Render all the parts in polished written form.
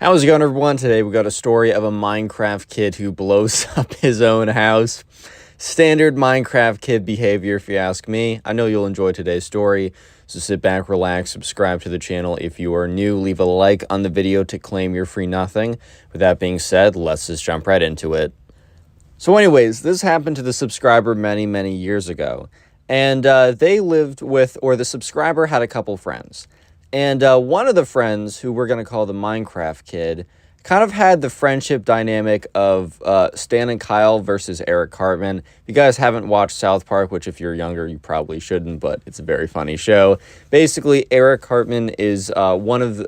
How's it going, everyone? Today we got a story of a Minecraft kid who blows up his own house. Standard Minecraft kid behavior, if you ask me. I know you'll enjoy today's story, so sit back, relax, subscribe to the channel if you are new, leave a like on the video to claim your free nothing. With that being said, let's just jump right into it. So anyways, this happened to the subscriber many years ago, and they lived with, or the subscriber had a couple friends. And one of the friends, who we're going to call the Minecraft kid, kind of had the friendship dynamic of Stan and Kyle versus Eric Cartman. If you guys haven't watched South Park, which if you're younger, you probably shouldn't, but it's a very funny show. Basically, Eric Cartman is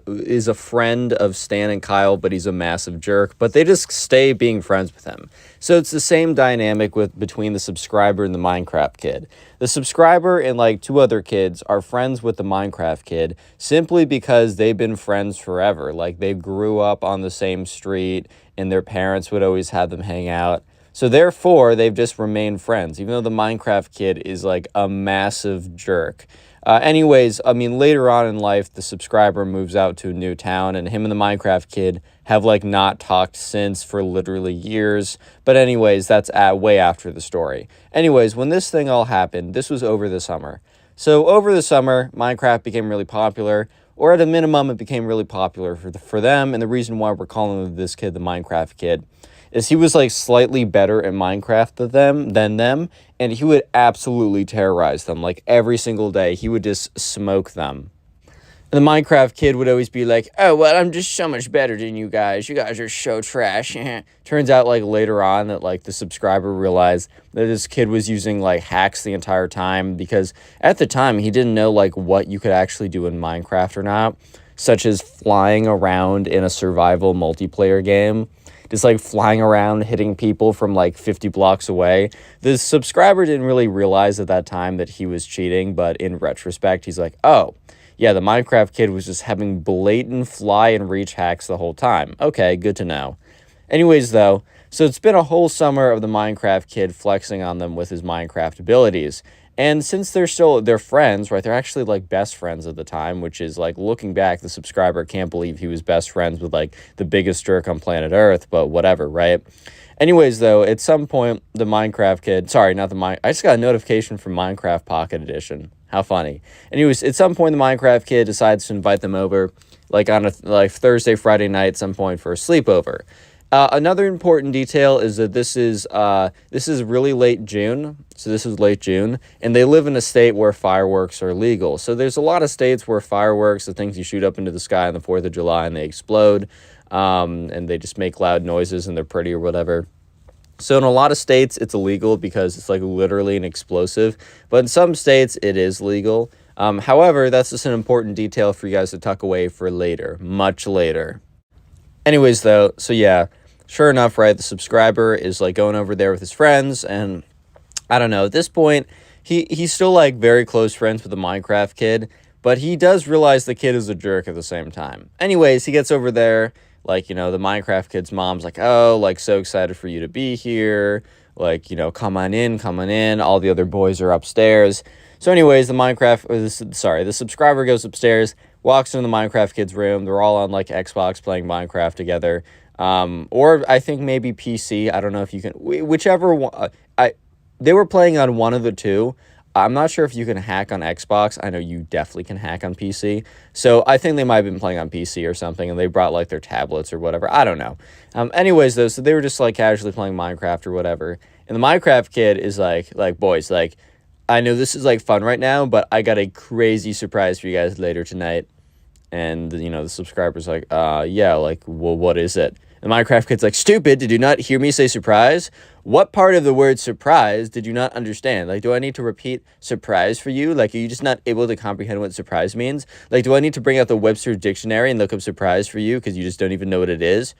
is a friend of Stan and Kyle, but he's a massive jerk. But they just stay being friends with him. So it's the same dynamic between the subscriber and the Minecraft kid. The subscriber and like two other kids are friends with the Minecraft kid simply because they've been friends forever. Like they grew up on the same street and their parents would always have them hang out. So therefore, they've just remained friends, even though the Minecraft kid is like a massive jerk. Anyways, I mean, later on in life, the subscriber moves out to a new town, and him and the Minecraft kid have, like, not talked since for literally years. But anyways, that's way after the story. Anyways, when this thing all happened, this was over the summer. So over the summer, Minecraft became really popular, or at a minimum, it became really popular for them, and the reason why we're calling this kid the Minecraft kid is he was like slightly better at Minecraft than them, and he would absolutely terrorize them. Like every single day, he would just smoke them. And the Minecraft kid would always be like, "Oh, well, I'm just so much better than you guys. You guys are so trash." Turns out, like, later on that, like, the subscriber realized that this kid was using, like, hacks the entire time because at the time, he didn't know, like, what you could actually do in Minecraft or not, such as flying around in a survival multiplayer game. Just like flying around, hitting people from like 50 blocks away. The subscriber didn't really realize at that time that he was cheating, but in retrospect, he's like, oh, yeah, the Minecraft kid was just having blatant fly and reach hacks the whole time. Okay, good to know. Anyways, though, so it's been a whole summer of the Minecraft kid flexing on them with his Minecraft abilities. And since they're friends, right, they're actually like best friends at the time, which is like looking back, the subscriber can't believe he was best friends with like the biggest jerk on planet Earth, but whatever, right? Anyways, though, at some point, the Minecraft kid, sorry, not the I just got a notification from Minecraft Pocket Edition. How funny. Anyways, at some point, the Minecraft kid decides to invite them over, like on a Thursday, Friday night at some point for a sleepover. Another important detail is that this is really late June, so this is late June, and they live in a state where fireworks are legal. So there's a lot of states where fireworks, the things you shoot up into the sky on the 4th of July, and they explode, and they just make loud noises, and they're pretty or whatever. So in a lot of states, it's illegal because it's like literally an explosive, but in some states, it is legal. However, that's just an important detail for you guys to tuck away for later, much later. Anyways, though, so yeah, sure enough, right, the subscriber is, like, going over there with his friends, and I don't know, at this point, he's still, like, very close friends with the Minecraft kid, but he does realize the kid is a jerk at the same time. Anyways, he gets over there, like, you know, the Minecraft kid's mom's like, oh, like, so excited for you to be here, like, you know, come on in, all the other boys are upstairs. So anyways, the subscriber goes upstairs, walks into the Minecraft kid's room. They're all on like Xbox playing Minecraft together. Or I think maybe PC. I don't know if you can, whichever one. They were playing on one of the two. I'm not sure if you can hack on Xbox. I know you definitely can hack on PC. So I think they might have been playing on PC or something, and they brought like their tablets or whatever. I don't know. Anyways, though, so they were just like casually playing Minecraft or whatever. And the Minecraft kid is like boys, like, I know this is, like, fun right now, but I got a crazy surprise for you guys later tonight. And, you know, the subscriber's like, yeah, like, well, what is it? The Minecraft kid's like, stupid, did you not hear me say surprise? What part of the word surprise did you not understand? Like, do I need to repeat surprise for you? Like, are you just not able to comprehend what surprise means? Like, do I need to bring out the Webster Dictionary and look up surprise for you because you just don't even know what it is?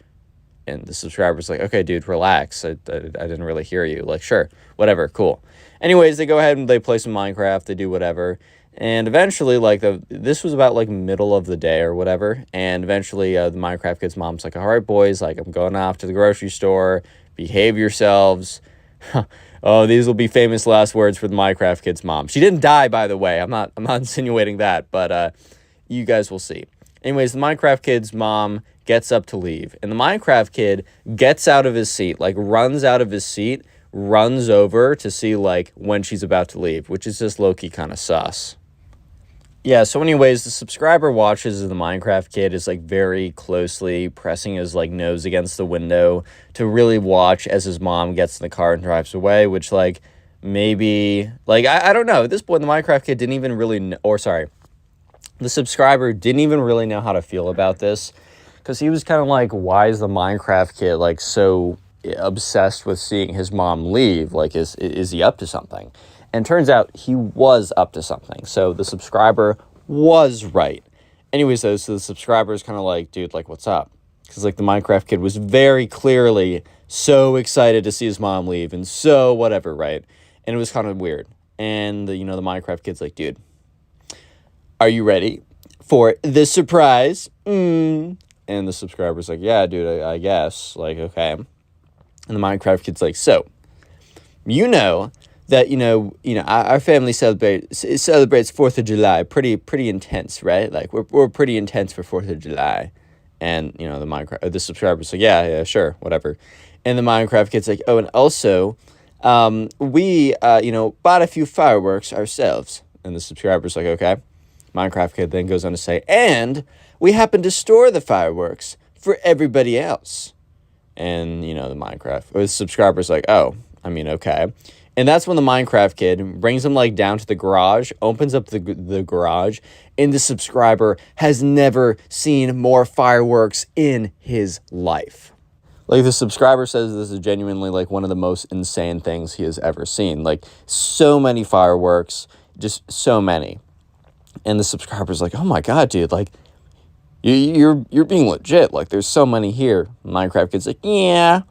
And the subscriber's like, okay, dude, relax. I didn't really hear you. Like, sure, whatever, cool. Anyways, they go ahead and they play some Minecraft. They do whatever. And eventually, like, this was about, like, middle of the day or whatever. And eventually, the Minecraft kid's mom's like, all right, boys, like, I'm going off to the grocery store. Behave yourselves. Oh, these will be famous last words for the Minecraft kid's mom. She didn't die, by the way. I'm not insinuating that, but you guys will see. Anyways, the Minecraft kid's mom gets up to leave, and the Minecraft kid gets out of his seat, like runs out of his seat, runs over to see like when she's about to leave, which is just low-key kind of sus. Yeah, so anyways, the subscriber watches as the Minecraft kid is like very closely pressing his like nose against the window to really watch as his mom gets in the car and drives away, which like maybe like I don't know. At this point, the Minecraft kid didn't even really the subscriber didn't even really know how to feel about this, because he was kind of like, why is the Minecraft kid like so obsessed with seeing his mom leave? Like, is he up to something? And turns out he was up to something. So the subscriber was right. Anyways, though, so the subscriber is kind of like, dude, like, what's up? Because, like, the Minecraft kid was very clearly so excited to see his mom leave and so whatever, right? And it was kind of weird. And, the Minecraft kid's like, dude, are you ready for the surprise? And the subscriber's like, yeah, dude, I guess. Like, okay. And the Minecraft kid's like, so, that our family celebrates 4th of July pretty intense, right? Like we're pretty intense for 4th of July. And the subscriber's like, yeah, sure, whatever. And the Minecraft kid's like, oh, and also we bought a few fireworks ourselves. And the subscriber's like, okay. Minecraft kid then goes on to say, and we happen to store the fireworks for everybody else. And the subscriber's like, oh, I mean, okay. And that's when the Minecraft kid brings him like down to the garage, opens up the garage, and the subscriber has never seen more fireworks in his life. Like, the subscriber says this is genuinely like one of the most insane things he has ever seen. Like, so many fireworks, just so many. And the subscriber's like, oh my God, dude, like, you're being legit. Like, there's so many here. The Minecraft kid's like, yeah.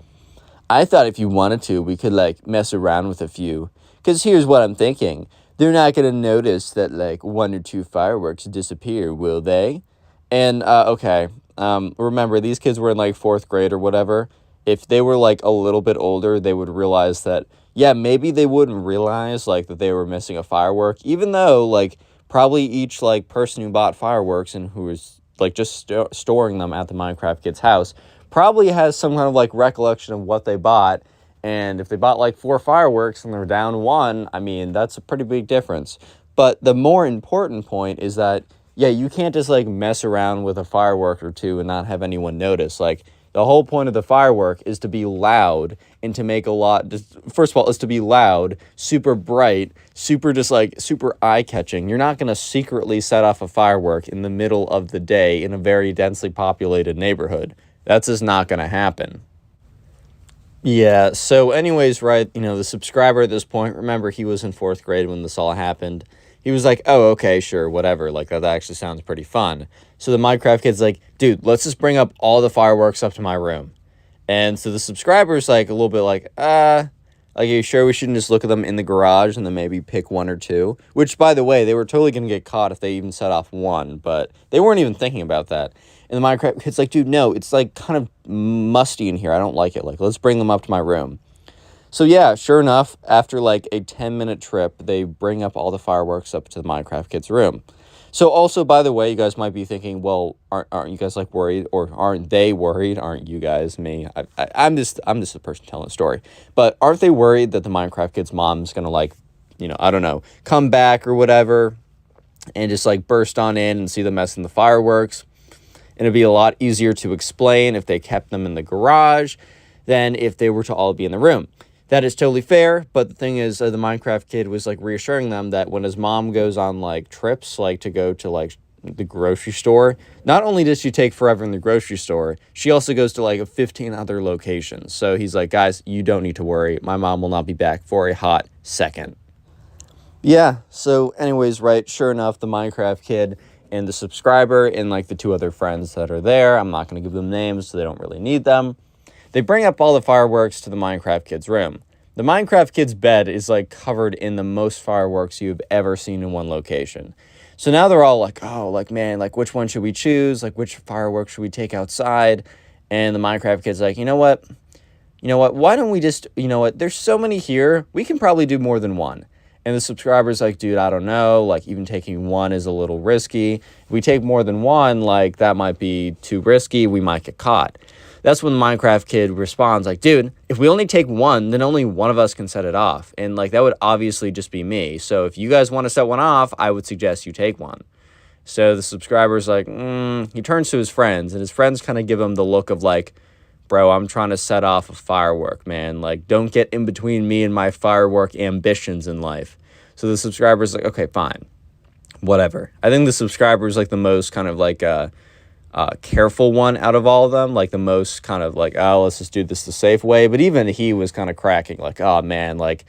I thought if you wanted to, we could, like, mess around with a few. Because here's what I'm thinking. They're not going to notice that, like, 1 or 2 fireworks disappear, will they? And, okay, remember, these kids were in, like, 4th grade or whatever. If they were, like, a little bit older, they would realize that, yeah, maybe they wouldn't realize, like, that they were missing a firework. Even though, like, probably each, like, person who bought fireworks and who was, like, just storing them at the Minecraft kid's house probably has some kind of like recollection of what they bought. And if they bought like 4 fireworks and they're down 1, I mean, that's a pretty big difference. But the more important point is that, yeah, you can't just like mess around with a firework or 2 and not have anyone notice. Like, the whole point of the firework is to be loud and to make a lot. First of all, is to be loud, super bright, super eye-catching. You're not going to secretly set off a firework in the middle of the day in a very densely populated neighborhood. That's just not going to happen. Yeah, so anyways, right, the subscriber at this point, remember, he was in 4th grade when this all happened. He was like, oh, okay, sure, whatever. Like, that actually sounds pretty fun. So the Minecraft kid's like, dude, let's just bring up all the fireworks up to my room. And so the subscriber's like a little bit like, are you sure we shouldn't just look at them in the garage and then maybe pick 1 or 2? Which, by the way, they were totally going to get caught if they even set off 1, but they weren't even thinking about that. And the Minecraft kid's like, dude, no, it's like kind of musty in here. I don't like it. Like, let's bring them up to my room. So yeah, sure enough, after like a 10-minute trip, they bring up all the fireworks up to the Minecraft kid's room. So also, by the way, you guys might be thinking, well, aren't you guys like worried, or aren't they worried? Aren't you guys, me? I'm just the person telling the story. But aren't they worried that the Minecraft kid's mom's gonna like, I don't know, come back or whatever, and just like burst on in and see them messing the fireworks? And it'd be a lot easier to explain if they kept them in the garage than if they were to all be in the room. That is totally fair, but the thing is, the Minecraft kid was like reassuring them that when his mom goes on like trips, like to go to like the grocery store, not only does she take forever in the grocery store, she also goes to like 15 other locations. So he's like, guys, you don't need to worry. My mom will not be back for a hot second. Yeah, so anyways, right, sure enough, the Minecraft kid and the subscriber and like the 2 other friends that are there, I'm not going to give them names, so they don't really need them. They bring up all the fireworks to the Minecraft kid's room. The Minecraft kid's bed is like covered in the most fireworks you've ever seen in one location. So now they're all like, oh, like, man, like, which one should we choose? Like, which fireworks should we take outside? And the Minecraft kid's like, you know what? Why don't we just, there's so many here, we can probably do more than one. And the subscriber's like, dude, I don't know. Like, even taking one is a little risky. If we take more than one, like, that might be too risky. We might get caught. That's when the Minecraft kid responds like, dude, if we only take one, then only one of us can set it off. And, like, that would obviously just be me. So if you guys want to set one off, I would suggest you take one. So the subscriber's like, he turns to his friends, and his friends kind of give him the look of like, bro, I'm trying to set off a firework, man. Like, don't get in between me and my firework ambitions in life. So the subscriber's like, okay, fine, whatever. I think the subscriber's like the most kind of like careful one out of all of them. Like the most kind of like, oh, let's just do this the safe way. But even he was kind of cracking like, oh man, like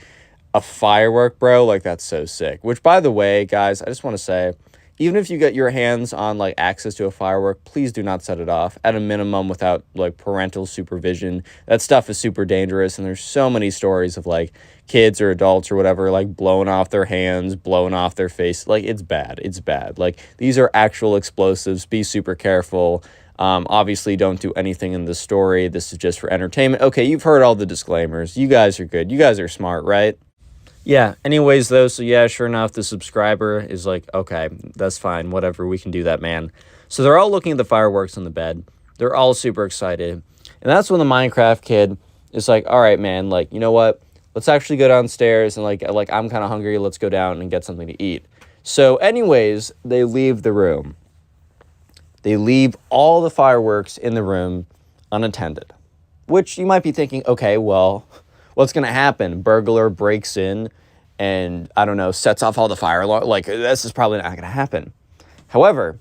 a firework, bro. Like that's so sick. Which, by the way, guys, I just want to say, even if you get your hands on like access to a firework, please do not set it off at a minimum without like parental supervision. That stuff is super dangerous. And there's so many stories of like kids or adults or whatever, like blowing off their hands, blowing off their face. Like it's bad. It's bad. Like these are actual explosives. Be super careful. Obviously don't do anything in this story. This is just for entertainment. Okay. You've heard all the disclaimers. You guys are good. You guys are smart, right? Yeah, anyways, though, so yeah, sure enough, the subscriber is like, okay, that's fine, whatever, we can do that, man. So they're all looking at the fireworks in the bed. They're all super excited. And that's when the Minecraft kid is like, all right, man, like, you know what? Let's actually go downstairs and, like I'm kind of hungry. Let's go down and get something to eat. So anyways, they leave the room. They leave all the fireworks in the room unattended, which you might be thinking, okay, well, what's going to happen? Burglar breaks in and, I don't know, sets off all the fire alarm. Like, this is probably not going to happen. However,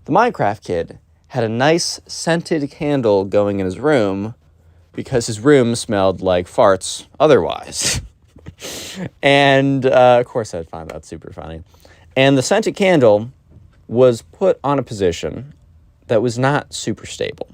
the Minecraft kid had a nice scented candle going in his room because his room smelled like farts otherwise. And, of course, I'd find that super funny. And the scented candle was put on a position that was not super stable.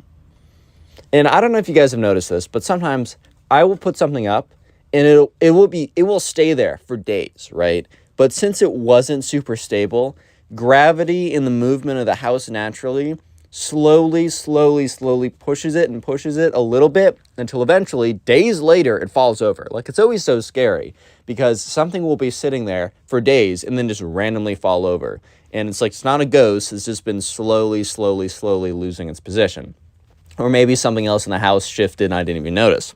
And I don't know if you guys have noticed this, but sometimes I will put something up and it will stay there for days, right? But since it wasn't super stable, gravity in the movement of the house naturally slowly pushes it a little bit until eventually, days later, it falls over. Like, it's always so scary because something will be sitting there for days and then just randomly fall over. And it's like, it's not a ghost. It's just been slowly losing its position. Or maybe something else in the house shifted and I didn't even notice.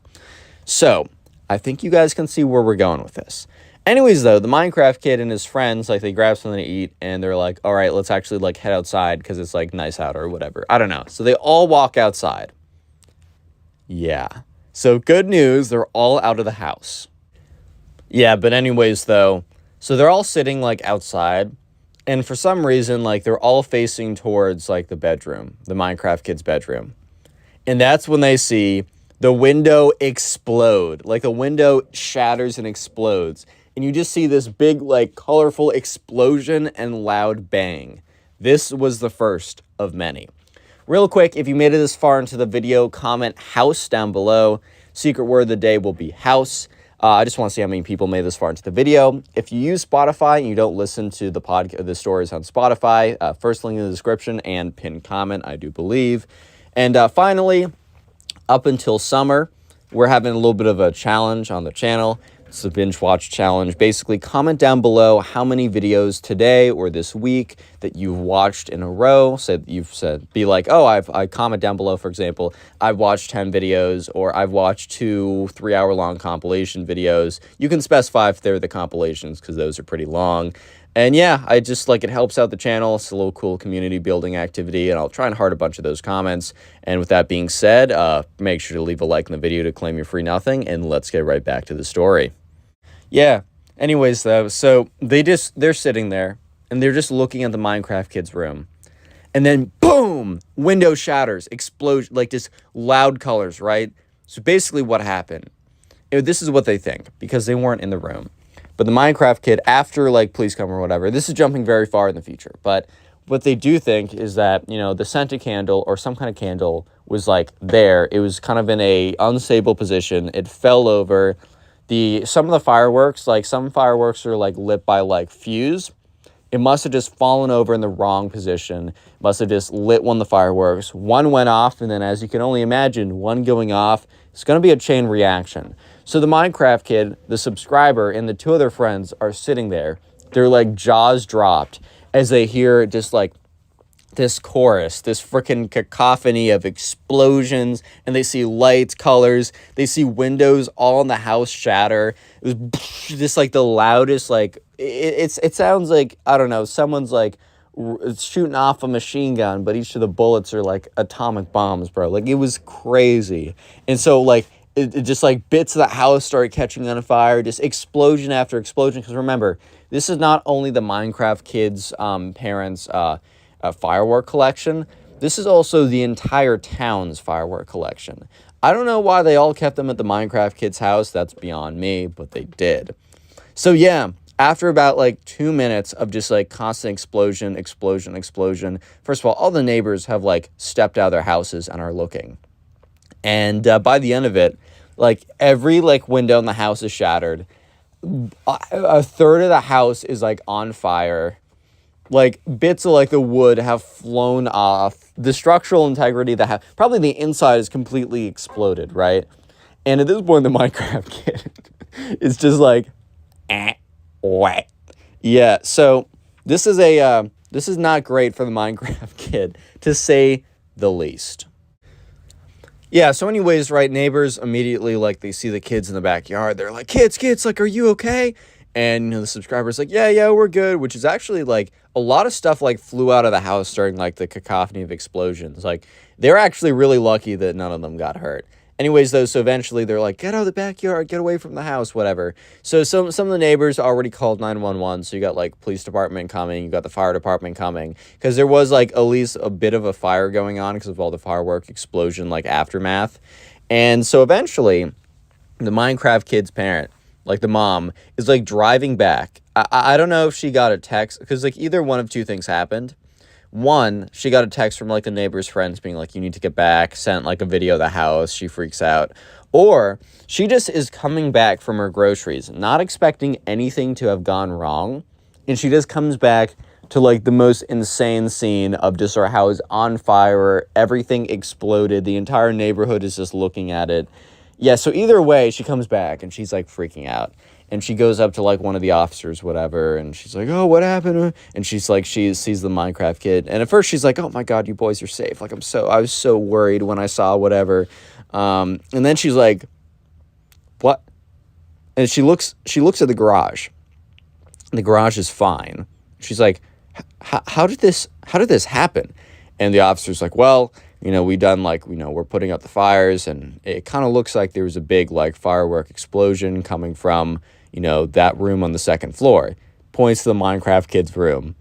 So, I think you guys can see where we're going with this. Anyways, though, the Minecraft kid and his friends, like, they grab something to eat, and they're like, all right, let's actually, like, head outside because it's, like, nice out or whatever. I don't know. So, they all walk outside. Yeah. So, good news, they're all out of the house. Yeah, but anyways, though, so they're all sitting, like, outside, and for some reason, like, they're all facing towards, like, the bedroom, the Minecraft kid's bedroom. And that's when they see the window explode. Like, the window shatters and explodes. And you just see this big, like, colorful explosion and loud bang. This was the first of many. Real quick, if you made it this far into the video, comment house down below. Secret word of the day will be house. I just want to see how many people made this far into the video. If you use Spotify and you don't listen to the stories on Spotify, first link in the description and pinned comment, I do believe. And finally, up until summer, we're having a little bit of a challenge on the channel. It's a binge watch challenge. Basically, comment down below how many videos today or this week that you've watched in a row. Be like, oh, I comment down below, for example, I've watched 10 videos or I've watched 2 3-hour-long compilation videos. You can specify if they're the compilations because those are pretty long. And yeah, I just like it helps out the channel. It's a little cool community building activity, and I'll try and heart a bunch of those comments. And with that being said, make sure to leave a like in the video to claim your free nothing, and let's get right back to the story. Yeah, anyways though, so they're sitting there, and they're just looking at the Minecraft kid's room. And then, boom, window shatters, explosion, like just loud colors, right? So basically what happened, this is what they think, because they weren't in the room. But the Minecraft kid, after, like, Please Come or whatever, this is jumping very far in the future. But what they do think is that, you know, the scented candle or some kind of candle was, like, there. It was kind of in a unstable position. It fell over. Some of the fireworks, like, some fireworks are, like, lit by, like, fuse. It must have just fallen over in the wrong position. Must have just lit one of the fireworks. One went off, and then as you can only imagine, one going off, it's going to be a chain reaction. So the Minecraft kid, the subscriber, and the two other friends are sitting there. They're like jaws dropped as they hear just like this chorus, this freaking cacophony of explosions, and they see lights, colors, they see windows all in the house shatter. It was just like the loudest, like, it sounds like, I don't know, someone's like shooting off a machine gun, but each of the bullets are like atomic bombs, bro. Like, it was crazy. And so, like, it just like bits of the house started catching on fire, just explosion after explosion. Because remember, this is not only the Minecraft kids' parents' firework collection. This is also the entire town's firework collection. I don't know why they all kept them at the Minecraft kids' house. That's beyond me, but they did. So yeah, after about like 2 minutes of just like constant explosion, explosion, explosion. First of all the neighbors have like stepped out of their houses and are looking. And by the end of it, like every like window in the house is shattered. A third of the house is like on fire. Like bits of like the wood have flown off. The structural integrity of the house, probably the inside is completely exploded, right? And at this point, the Minecraft kid is just like, what? Yeah. So this is not great for the Minecraft kid, to say the least. Yeah, so anyways, right, neighbors immediately, like, they see the kids in the backyard. They're like, kids, like, are you okay? And, the subscriber's like, yeah, we're good, which is actually, like, a lot of stuff, like, flew out of the house during, like, the cacophony of explosions. Like, they're actually really lucky that none of them got hurt. Anyways, though, so eventually they're like, get out of the backyard, get away from the house, whatever. So some of the neighbors already called 911, so you got, like, police department coming, you got the fire department coming, because there was, like, at least a bit of a fire going on because of all the firework explosion, like, aftermath. And so eventually, the Minecraft kid's parent, like, the mom, is, like, driving back. I don't know if she got a text, because, like, either one of two things happened. One, she got a text from, like, the neighbor's friends being like, you need to get back, sent, like, a video of the house, she freaks out. Or she just is coming back from her groceries, not expecting anything to have gone wrong, and she just comes back to, like, the most insane scene of just her house on fire, everything exploded, the entire neighborhood is just looking at it. Yeah, so either way, she comes back, and she's, like, freaking out. And she goes up to, like, one of the officers, whatever, and she's like, oh, what happened? And she's like, she sees the Minecraft kid. And at first she's like, oh, my God, you boys are safe. Like, I was so worried when I saw whatever. And then she's like, what? And she looks at the garage. The garage is fine. She's like, how did this happen? And the officer's like, well, we done, like, we're putting out the fires, and it kind of looks like there was a big, like, firework explosion coming from, that room on the second floor. Points to the Minecraft kid's room.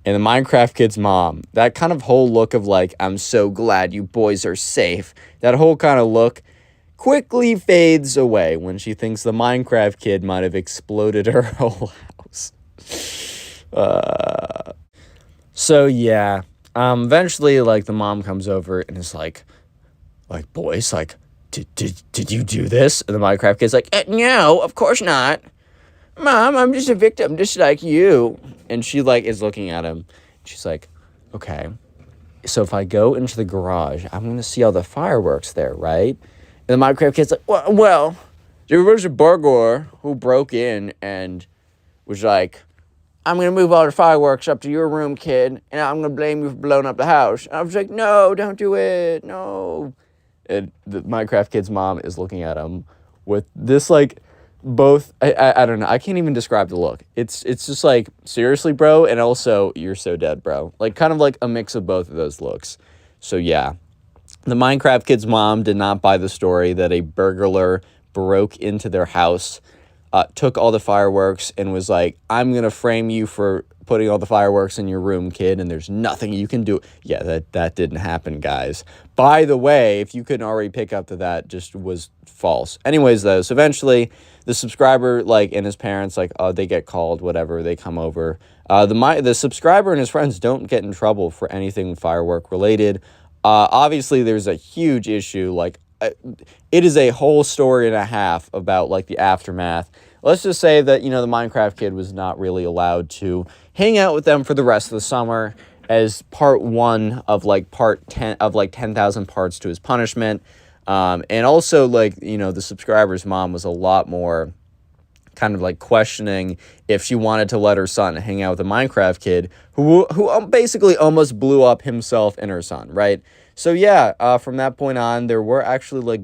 And the Minecraft kid's mom, that kind of whole look of, like, I'm so glad you boys are safe, that whole kind of look quickly fades away when she thinks the Minecraft kid might have exploded her whole house. So, yeah. Eventually, like, the mom comes over and is like, boys, like, did you do this? And the Minecraft kid's like, no, of course not. Mom, I'm just a victim, just like you. And she, like, is looking at him. She's like, okay, so if I go into the garage, I'm going to see all the fireworks there, right? And the Minecraft kid's like, well, there was a burglar who broke in and was like, I'm going to move all the fireworks up to your room, kid, and I'm going to blame you for blowing up the house. And I was like, no, don't do it, no. And the Minecraft kid's mom is looking at him with this, like, both, I don't know, I can't even describe the look. It's just like, seriously, bro, and also, you're so dead, bro. Like, kind of like a mix of both of those looks. So, yeah. The Minecraft kid's mom did not buy the story that a burglar broke into their house, took all the fireworks, and was like, I'm going to frame you for putting all the fireworks in your room, kid, and there's nothing you can do. Yeah, that didn't happen, guys. By the way, if you couldn't already pick up to that, just was false. Anyways, though, so eventually, the subscriber, like, and his parents, like, they get called, whatever, they come over. The subscriber and his friends don't get in trouble for anything firework related. Obviously, there's a huge issue, like, it is a whole story and a half about, like, the aftermath. let's just say that, the Minecraft kid was not really allowed to hang out with them for the rest of the summer as part 1 of part 10 of 10,000 parts to his punishment. And also, the subscriber's mom was a lot more kind of questioning if she wanted to let her son hang out with a Minecraft kid who basically almost blew up himself and her son, right? So yeah, from that point on, there were actually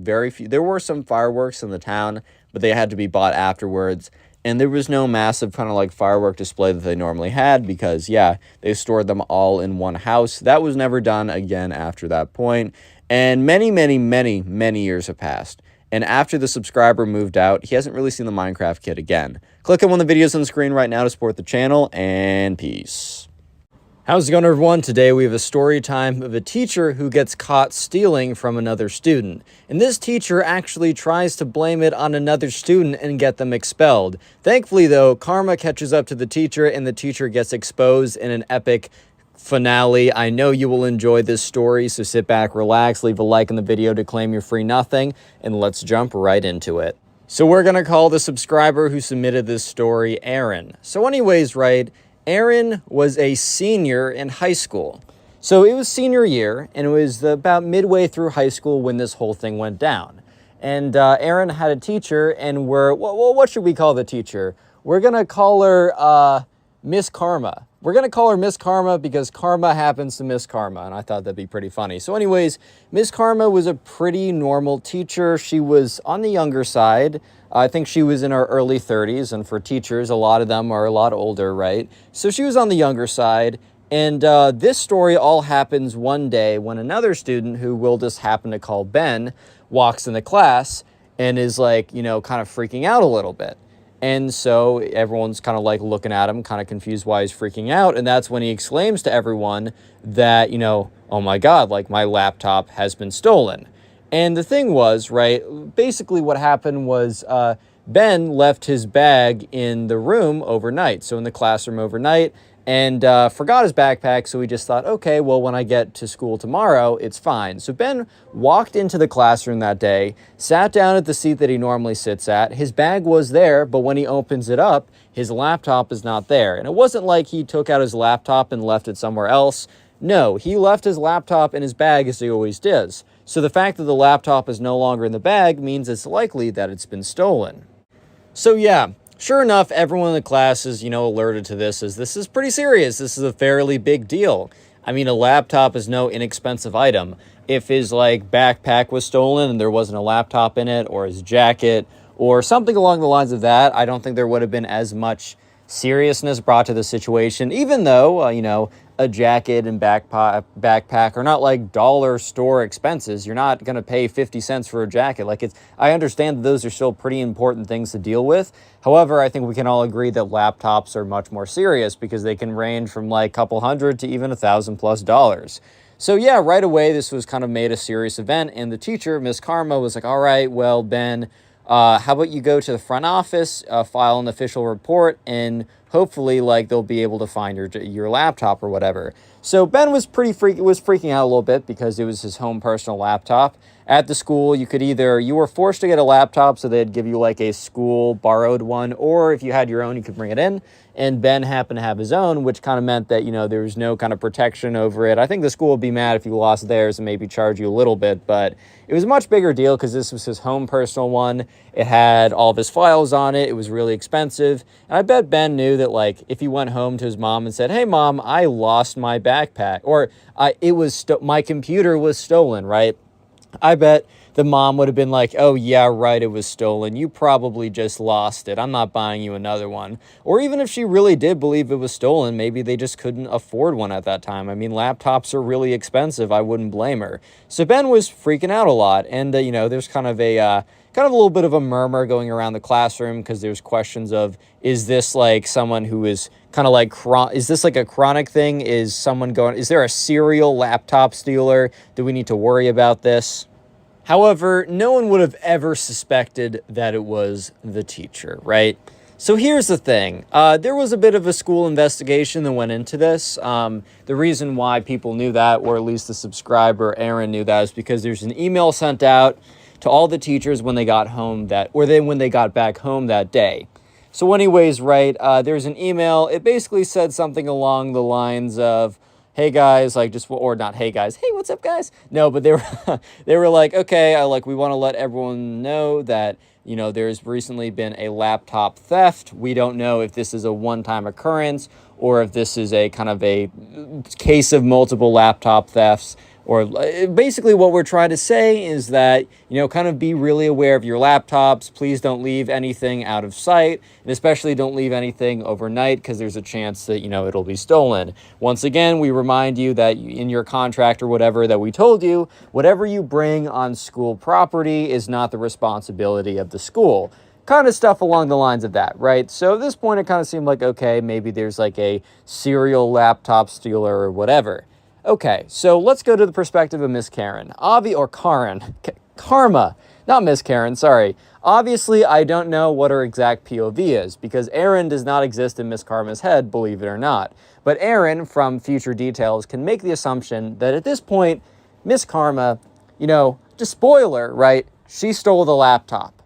there were some fireworks in the town, but they had to be bought afterwards. And there was no massive kind of firework display that they normally had because, yeah, they stored them all in one house. That was never done again after that point. And many, many, many, many years have passed. And after the subscriber moved out, he hasn't really seen the Minecraft kid again. Click on one of the videos on the screen right now to support the channel, and peace. How's it going, everyone? Today we have a story time of a teacher who gets caught stealing from another student. And this teacher actually tries to blame it on another student and get them expelled. Thankfully, though, karma catches up to the teacher and the teacher gets exposed in an epic finale. I know you will enjoy this story, so sit back, relax, leave a like in the video to claim your free nothing, and let's jump right into it. So we're going to call the subscriber who submitted this story Aaron. So anyways, right, Aaron was a senior in high school. So it was senior year, and it was about midway through high school when this whole thing went down. And Aaron had a teacher, and what should we call the teacher? We're going to call her Miss Karma. We're going to call her Miss Karma because karma happens to Miss Karma, and I thought that'd be pretty funny. So anyways, Miss Karma was a pretty normal teacher. She was on the younger side. I think she was in her early 30s, and for teachers, a lot of them are a lot older, right? So she was on the younger side, and this story all happens one day when another student, who we'll just happen to call Ben, walks in the class and is kind of freaking out a little bit. And so everyone's kind of looking at him, kind of confused why he's freaking out. And that's when he exclaims to everyone that, oh my God, my laptop has been stolen. And the thing was, right, basically what happened was Ben left his bag in the room overnight. So in the classroom overnight, and forgot his backpack, so he just thought, okay, well, when I get to school tomorrow, it's fine. So Ben walked into the classroom that day, sat down at the seat that he normally sits at. His bag was there, but when he opens it up, his laptop is not there. And it wasn't like he took out his laptop and left it somewhere else. No, he left his laptop in his bag as he always does. So the fact that the laptop is no longer in the bag means it's likely that it's been stolen. So yeah. Sure enough, everyone in the class is, alerted to this as this is pretty serious. This is a fairly big deal. I mean, a laptop is no inexpensive item. If his, backpack was stolen and there wasn't a laptop in it, or his jacket, or something along the lines of that, I don't think there would have been as much seriousness brought to the situation, even though, a jacket and backpack are not dollar store expenses. You're not going to pay 50 cents for a jacket. I understand that those are still pretty important things to deal with. However, I think we can all agree that laptops are much more serious because they can range from a couple hundred to even $1,000+. So yeah, right away, this was kind of made a serious event. And the teacher, Miss Karma, was like, all right, well, Ben, how about you go to the front office, file an official report, and hopefully, they'll be able to find your laptop or whatever. So Ben was freaking out a little bit because it was his home personal laptop. At the school, you were forced to get a laptop, so they'd give you a school borrowed one, or if you had your own, you could bring it in. And Ben happened to have his own, which kind of meant that, there was no kind of protection over it. I think the school would be mad if you lost theirs and maybe charge you a little bit, but it was a much bigger deal because this was his home personal one. It had all of his files on it. It was really expensive. And I bet Ben knew that, if he went home to his mom and said, hey, Mom, I lost my backpack, or my computer was stolen, right? I bet the mom would have been like, oh, yeah, right, it was stolen. You probably just lost it. I'm not buying you another one. Or even if she really did believe it was stolen, maybe they just couldn't afford one at that time. I mean, laptops are really expensive. I wouldn't blame her. So Ben was freaking out a lot. And, there's kind of a little bit of a murmur going around the classroom because there's questions of, is this someone who is kind of is this a chronic thing? Is there a serial laptop stealer? Do we need to worry about this? However, no one would have ever suspected that it was the teacher, right? So here's the thing. There was a bit of a school investigation that went into this. The reason why people knew that, or at least the subscriber, Aaron, knew that, is because there's an email sent out to all the teachers when they got home when they got back home that day. So anyways, right, there's an email. It basically said something along the lines of, hey guys, like just, or not hey guys, hey, what's up guys? No, but they were, they were like, okay, we want to let everyone know that, there's recently been a laptop theft. We don't know if this is a one-time occurrence or if this is a kind of a case of multiple laptop thefts. Or basically what we're trying to say is that, kind of be really aware of your laptops. Please don't leave anything out of sight, and especially don't leave anything overnight because there's a chance that, it'll be stolen. Once again, we remind you that in your contract or whatever that we told you, whatever you bring on school property is not the responsibility of the school. Kind of stuff along the lines of that, right? So at this point, it kind of seemed like, okay, maybe there's like a serial laptop stealer or whatever. Okay, so let's go to the perspective of Miss Karen. Karma, not Miss Karen, sorry. Obviously, I don't know what her exact POV is, because Aaron does not exist in Miss Karma's head, believe it or not. But Aaron, from future details, can make the assumption that at this point, Miss Karma, just spoiler, right? She stole the laptop.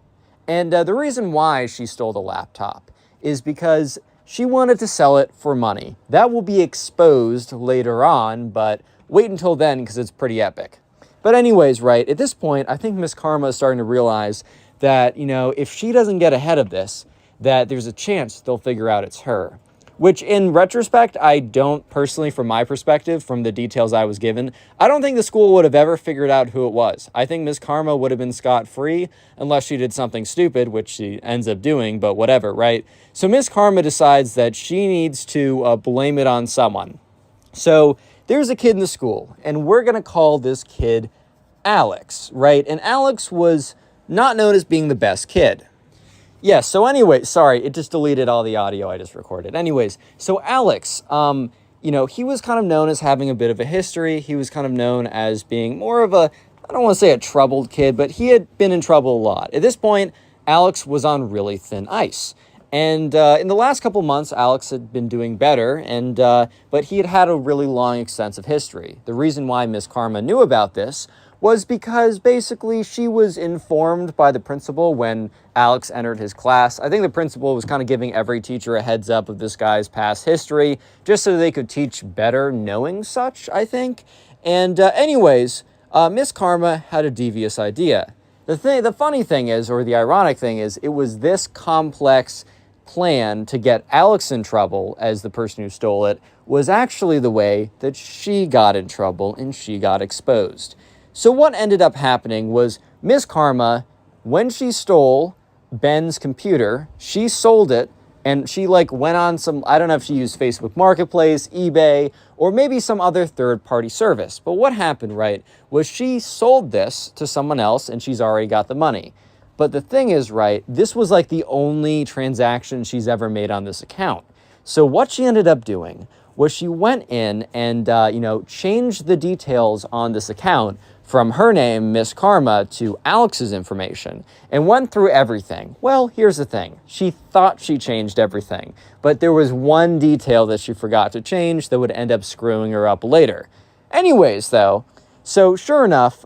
And the reason why she stole the laptop is because she wanted to sell it for money. That will be exposed later on, but wait until then because it's pretty epic. But anyways, right, at this point, I think Miss Karma is starting to realize that, if she doesn't get ahead of this, that there's a chance they'll figure out it's her. Which, in retrospect, I don't personally, from my perspective, from the details I was given, I don't think the school would have ever figured out who it was. I think Miss Karma would have been scot-free unless she did something stupid, which she ends up doing, but whatever, right? So Miss Karma decides that she needs to blame it on someone. So there's a kid in the school, and we're going to call this kid Alex, right? And Alex was not known as being the best kid. Yes, so anyway, sorry, it just deleted all the audio I just recorded. Anyways, so Alex, he was kind of known as having a bit of a history. He was kind of known as being more of a, I don't want to say a troubled kid, but he had been in trouble a lot. At this point, Alex was on really thin ice. And in the last couple months, Alex had been doing better, but he had a really long, extensive history. The reason why Miss Karma knew about this was because basically she was informed by the principal when Alex entered his class. I think the principal was kind of giving every teacher a heads up of this guy's past history, just so they could teach better knowing such, I think. And anyways, Miss Karma had a devious idea. The funny thing is, or the ironic thing is, it was this complex plan to get Alex in trouble as the person who stole it was actually the way that she got in trouble and she got exposed. So what ended up happening was Miss Karma, when she stole Ben's computer, she sold it and she went on some, I don't know if she used Facebook Marketplace, eBay, or maybe some other third-party service. But what happened, right, was she sold this to someone else and she's already got the money. But the thing is, right, this was the only transaction she's ever made on this account. So what she ended up doing was she went in and, changed the details on this account from her name, Miss Karma, to Alex's information and went through everything. Well, here's the thing. She thought she changed everything, but there was one detail that she forgot to change that would end up screwing her up later. Anyways, though, so sure enough,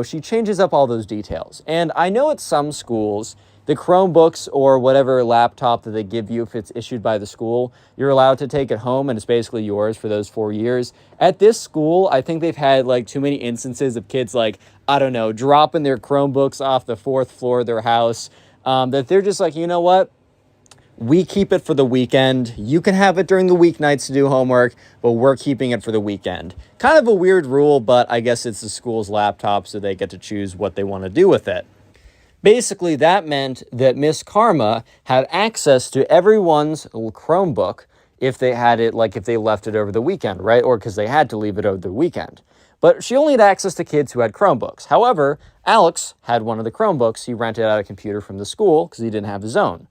she changes up all those details. And I know at some schools, the Chromebooks or whatever laptop that they give you if it's issued by the school, you're allowed to take it home and it's basically yours for those 4 years. At this school, I think they've had too many instances of kids dropping their Chromebooks off the 4th floor of their house, that they're just you know what? We keep it for the weekend. You can have it during the weeknights to do homework, but we're keeping it for the weekend. Kind of a weird rule, but I guess it's the school's laptop, so they get to choose what they want to do with it. Basically, that meant that Miss Karma had access to everyone's Chromebook if they had it, if they left it over the weekend, right? Or because they had to leave it over the weekend. But she only had access to kids who had Chromebooks. However, Alex had one of the Chromebooks. He rented out a computer from the school because he didn't have his own.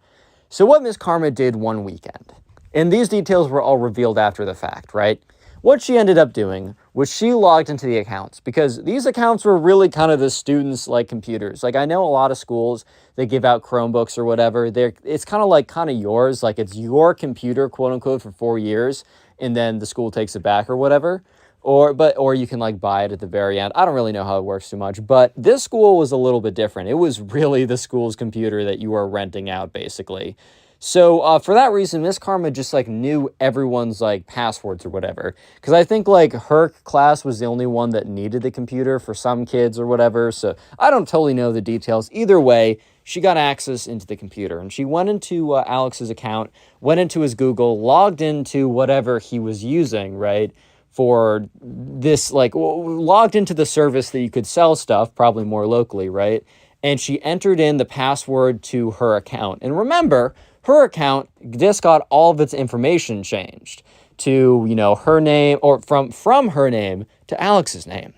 So what Miss Karma did one weekend, and these details were all revealed after the fact, right? What she ended up doing was she logged into the accounts because these accounts were really kind of the students' computers. I know a lot of schools, they give out Chromebooks or whatever. It's kind of yours, it's your computer, quote unquote, for 4 years, and then the school takes it back or whatever. Or you can buy it at the very end. I don't really know how it works too much, but this school was a little bit different. It was really the school's computer that you were renting out, basically. So for that reason, Miss Karma just like knew everyone's like passwords or whatever. Because I think like her class was the only one that needed the computer for some kids or whatever. So I don't totally know the details. Either way, she got access into the computer and she went into Alex's account, went into his Google, logged into whatever he was using, right? For this, like, logged into the service that you could sell stuff, probably more locally, right? And she entered in the password to her account. And remember, her account just got all of its information changed to, you know, her name, or from her name to Alex's name.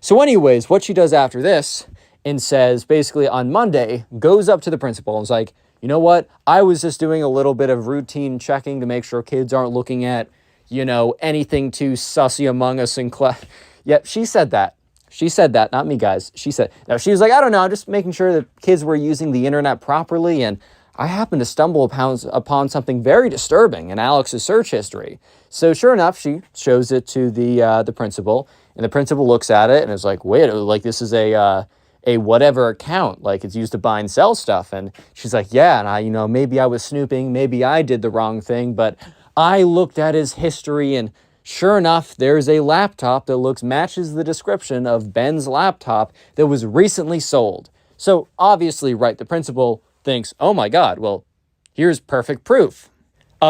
So anyways, what she does after this and says basically on Monday, goes up to the principal and is like, you know what? I was just doing a little bit of routine checking to make sure kids aren't looking at, you know, anything too sussy among us in class. Yep, she said that. She said that, not me, guys. She said, now she was like, I don't know, just making sure that kids were using the internet properly. And I happened to stumble upon something very disturbing in Alex's search history. So sure enough, she shows it to the principal, and the principal looks at it and is like, wait, like this is a whatever account, like it's used to buy and sell stuff. And she's like, yeah, and I, you know, maybe I was snooping, maybe I did the wrong thing, but I looked at his history and sure enough, there's a laptop that matches the description of Ben's laptop that was recently sold. So obviously, right, the principal thinks, oh my God, well, here's perfect proof.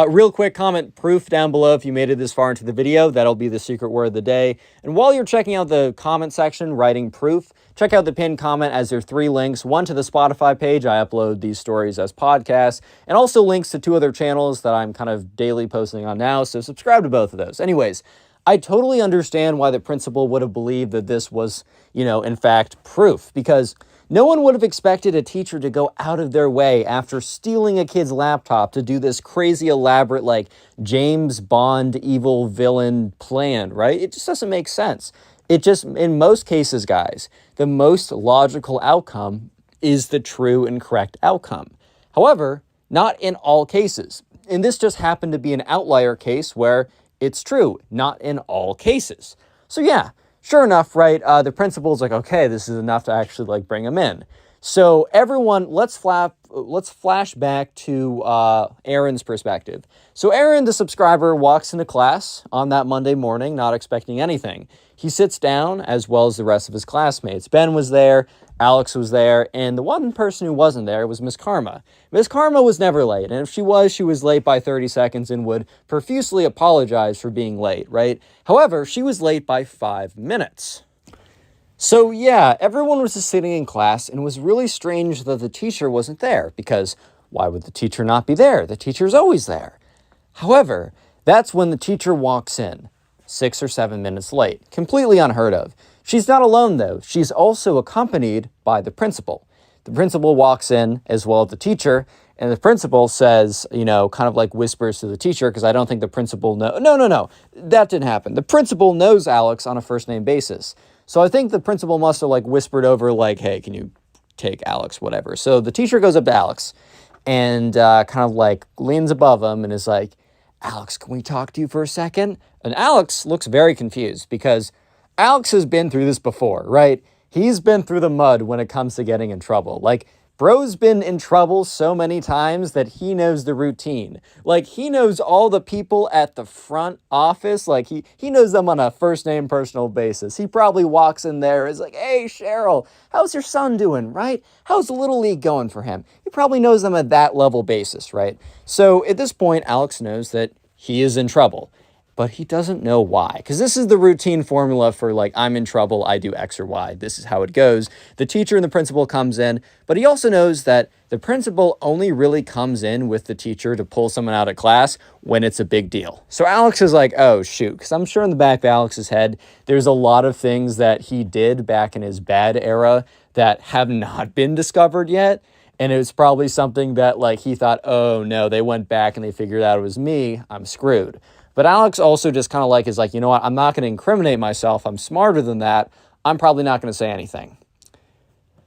Real quick comment, proof down below if you made it this far into the video. That'll be the secret word of the day. And while you're checking out the comment section, writing proof, check out the pinned comment as there are 3 links. One to the Spotify page. I upload these stories as podcasts. And also links to 2 other channels that I'm kind of daily posting on now. So subscribe to both of those. Anyways, I totally understand why the principal would have believed that this was, you know, in fact, proof. Because no one would have expected a teacher to go out of their way after stealing a kid's laptop to do this crazy elaborate, like, James Bond evil villain plan, right? It just doesn't make sense. It just, in most cases, guys, the most logical outcome is the true and correct outcome. However, not in all cases. And this just happened to be an outlier case where it's true, not in all cases. So yeah. Sure enough, right, the principal's like, okay, this is enough to actually, like, bring him in. So everyone, let's flash back to Aaron's perspective. So Aaron, the subscriber, walks into class on that Monday morning, not expecting anything. He sits down, as well as the rest of his classmates. Ben was there, Alex was there, and the one person who wasn't there was Miss Karma. Miss Karma was never late, and if she was late by 30 seconds and would profusely apologize for being late, right? However, she was late by 5 minutes. So yeah, everyone was just sitting in class, and it was really strange that the teacher wasn't there, because why would the teacher not be there? The teacher's always there. However, that's when the teacher walks in, 6 or 7 minutes late, completely unheard of. She's not alone, though. She's also accompanied by the principal. The principal walks in, as well as the teacher, and the principal says, you know, kind of like whispers to the teacher, because I don't think the principal No, that didn't happen. The principal knows Alex on a first-name basis. So I think the principal must have, like, whispered over, like, hey, can you take Alex, whatever. So the teacher goes up to Alex and kind of, like, leans above him and is like, Alex, can we talk to you for a second? And Alex looks very confused because Alex has been through this before, right? He's been through the mud when it comes to getting in trouble. Like, bro's been in trouble so many times that he knows the routine. Like, he knows all the people at the front office. Like, he knows them on a first-name personal basis. He probably walks in there and is like, hey, Cheryl, how's your son doing, right? How's the Little League going for him? He probably knows them at that level basis, right? So at this point, Alex knows that he is in trouble. But he doesn't know why, because this is the routine formula for, like, I'm in trouble, I do X or Y. This is how it goes. The teacher and the principal comes in, but he also knows that the principal only really comes in with the teacher to pull someone out of class when it's a big deal. So Alex is like, oh, shoot, because I'm sure in the back of Alex's head, there's a lot of things that he did back in his bad era that have not been discovered yet. And it was probably something that, like, he thought, oh, no, they went back and they figured out it was me. I'm screwed. But Alex also just kind of like is like, you know what, I'm not going to incriminate myself. I'm smarter than that. I'm probably not going to say anything.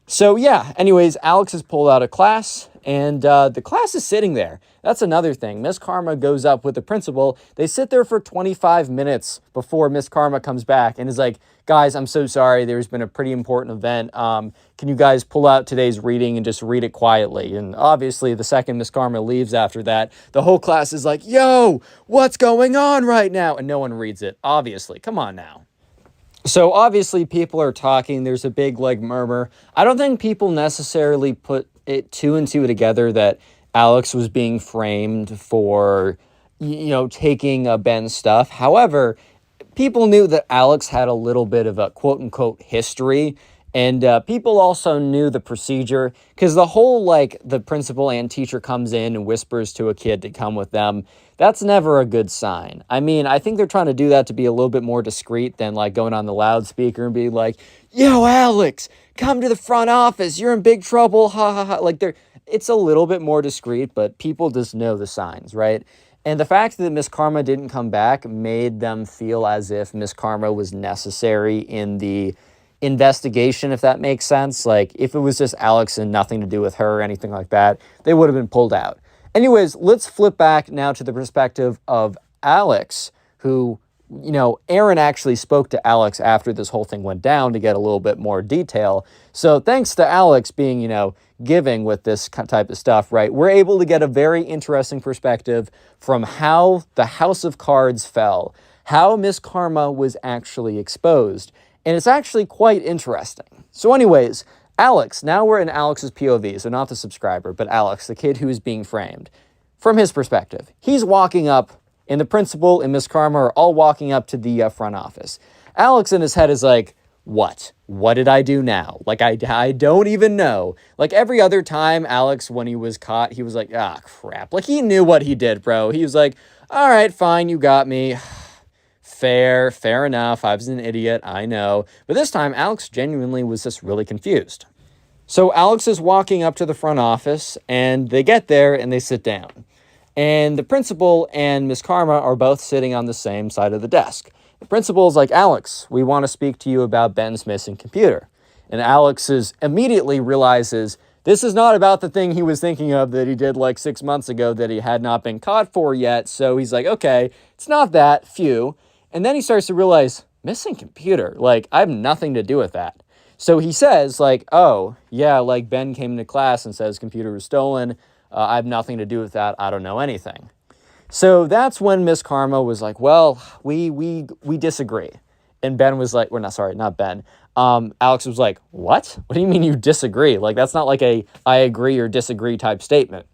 So yeah, anyways, Alex is pulled out of class, and the class is sitting there. That's another thing. Miss Karma goes up with the principal. They sit there for 25 minutes before Miss Karma comes back and is like, guys, I'm so sorry. There's been a pretty important event. Can you guys pull out today's reading and just read it quietly? And obviously, the second Miss Karma leaves after that, the whole class is like, yo, what's going on right now? And no one reads it, obviously. Come on now. So obviously people are talking. There's a big like murmur. I don't think people necessarily put it two and two together that Alex was being framed for, taking Ben's stuff. However, people knew that Alex had a little bit of a quote unquote history. And people also knew the procedure because the whole like the principal and teacher comes in and whispers to a kid to come with them. That's never a good sign. I mean, I think they're trying to do that to be a little bit more discreet than like going on the loudspeaker and being like, yo, Alex, come to the front office. You're in big trouble. Ha ha ha. Like it's a little bit more discreet, but people just know the signs, right? And the fact that Miss Karma didn't come back made them feel as if Miss Karma was necessary in the investigation, if that makes sense. Like if it was just Alex and nothing to do with her or anything like that, they would have been pulled out. Anyways, let's flip back now to the perspective of Alex, who, Aaron actually spoke to Alex after this whole thing went down to get a little bit more detail. So thanks to Alex being, giving with this type of stuff, right, we're able to get a very interesting perspective from how the House of Cards fell, how Miss Karma was actually exposed. And it's actually quite interesting. So anyways, Alex, now we're in Alex's POV, so not the subscriber, but Alex, the kid who is being framed. From his perspective, he's walking up, and the principal and Miss Karma are all walking up to the front office. Alex in his head is like, what? What did I do now? Like, I don't even know. Like, every other time, Alex, when he was caught, he was like, ah, crap. Like, he knew what he did, bro. He was like, all right, fine, you got me. Fair enough. I was an idiot, I know. But this time, Alex genuinely was just really confused. So Alex is walking up to the front office, and they get there, and they sit down. And the principal and Miss Karma are both sitting on the same side of the desk. The principal is like, Alex, we want to speak to you about Ben's missing computer. And Alex immediately realizes this is not about the thing he was thinking of that he did like 6 months ago that he had not been caught for yet. So he's like, okay, it's not that, phew. And then he starts to realize, missing computer, like, I have nothing to do with that. So he says, like, oh, yeah, like, Ben came to class and says computer was stolen. I have nothing to do with that. I don't know anything. So that's when Miss Karma was like, well, we disagree. And Ben was like, not Ben. Alex was like, what? What do you mean you disagree? Like, that's not like a I agree or disagree type statement.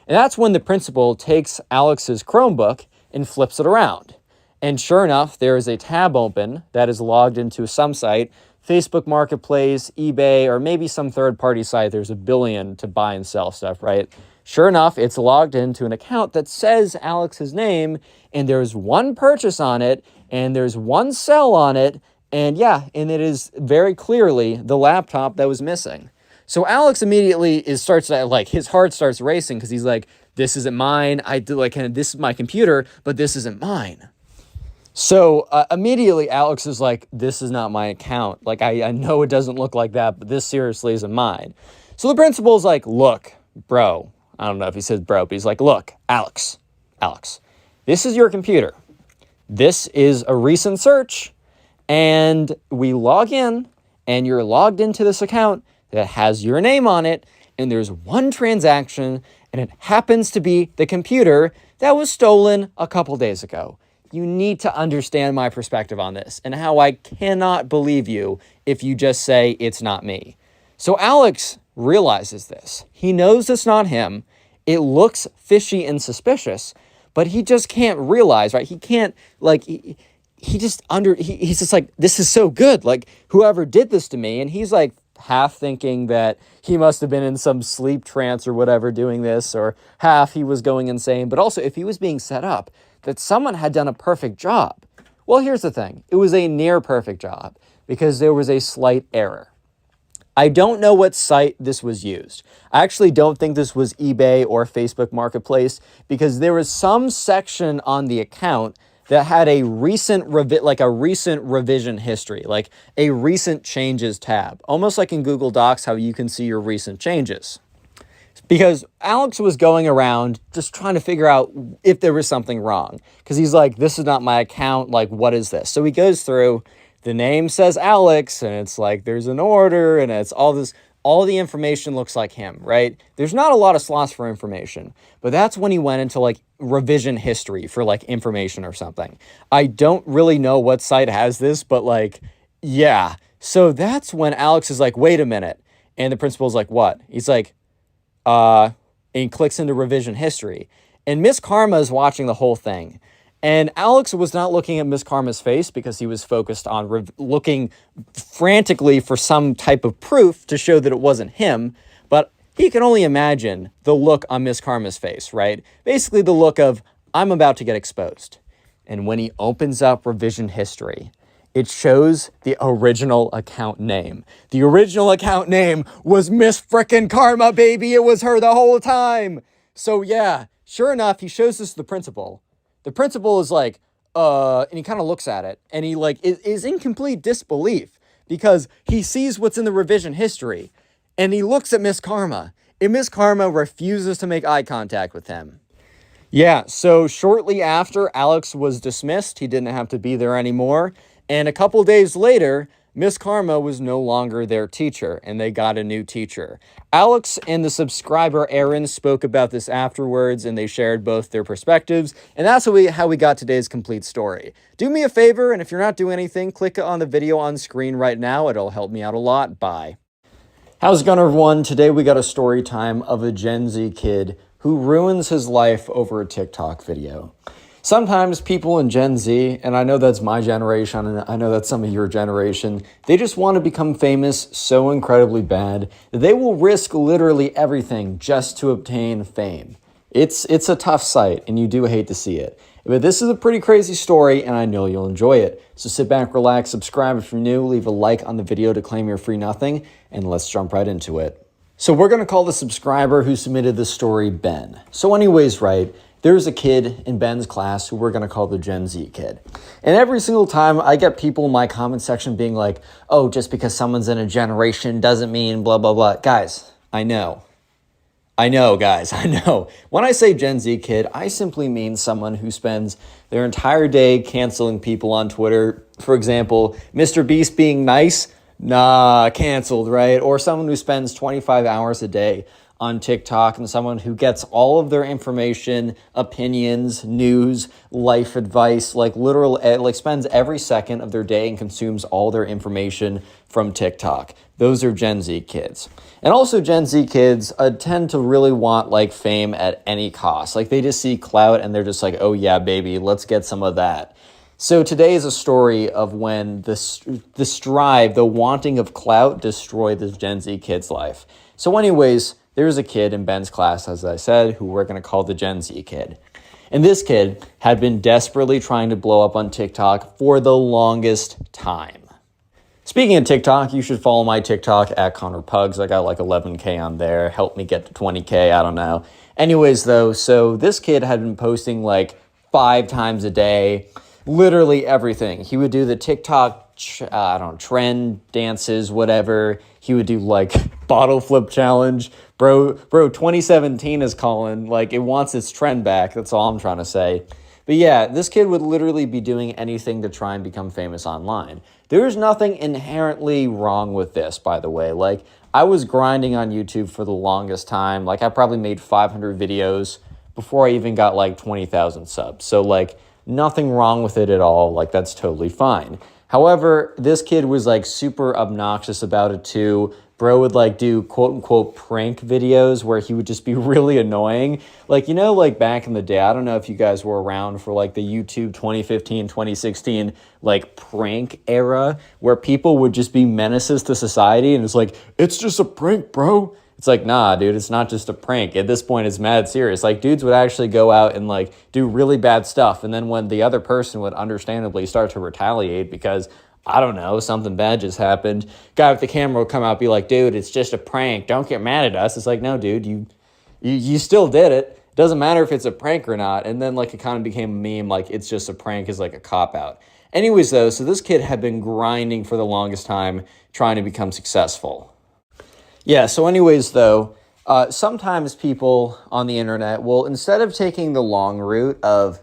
And that's when the principal takes Alex's Chromebook and flips it around. And sure enough, there is a tab open that is logged into some site, Facebook Marketplace, eBay, or maybe some third-party site. There's a billion to buy and sell stuff, right? Sure enough, it's logged into an account that says Alex's name, and there's one purchase on it, and there's one sell on it, and it is very clearly the laptop that was missing. So Alex immediately his heart starts racing because he's like, this isn't mine. This is my computer, but this isn't mine. So immediately Alex is like, this is not my account. Like, I know it doesn't look like that, but this seriously isn't mine. So the principal's like, look, bro. I don't know if he says bro, but he's like, look, Alex, this is your computer. This is a recent search, and we log in, and you're logged into this account that has your name on it, and there's one transaction, and it happens to be the computer that was stolen a couple days ago. You need to understand my perspective on this and how I cannot believe you if you just say it's not me. So Alex realizes this. He knows it's not him. It looks fishy and suspicious, but he just can't realize, right? He can't, like, he's just like, this is so good. Like, whoever did this to me, and he's like half thinking that he must have been in some sleep trance or whatever doing this, or half he was going insane. But also, if he was being set up, that someone had done a perfect job. Well, here's the thing. It was a near perfect job because there was a slight error. I don't know what site this was used. I actually don't think this was eBay or Facebook Marketplace because there was some section on the account that had a recent revision history, like a recent changes tab, almost like in Google Docs, how you can see your recent changes. Because Alex was going around just trying to figure out if there was something wrong. Because he's like, this is not my account. Like, what is this? So he goes through, the name says Alex, and it's like, there's an order, and it's all this, all the information looks like him, right? There's not a lot of slots for information. But that's when he went into like revision history for like information or something. I don't really know what site has this, but like, yeah. So that's when Alex is like, wait a minute. And the principal's like, what? He's like, and he clicks into revision history. And Miss Karma is watching the whole thing. And Alex was not looking at Miss Karma's face because he was focused on looking frantically for some type of proof to show that it wasn't him. But he can only imagine the look on Miss Karma's face, right? Basically the look of, I'm about to get exposed. And when he opens up revision history, it shows the original account name. The original account name was Miss Frickin' Karma, baby. It was her the whole time. So yeah, sure enough, he shows this to the principal. The principal is like, and he kind of looks at it, and he like is in complete disbelief because he sees what's in the revision history, and he looks at Miss Karma, and Miss Karma refuses to make eye contact with him. Yeah, so shortly after Alex was dismissed, he didn't have to be there anymore. And a couple days later, Miss Karma was no longer their teacher, and they got a new teacher. Alex and the subscriber Aaron spoke about this afterwards, and they shared both their perspectives, and that's how we got today's complete story. Do me a favor, and if you're not doing anything, click on the video on screen right now. It'll help me out a lot. Bye. How's it going, everyone? Today we got a story time of a Gen Z kid who ruins his life over a TikTok video. Sometimes people in Gen Z, and I know that's my generation, and I know that's some of your generation, they just want to become famous so incredibly bad that they will risk literally everything just to obtain fame. It's a tough sight, and you do hate to see it. But this is a pretty crazy story, and I know you'll enjoy it. So sit back, relax, subscribe if you're new, leave a like on the video to claim your free nothing, and let's jump right into it. So we're going to call the subscriber who submitted this story Ben. So anyways, right, there's a kid in Ben's class who we're going to call the Gen Z kid. And every single time I get people in my comment section being like, oh, just because someone's in a generation doesn't mean blah, blah, blah. Guys, I know, guys, I know. When I say Gen Z kid, I simply mean someone who spends their entire day canceling people on Twitter. For example, Mr. Beast being nice, nah, canceled, right? Or someone who spends 25 hours a day on TikTok, and someone who gets all of their information, opinions, news, life advice, like spends every second of their day and consumes all their information from TikTok. Those are Gen Z kids. And also Gen Z kids tend to really want like fame at any cost. Like they just see clout and they're just like, oh yeah, baby, let's get some of that. So today is a story of when the wanting of clout destroyed this Gen Z kid's life. So anyways, there's a kid in Ben's class, as I said, who we're going to call the Gen Z kid. And this kid had been desperately trying to blow up on TikTok for the longest time. Speaking of TikTok, you should follow my TikTok at Connor Pugs. I got like 11K on there. Help me get to 20K. I don't know. Anyways, though, so this kid had been posting like 5 times a day, literally everything. He would do the TikTok trend dances, whatever. He would do like bottle flip challenge. Bro, 2017 is calling. Like it wants its trend back. That's all I'm trying to say. But yeah, this kid would literally be doing anything to try and become famous online. There's nothing inherently wrong with this, by the way. Like I was grinding on YouTube for the longest time. Like I probably made 500 videos before I even got like 20,000 subs. So like nothing wrong with it at all. Like that's totally fine. However, this kid was like super obnoxious about it too. Bro would like do quote unquote prank videos where he would just be really annoying. Like, you know, like back in the day, I don't know if you guys were around for like the YouTube 2015, 2016, like prank era where people would just be menaces to society. And it's like, it's just a prank, bro. It's like, nah, dude, it's not just a prank. At this point, it's mad serious. Like, dudes would actually go out and, like, do really bad stuff. And then when the other person would understandably start to retaliate because, I don't know, something bad just happened, guy with the camera would come out and be like, dude, it's just a prank. Don't get mad at us. It's like, no, dude, you still did it. doesn't matter if it's a prank or not. And then like it kind of became a meme, like it's just a prank is like a cop out. Anyways, though, so this kid had been grinding for the longest time trying to become successful. Yeah, so anyways, though, sometimes people on the internet will, instead of taking the long route of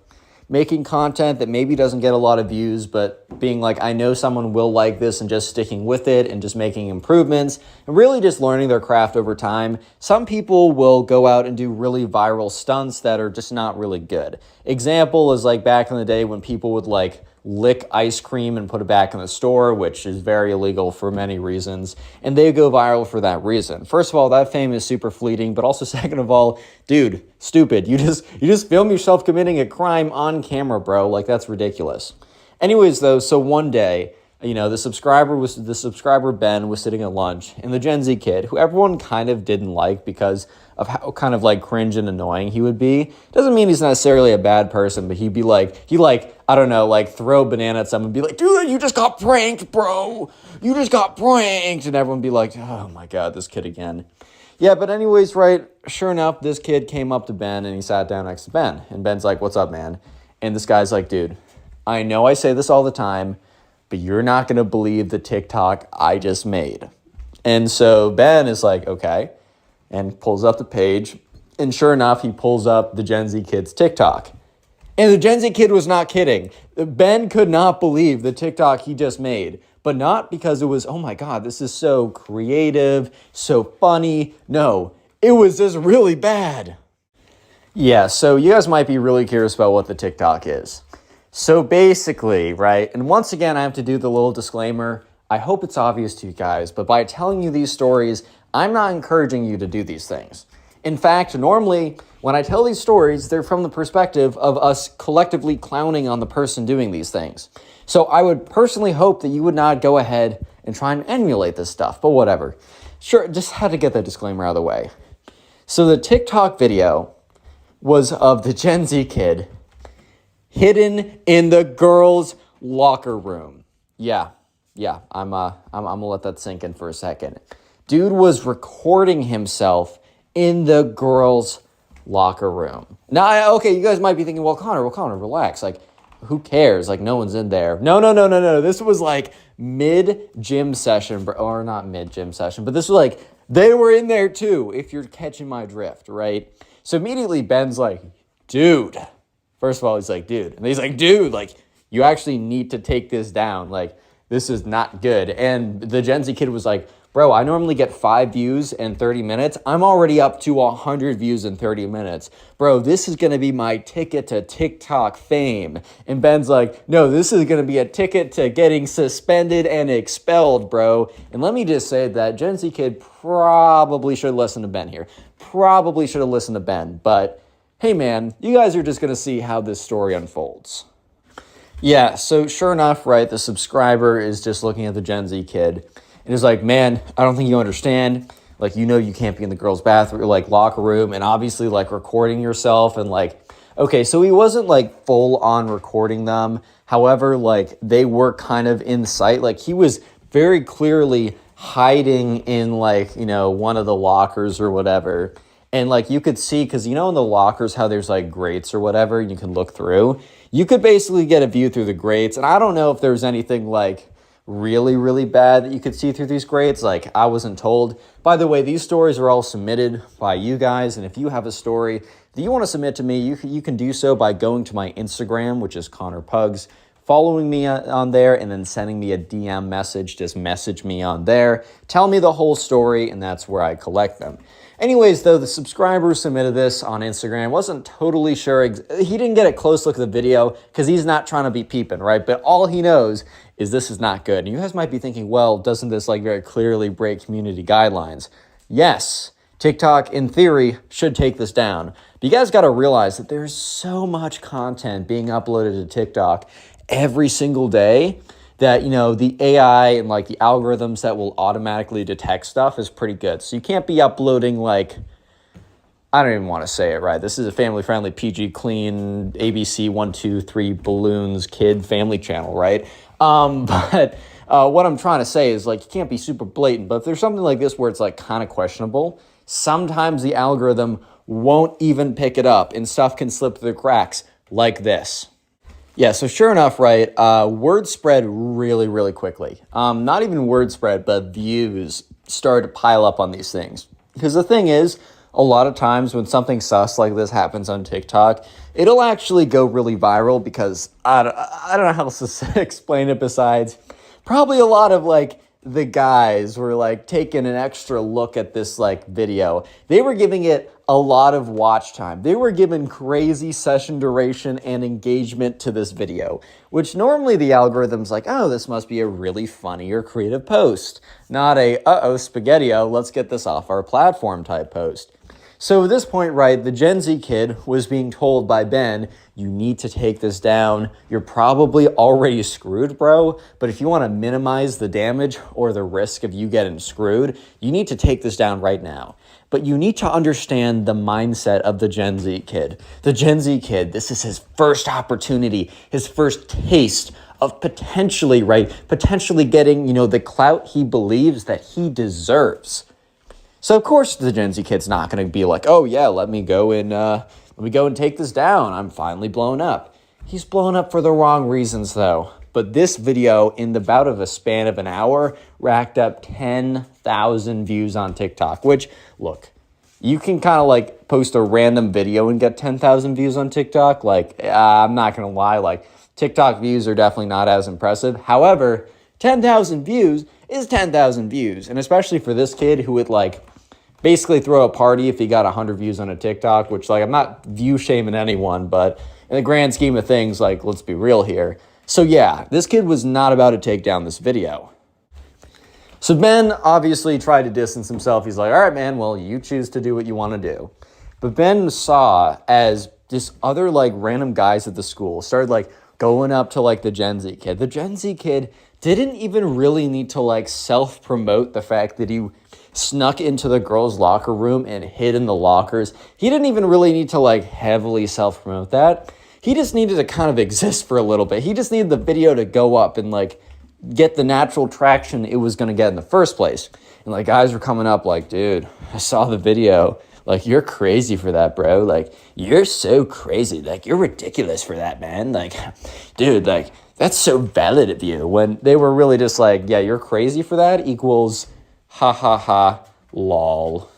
making content that maybe doesn't get a lot of views, but being like, I know someone will like this and just sticking with it and just making improvements and really just learning their craft over time, some people will go out and do really viral stunts that are just not really good. Example is like back in the day when people would like lick ice cream and put it back in the store, which is very illegal for many reasons, and they go viral for that reason. First of all, that fame is super fleeting, but also second of all, dude, stupid. You just film yourself committing a crime on camera, bro. Like, that's ridiculous. Anyways, though, so one day, you know, the subscriber Ben was sitting at lunch, and the Gen Z kid, who everyone kind of didn't like because of how kind of like cringe and annoying he would be. Doesn't mean he's necessarily a bad person, but he'd be like, I don't know, like throw a banana at someone and be like, dude, you just got pranked, bro. You just got pranked. And everyone be like, oh my God, this kid again. Yeah, but anyways, right, sure enough, this kid came up to Ben and he sat down next to Ben. And Ben's like, what's up, man? And this guy's like, dude, I know I say this all the time, but you're not going to believe the TikTok I just made. And so Ben is like, okay, and pulls up the page. And sure enough, he pulls up the Gen Z kid's TikTok. And the Gen Z kid was not kidding. Ben could not believe the TikTok he just made. But not because it was, oh my God, this is so creative, so funny. No, it was just really bad. Yeah, so you guys might be really curious about what the TikTok is. So basically, right, and once again, I have to do the little disclaimer. I hope it's obvious to you guys, but by telling you these stories, I'm not encouraging you to do these things. In fact, normally, when I tell these stories, they're from the perspective of us collectively clowning on the person doing these things. So I would personally hope that you would not go ahead and try and emulate this stuff, but whatever. Sure, just had to get that disclaimer out of the way. So the TikTok video was of the Gen Z kid hidden in the girls' locker room. Yeah, I'm gonna let that sink in for a second. Dude was recording himself in the girls' locker room. Now, okay, you guys might be thinking, well, Connor, relax. Like, who cares? Like, no one's in there. No. This was like mid-gym session, or not mid-gym session, but this was like, they were in there too, if you're catching my drift, right? So immediately Ben's like, dude. First of all, he's like, dude. And he's like, dude, like, you actually need to take this down. Like, this is not good. And the Gen Z kid was like, bro, I normally get 5 views in 30 minutes. I'm already up to 100 views in 30 minutes. Bro, this is going to be my ticket to TikTok fame. And Ben's like, no, this is going to be a ticket to getting suspended and expelled, bro. And let me just say that Gen Z kid probably should listen to Ben here. Probably should have listened to Ben. But hey, man, you guys are just going to see how this story unfolds. Yeah, so sure enough, right, the subscriber is just looking at the Gen Z kid. And is like, man, I don't think you understand. Like, you know, you can't be in the girls' bathroom, like locker room, and obviously like recording yourself and like, okay, so he wasn't like full on recording them. However, like they were kind of in sight. Like he was very clearly hiding in like, you know, one of the lockers or whatever. And like you could see, because you know in the lockers how there's like grates or whatever, and you can look through. You could basically get a view through the grates. And I don't know if there's anything like really bad that you could see through these grates. Like I wasn't told. By the way, these stories are all submitted by you guys, and if you have a story that you want to submit to me, you can do so by going to my Instagram, which is Connor Pugs, following me on there, and then sending me a DM message. Just message me on there, tell me the whole story, and that's where I collect them. Anyways, though, the subscriber submitted this on Instagram. Wasn't totally sure. He didn't get a close look at the video because he's not trying to be peeping, right? But all he knows is this is not good. And you guys might be thinking, well, doesn't this like very clearly break community guidelines? Yes, TikTok, in theory, should take this down. But you guys got to realize that there's so much content being uploaded to TikTok every single day that, you know, the AI and like the algorithms that will automatically detect stuff is pretty good. So you can't be uploading like, I don't even want to say it right. This is a family-friendly, PG, clean, ABC 1, 2, 3 balloons kid family channel, right? But what I'm trying to say is like you can't be super blatant. But if there's something like this where it's like kind of questionable, sometimes the algorithm won't even pick it up, and stuff can slip through the cracks like this. Yeah, so sure enough, right, word spread really, really quickly. Not even word spread, but views started to pile up on these things. Because the thing is, a lot of times when something sus like this happens on TikTok, it'll actually go really viral because I don't know how else to explain it besides probably a lot of like the guys were like taking an extra look at this like video. They were giving it a lot of watch time. They were giving crazy session duration and engagement to this video, which normally the algorithm's like, oh, this must be a really funny or creative post, not a, uh-oh, spaghetti-o, let's get this off our platform type post. So at this point, right, the Gen Z kid was being told by Ben, you need to take this down. You're probably already screwed, bro. But if you want to minimize the damage or the risk of you getting screwed, you need to take this down right now. But you need to understand the mindset of the Gen Z kid. The Gen Z kid, this is his first opportunity, his first taste of potentially getting, the clout he believes that he deserves. So of course the Gen Z kid's not going to be like, oh yeah, let me go and take this down. I'm finally blown up. He's blown up for the wrong reasons though. But this video, in about of a span of an hour, racked up 10,000 views on TikTok, which, look, you can kind of like post a random video and get 10,000 views on TikTok. Like, I'm not going to lie, like TikTok views are definitely not as impressive. However, 10,000 views is 10,000 views. And especially for this kid who would like basically throw a party if he got 100 views on a TikTok, which like I'm not view shaming anyone, but in the grand scheme of things, like let's be real here. So yeah, this kid was not about to take down this video. So Ben obviously tried to distance himself. He's like, all right, man, well, you choose to do what you want to do. But Ben saw as this other like random guys at the school started like going up to like the Gen Z kid. The Gen Z kid didn't even really need to like self-promote the fact that he snuck into the girls' locker room and hid in the lockers. He didn't even really need to like heavily self-promote that. He just needed to kind of exist for a little bit. He just needed the video to go up and like get the natural traction it was going to get in the first place. And like guys were coming up like, dude, I saw the video. Like, you're crazy for that, bro. Like, you're so crazy. Like, you're ridiculous for that, man. Like, dude, like, that's so valid of you. When they were really just like, yeah, you're crazy for that equals ha ha ha lol.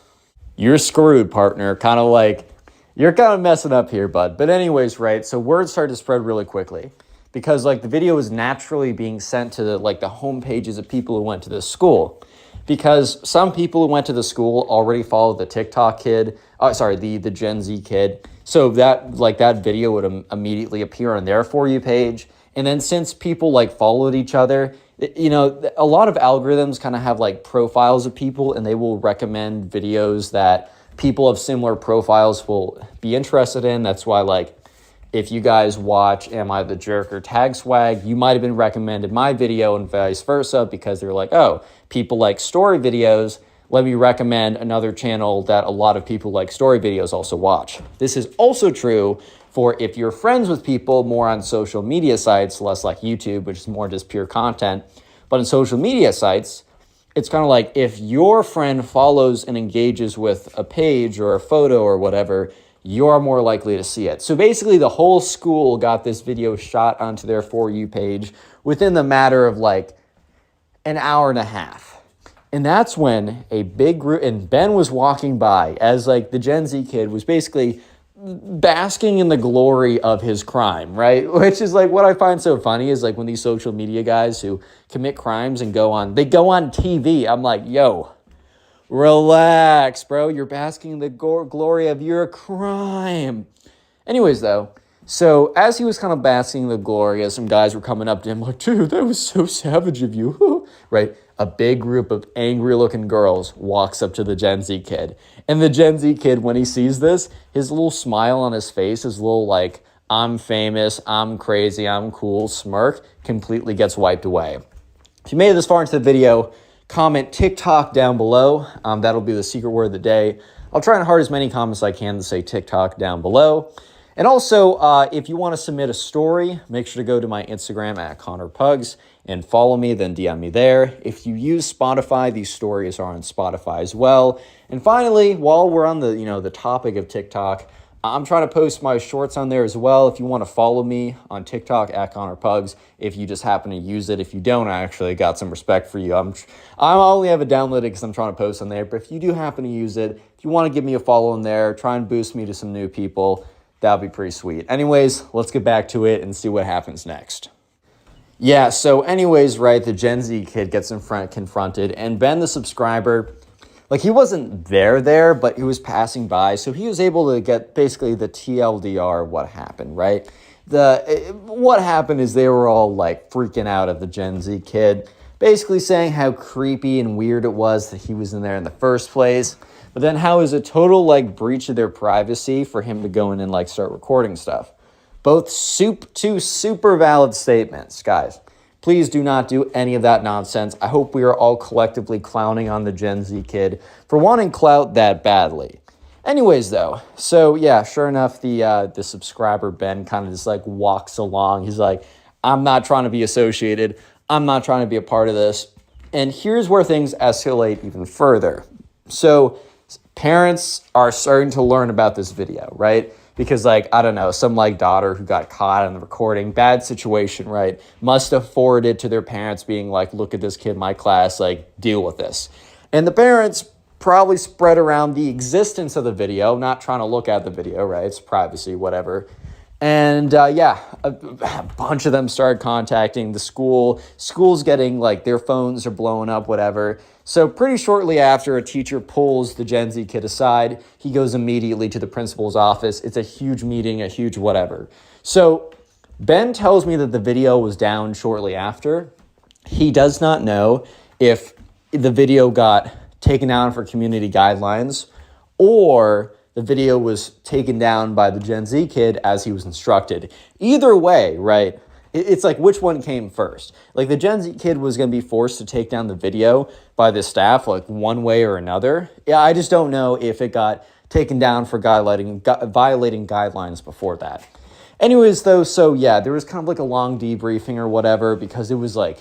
You're screwed, partner. Kind of like, you're kind of messing up here, bud. But anyways, right, so word started to spread really quickly because like the video was naturally being sent to the home pages of people who went to this school. Because some people who went to the school already followed the TikTok kid, the Gen Z kid. So that video would immediately appear on their For You page. And then since people like followed each other, a lot of algorithms kind of have like profiles of people and they will recommend videos that people of similar profiles will be interested in. That's why like if you guys watch Am I the Jerk or Tag Swag, you might have been recommended my video and vice versa because they're like, oh, people like story videos. Let me recommend another channel that a lot of people like story videos also watch. This is also true for if you're friends with people more on social media sites, less like YouTube, which is more just pure content. But in social media sites, it's kind of like if your friend follows and engages with a page or a photo or whatever, you're more likely to see it. So basically the whole school got this video shot onto their For You page within the matter of like an hour and a half. And that's when a big group, and Ben was walking by as like the Gen Z kid was basically basking in the glory of his crime, right? Which is like what I find so funny is like when these social media guys who commit crimes and go on TV. I'm like, yo, relax, bro. You're basking in the glory of your crime. Anyways, though, so as he was kind of basking in the glory, as some guys were coming up to him like, dude, that was so savage of you, right? A big group of angry-looking girls walks up to the Gen Z kid. And the Gen Z kid, when he sees this, his little smile on his face, his little like, I'm famous, I'm crazy, I'm cool smirk completely gets wiped away. If you made it this far into the video, comment TikTok down below. That'll be the secret word of the day. I'll try and heart as many comments as I can to say TikTok down below. And also, if you want to submit a story, make sure to go to my Instagram at ConnorPugs and follow me, then DM me there. If you use Spotify, these stories are on Spotify as well. And finally, while we're on the topic of TikTok, I'm trying to post my shorts on there as well. If you want to follow me on TikTok at ConnorPugs, if you just happen to use it. If you don't, I actually got some respect for you. I only have it downloaded because I'm trying to post on there. But if you do happen to use it, if you want to give me a follow in there, try and boost me to some new people, that would be pretty sweet. Anyways, let's get back to it and see what happens next. Yeah, so anyways, right, the Gen Z kid gets confronted, and Ben, the subscriber, like, he wasn't there, but he was passing by, so he was able to get basically the TLDR what happened, right? What happened is they were all, like, freaking out at the Gen Z kid, basically saying how creepy and weird it was that he was in there in the first place, but then how it was a total, like, breach of their privacy for him to go in and, like, start recording stuff. Both two super valid statements, guys. Please do not do any of that nonsense. I hope we are all collectively clowning on the Gen Z kid for wanting clout that badly. Anyways, though, so yeah, sure enough, the subscriber Ben kind of just like walks along. He's like, I'm not trying to be associated. I'm not trying to be a part of this. And here's where things escalate even further. So parents are starting to learn about this video, right? Because, like, I don't know, some, like, daughter who got caught on the recording, bad situation, right, must have forwarded to their parents being like, look at this kid in my class, like, deal with this. And the parents probably spread around the existence of the video, not trying to look at the video, right, it's privacy, whatever. And, a bunch of them started contacting the school. School's getting, like, their phones are blowing up, whatever. So pretty shortly after, a teacher pulls the Gen Z kid aside. He goes immediately to the principal's office. It's a huge meeting, a huge whatever. So Ben tells me that the video was down shortly after. He does not know if the video got taken down for community guidelines or the video was taken down by the Gen Z kid as he was instructed. Either way, right? It's like, which one came first? Like, the Gen Z kid was going to be forced to take down the video by the staff, like, one way or another. Yeah, I just don't know if it got taken down for violating guidelines before that. Anyways, though, so yeah, there was kind of like a long debriefing or whatever, because it was like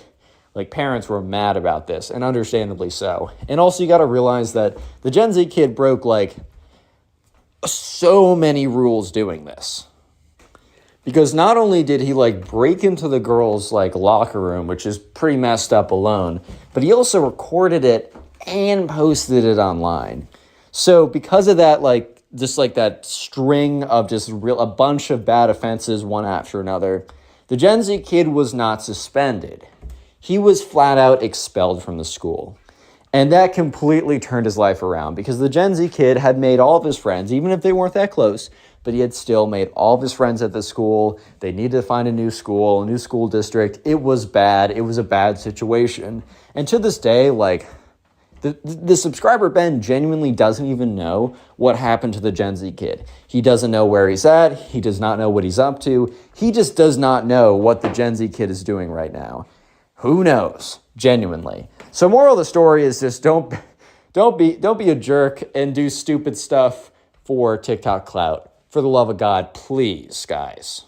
parents were mad about this, and understandably so. And also, you got to realize that the Gen Z kid broke, like, so many rules doing this. Because not only did he, like, break into the girls', like, locker room, which is pretty messed up alone, but he also recorded it and posted it online. So because of that, like, just like that string of just a bunch of bad offenses, one after another, the Gen Z kid was not suspended. He was flat out expelled from the school. And that completely turned his life around, because the Gen Z kid had made all of his friends, even if they weren't that close, but he had still made all of his friends at the school. They needed to find a new school district. It was bad. It was a bad situation. And to this day, like, the subscriber Ben genuinely doesn't even know what happened to the Gen Z kid. He doesn't know where he's at. He does not know what he's up to. He just does not know what the Gen Z kid is doing right now. Who knows? Genuinely. So moral of the story is just don't be a jerk and do stupid stuff for TikTok clout. For the love of God, please, guys.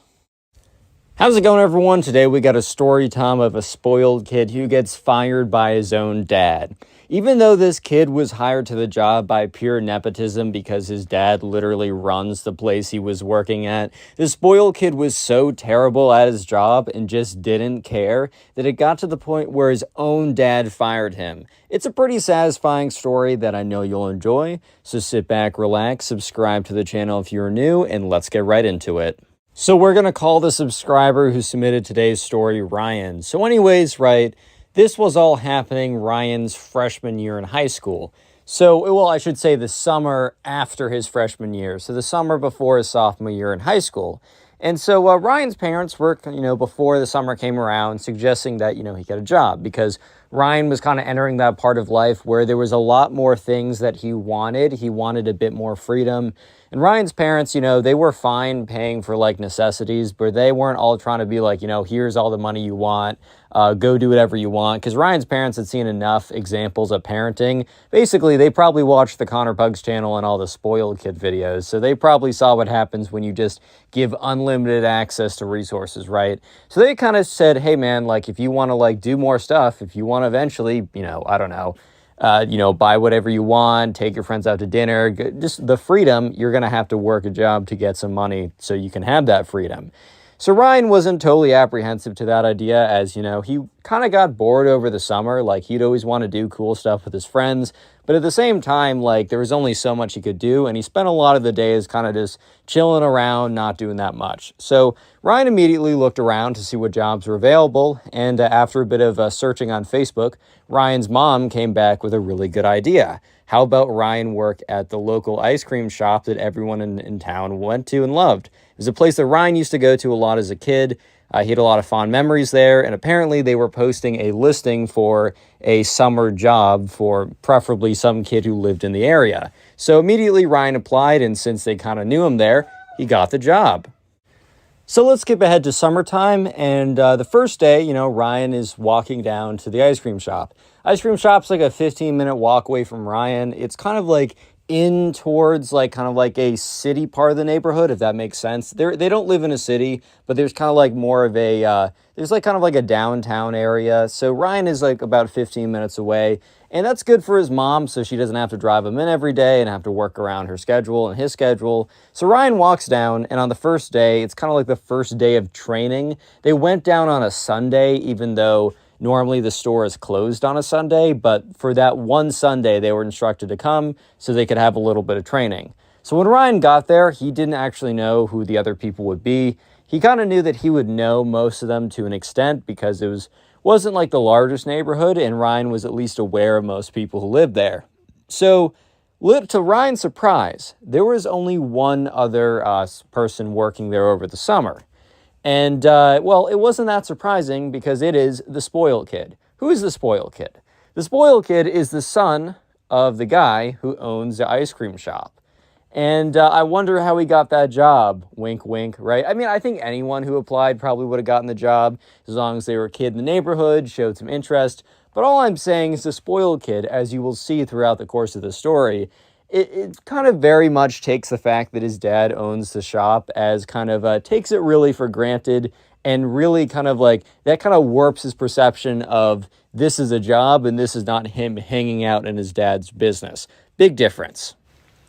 How's it going, everyone? Today we got a story time of a spoiled kid who gets fired by his own dad. Even though this kid was hired to the job by pure nepotism because his dad literally runs the place he was working at, the spoiled kid was so terrible at his job and just didn't care that it got to the point where his own dad fired him. It's a pretty satisfying story that I know you'll enjoy, so sit back, relax, subscribe to the channel if you're new, and let's get right into it. So we're going to call the subscriber who submitted today's story Ryan. So anyways, right, this was all happening Ryan's freshman year in high school. So, well, I should say the summer after his freshman year. So the summer before his sophomore year in high school. And so Ryan's parents were, before the summer came around, suggesting that, he get a job, because Ryan was kind of entering that part of life where there was a lot more things that he wanted. He wanted a bit more freedom. And Ryan's parents, they were fine paying for like necessities, but they weren't all trying to be like, here's all the money you want, go do whatever you want. Because Ryan's parents had seen enough examples of parenting. Basically, they probably watched the Pugs channel and all the spoiled kid videos. So they probably saw what happens when you just give unlimited access to resources, right? So they kind of said, hey man, like if you want to like do more stuff, if you want to eventually, I don't know, buy whatever you want, take your friends out to dinner, just the freedom, you're going to have to work a job to get some money so you can have that freedom. So Ryan wasn't totally apprehensive to that idea as, he kind of got bored over the summer. Like he'd always want to do cool stuff with his friends. But at the same time, like there was only so much he could do. And he spent a lot of the days kind of just chilling around, not doing that much. So Ryan immediately looked around to see what jobs were available. And after a bit of searching on Facebook, Ryan's mom came back with a really good idea. How about Ryan work at the local ice cream shop that everyone in town went to and loved? It was a place that Ryan used to go to a lot as a kid. He had a lot of fond memories there, and apparently they were posting a listing for a summer job for preferably some kid who lived in the area. So immediately Ryan applied, and since they kind of knew him there, he got the job. So let's skip ahead to summertime, and the first day, Ryan is walking down to the ice cream shop. Ice cream shop's like a 15-minute walk away from Ryan. It's kind of like in towards like kind of like a city part of the neighborhood, if that makes sense. They don't live in a city, but there's kind of like more of a, there's like kind of like a downtown area. So Ryan is like about 15 minutes away, and that's good for his mom so she doesn't have to drive him in every day and have to work around her schedule and his schedule. So Ryan walks down, and on the first day, it's kind of like the first day of training. They went down on a Sunday, even though normally the store is closed on a Sunday, but for that one Sunday, they were instructed to come so they could have a little bit of training. So when Ryan got there, he didn't actually know who the other people would be. He kind of knew that he would know most of them to an extent because wasn't like the largest neighborhood, and Ryan was at least aware of most people who lived there. So to Ryan's surprise, there was only one other person working there over the summer. And, it wasn't that surprising because it is the spoiled kid. Who is the spoiled kid? The spoiled kid is the son of the guy who owns the ice cream shop. And I wonder how he got that job. Wink, wink, right? I mean, I think anyone who applied probably would have gotten the job as long as they were a kid in the neighborhood, showed some interest. But all I'm saying is the spoiled kid, as you will see throughout the course of the story, it kind of very much takes the fact that his dad owns the shop as kind of takes it really for granted, and really kind of like that kind of warps his perception of this is a job and this is not him hanging out in his dad's business. Big difference.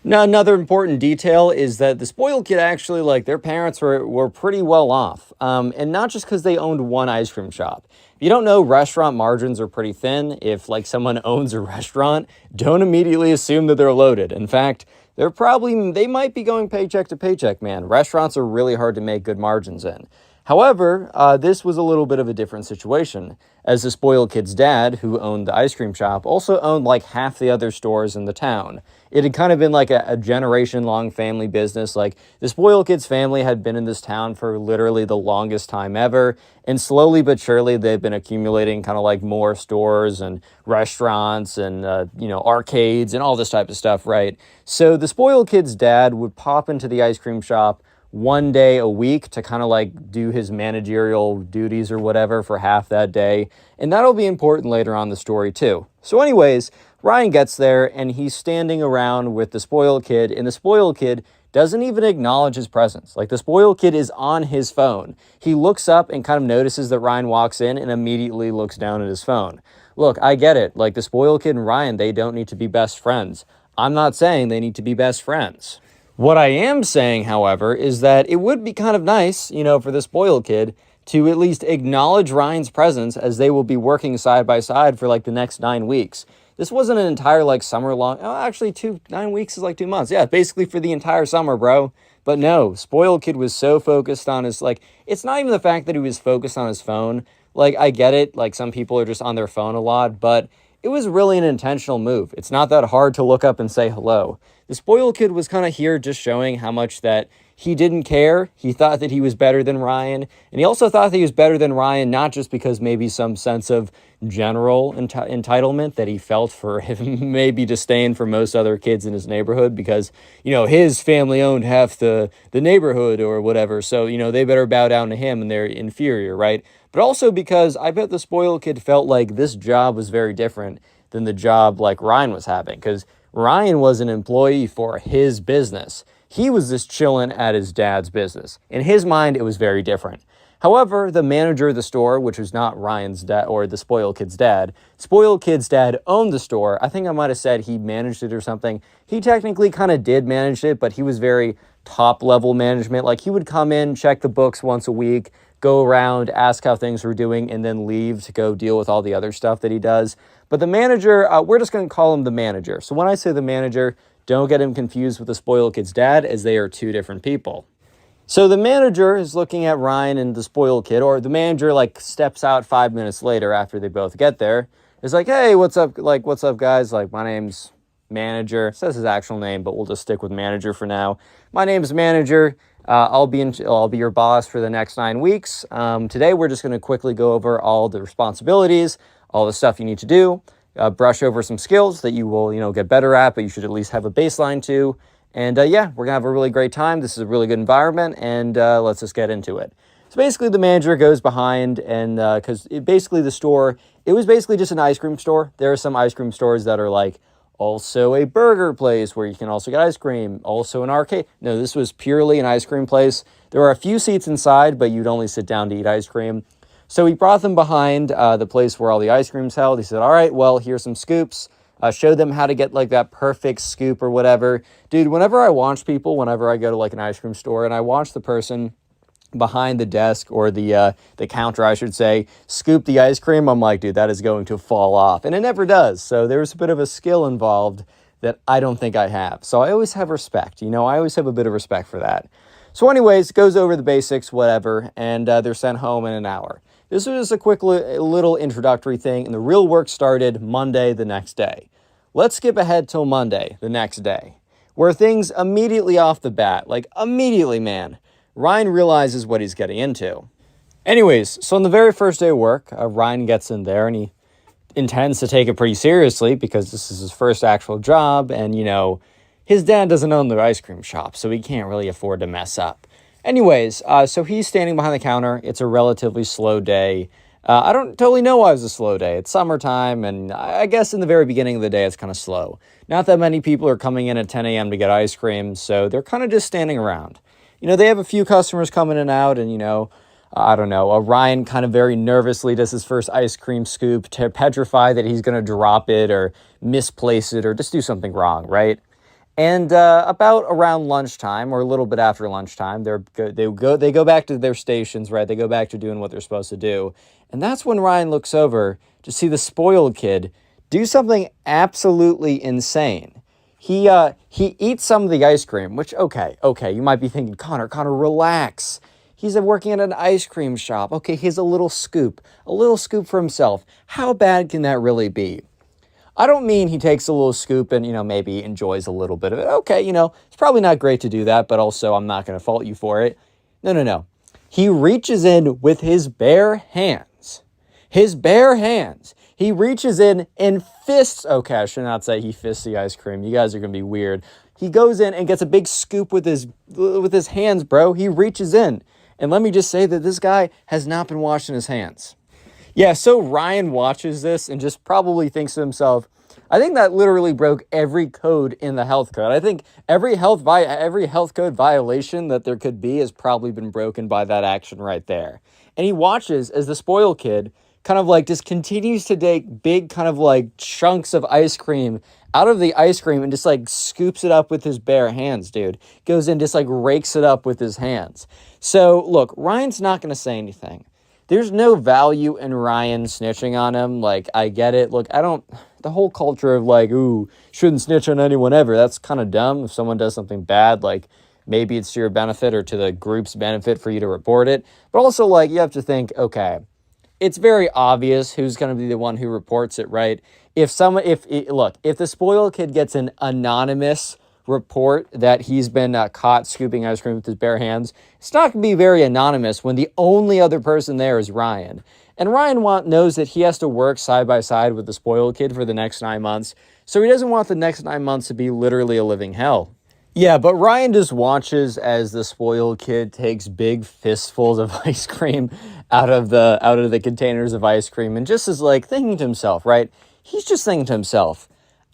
Now, another important detail is that the spoiled kid actually, like, their parents were pretty well off. And not just because they owned one ice cream shop. If you don't know, restaurant margins are pretty thin. If, like, someone owns a restaurant, don't immediately assume that they're loaded. In fact, they might be going paycheck to paycheck, man. Restaurants are really hard to make good margins in. However, this was a little bit of a different situation, as the spoiled kid's dad, who owned the ice cream shop, also owned like half the other stores in the town. It had kind of been like a generation-long family business. Like, the spoiled kid's family had been in this town for literally the longest time ever, and slowly but surely they've been accumulating kind of like more stores and restaurants and, arcades and all this type of stuff, right? So the spoiled kid's dad would pop into the ice cream shop one day a week to kind of like do his managerial duties or whatever for half that day. And that'll be important later on in the story too. So anyways, Ryan gets there and he's standing around with the spoiled kid, and the spoiled kid doesn't even acknowledge his presence. Like, the spoiled kid is on his phone. He looks up and kind of notices that Ryan walks in and immediately looks down at his phone. Look, I get it. Like, the spoiled kid and Ryan, they don't need to be best friends. I'm not saying they need to be best friends. What I am saying, however, is that it would be kind of nice, for the spoiled kid to at least acknowledge Ryan's presence, as they will be working side by side for like the next 9 weeks. This wasn't an entire like summer long. Oh, actually 9 weeks is like 2 months. Yeah, basically for the entire summer, bro. But no, spoiled kid was so focused on his, like, it's not even the fact that he was focused on his phone. Like, I get it. Like, some people are just on their phone a lot, but it was really an intentional move. It's not that hard to look up and say hello. The spoiled kid was kind of here just showing how much that he didn't care. He thought that he was better than Ryan. And he also thought that he was better than Ryan, not just because maybe some sense of general entitlement that he felt for him, maybe disdain for most other kids in his neighborhood because, his family owned half the neighborhood or whatever. So, they better bow down to him and they're inferior, right? But also because I bet the spoiled kid felt like this job was very different than the job like Ryan was having, because Ryan was an employee for his business. He was just chilling at his dad's business. In his mind, it was very different. However, the manager of the store, which was not Ryan's dad or the spoiled kid's dad owned the store. I think I might have said he managed it or something. He technically kind of did manage it, but he was very top level management. Like, he would come in, check the books once a week, go around, ask how things were doing, and then leave to go deal with all the other stuff that he does. But the manager, we're just going to call him the manager. So when I say the manager, don't get him confused with the spoiled kid's dad, as they are two different people. So the manager is looking at Ryan and the spoiled kid, or the manager steps out 5 minutes later after they both get there. It's like, hey, what's up? What's up, guys? My name's Manager. It says his actual name, but we'll just stick with Manager for now. My name's Manager. I'll be your boss for the next 9 weeks. Today, we're just going to quickly go over all the responsibilities, all the stuff you need to do, brush over some skills that you will, get better at, but you should at least have a baseline to. And we're going to have a really great time. This is a really good environment, and let's just get into it. So basically, the manager goes behind, and because the store, it was basically just an ice cream store. There are some ice cream stores that are also a burger place where you can also get ice cream, also an arcade. No, this was purely an ice cream place. There were a few seats inside, but you'd only sit down to eat ice cream. So he brought them behind the place where all the ice cream's held. He said, all right, well, here's some scoops. Showed them how to get that perfect scoop or whatever. Dude, whenever I watch people, whenever I go to an ice cream store and I watch the person behind the desk or the counter, I should say, scoop the ice cream, I'm like, dude, that is going to fall off. And it never does. So there's a bit of a skill involved that I don't think I have. So I always have respect. I always have a bit of respect for that. So anyways, goes over the basics, whatever, and they're sent home in an hour. This was just a quick little introductory thing, and the real work started Monday the next day. Let's skip ahead till Monday the next day, where things immediately off the bat, immediately, man, Ryan realizes what he's getting into. Anyways, so on the very first day of work, Ryan gets in there, and he intends to take it pretty seriously because this is his first actual job, and, his dad doesn't own the ice cream shop, so he can't really afford to mess up. Anyways, so he's standing behind the counter. It's a relatively slow day. I don't totally know why it was a slow day. It's summertime, and I guess in the very beginning of the day, it's kind of slow. Not that many people are coming in at 10 a.m. to get ice cream, so they're kind of just standing around. They have a few customers coming in and out, and, I don't know, Ryan kind of very nervously does his first ice cream scoop, petrified that he's going to drop it or misplace it or just do something wrong, right? And about around lunchtime or a little bit after lunchtime, they go back to their stations, right? They go back to doing what they're supposed to do. And that's when Ryan looks over to see the spoiled kid do something absolutely insane. He eats some of the ice cream, which, okay, you might be thinking, Connor, relax. He's working at an ice cream shop. Okay, here's a little scoop for himself. How bad can that really be? I don't mean he takes a little scoop and, maybe enjoys a little bit of it. Okay, it's probably not great to do that, but also I'm not going to fault you for it. No. He reaches in with his bare hands. He reaches in and fists. Okay, I should not say he fists the ice cream. You guys are going to be weird. He goes in and gets a big scoop with his hands, bro. He reaches in. And let me just say that this guy has not been washing his hands. Yeah, so Ryan watches this and just probably thinks to himself, I think that literally broke every code in the health code. I think every health code violation that there could be has probably been broken by that action right there. And he watches as the spoiled kid kind of just continues to take big kind of chunks of ice cream out of the ice cream and just scoops it up with his bare hands, dude. Goes in, just rakes it up with his hands. So look, Ryan's not going to say anything. There's no value in Ryan snitching on him. I get it. Look, the whole culture of ooh, shouldn't snitch on anyone ever. That's kind of dumb. If someone does something bad, maybe it's to your benefit or to the group's benefit for you to report it. But also, you have to think, okay, it's very obvious who's going to be the one who reports it, right? If the spoiled kid gets an anonymous report that he's been caught scooping ice cream with his bare hands, it's not going to be very anonymous when the only other person there is Ryan. And Ryan knows that he has to work side by side with the spoiled kid for the next 9 months, so he doesn't want the next 9 months to be literally a living hell. Yeah, but Ryan just watches as the spoiled kid takes big fistfuls of ice cream out of the containers of ice cream and just is like thinking to himself, right? He's just thinking to himself,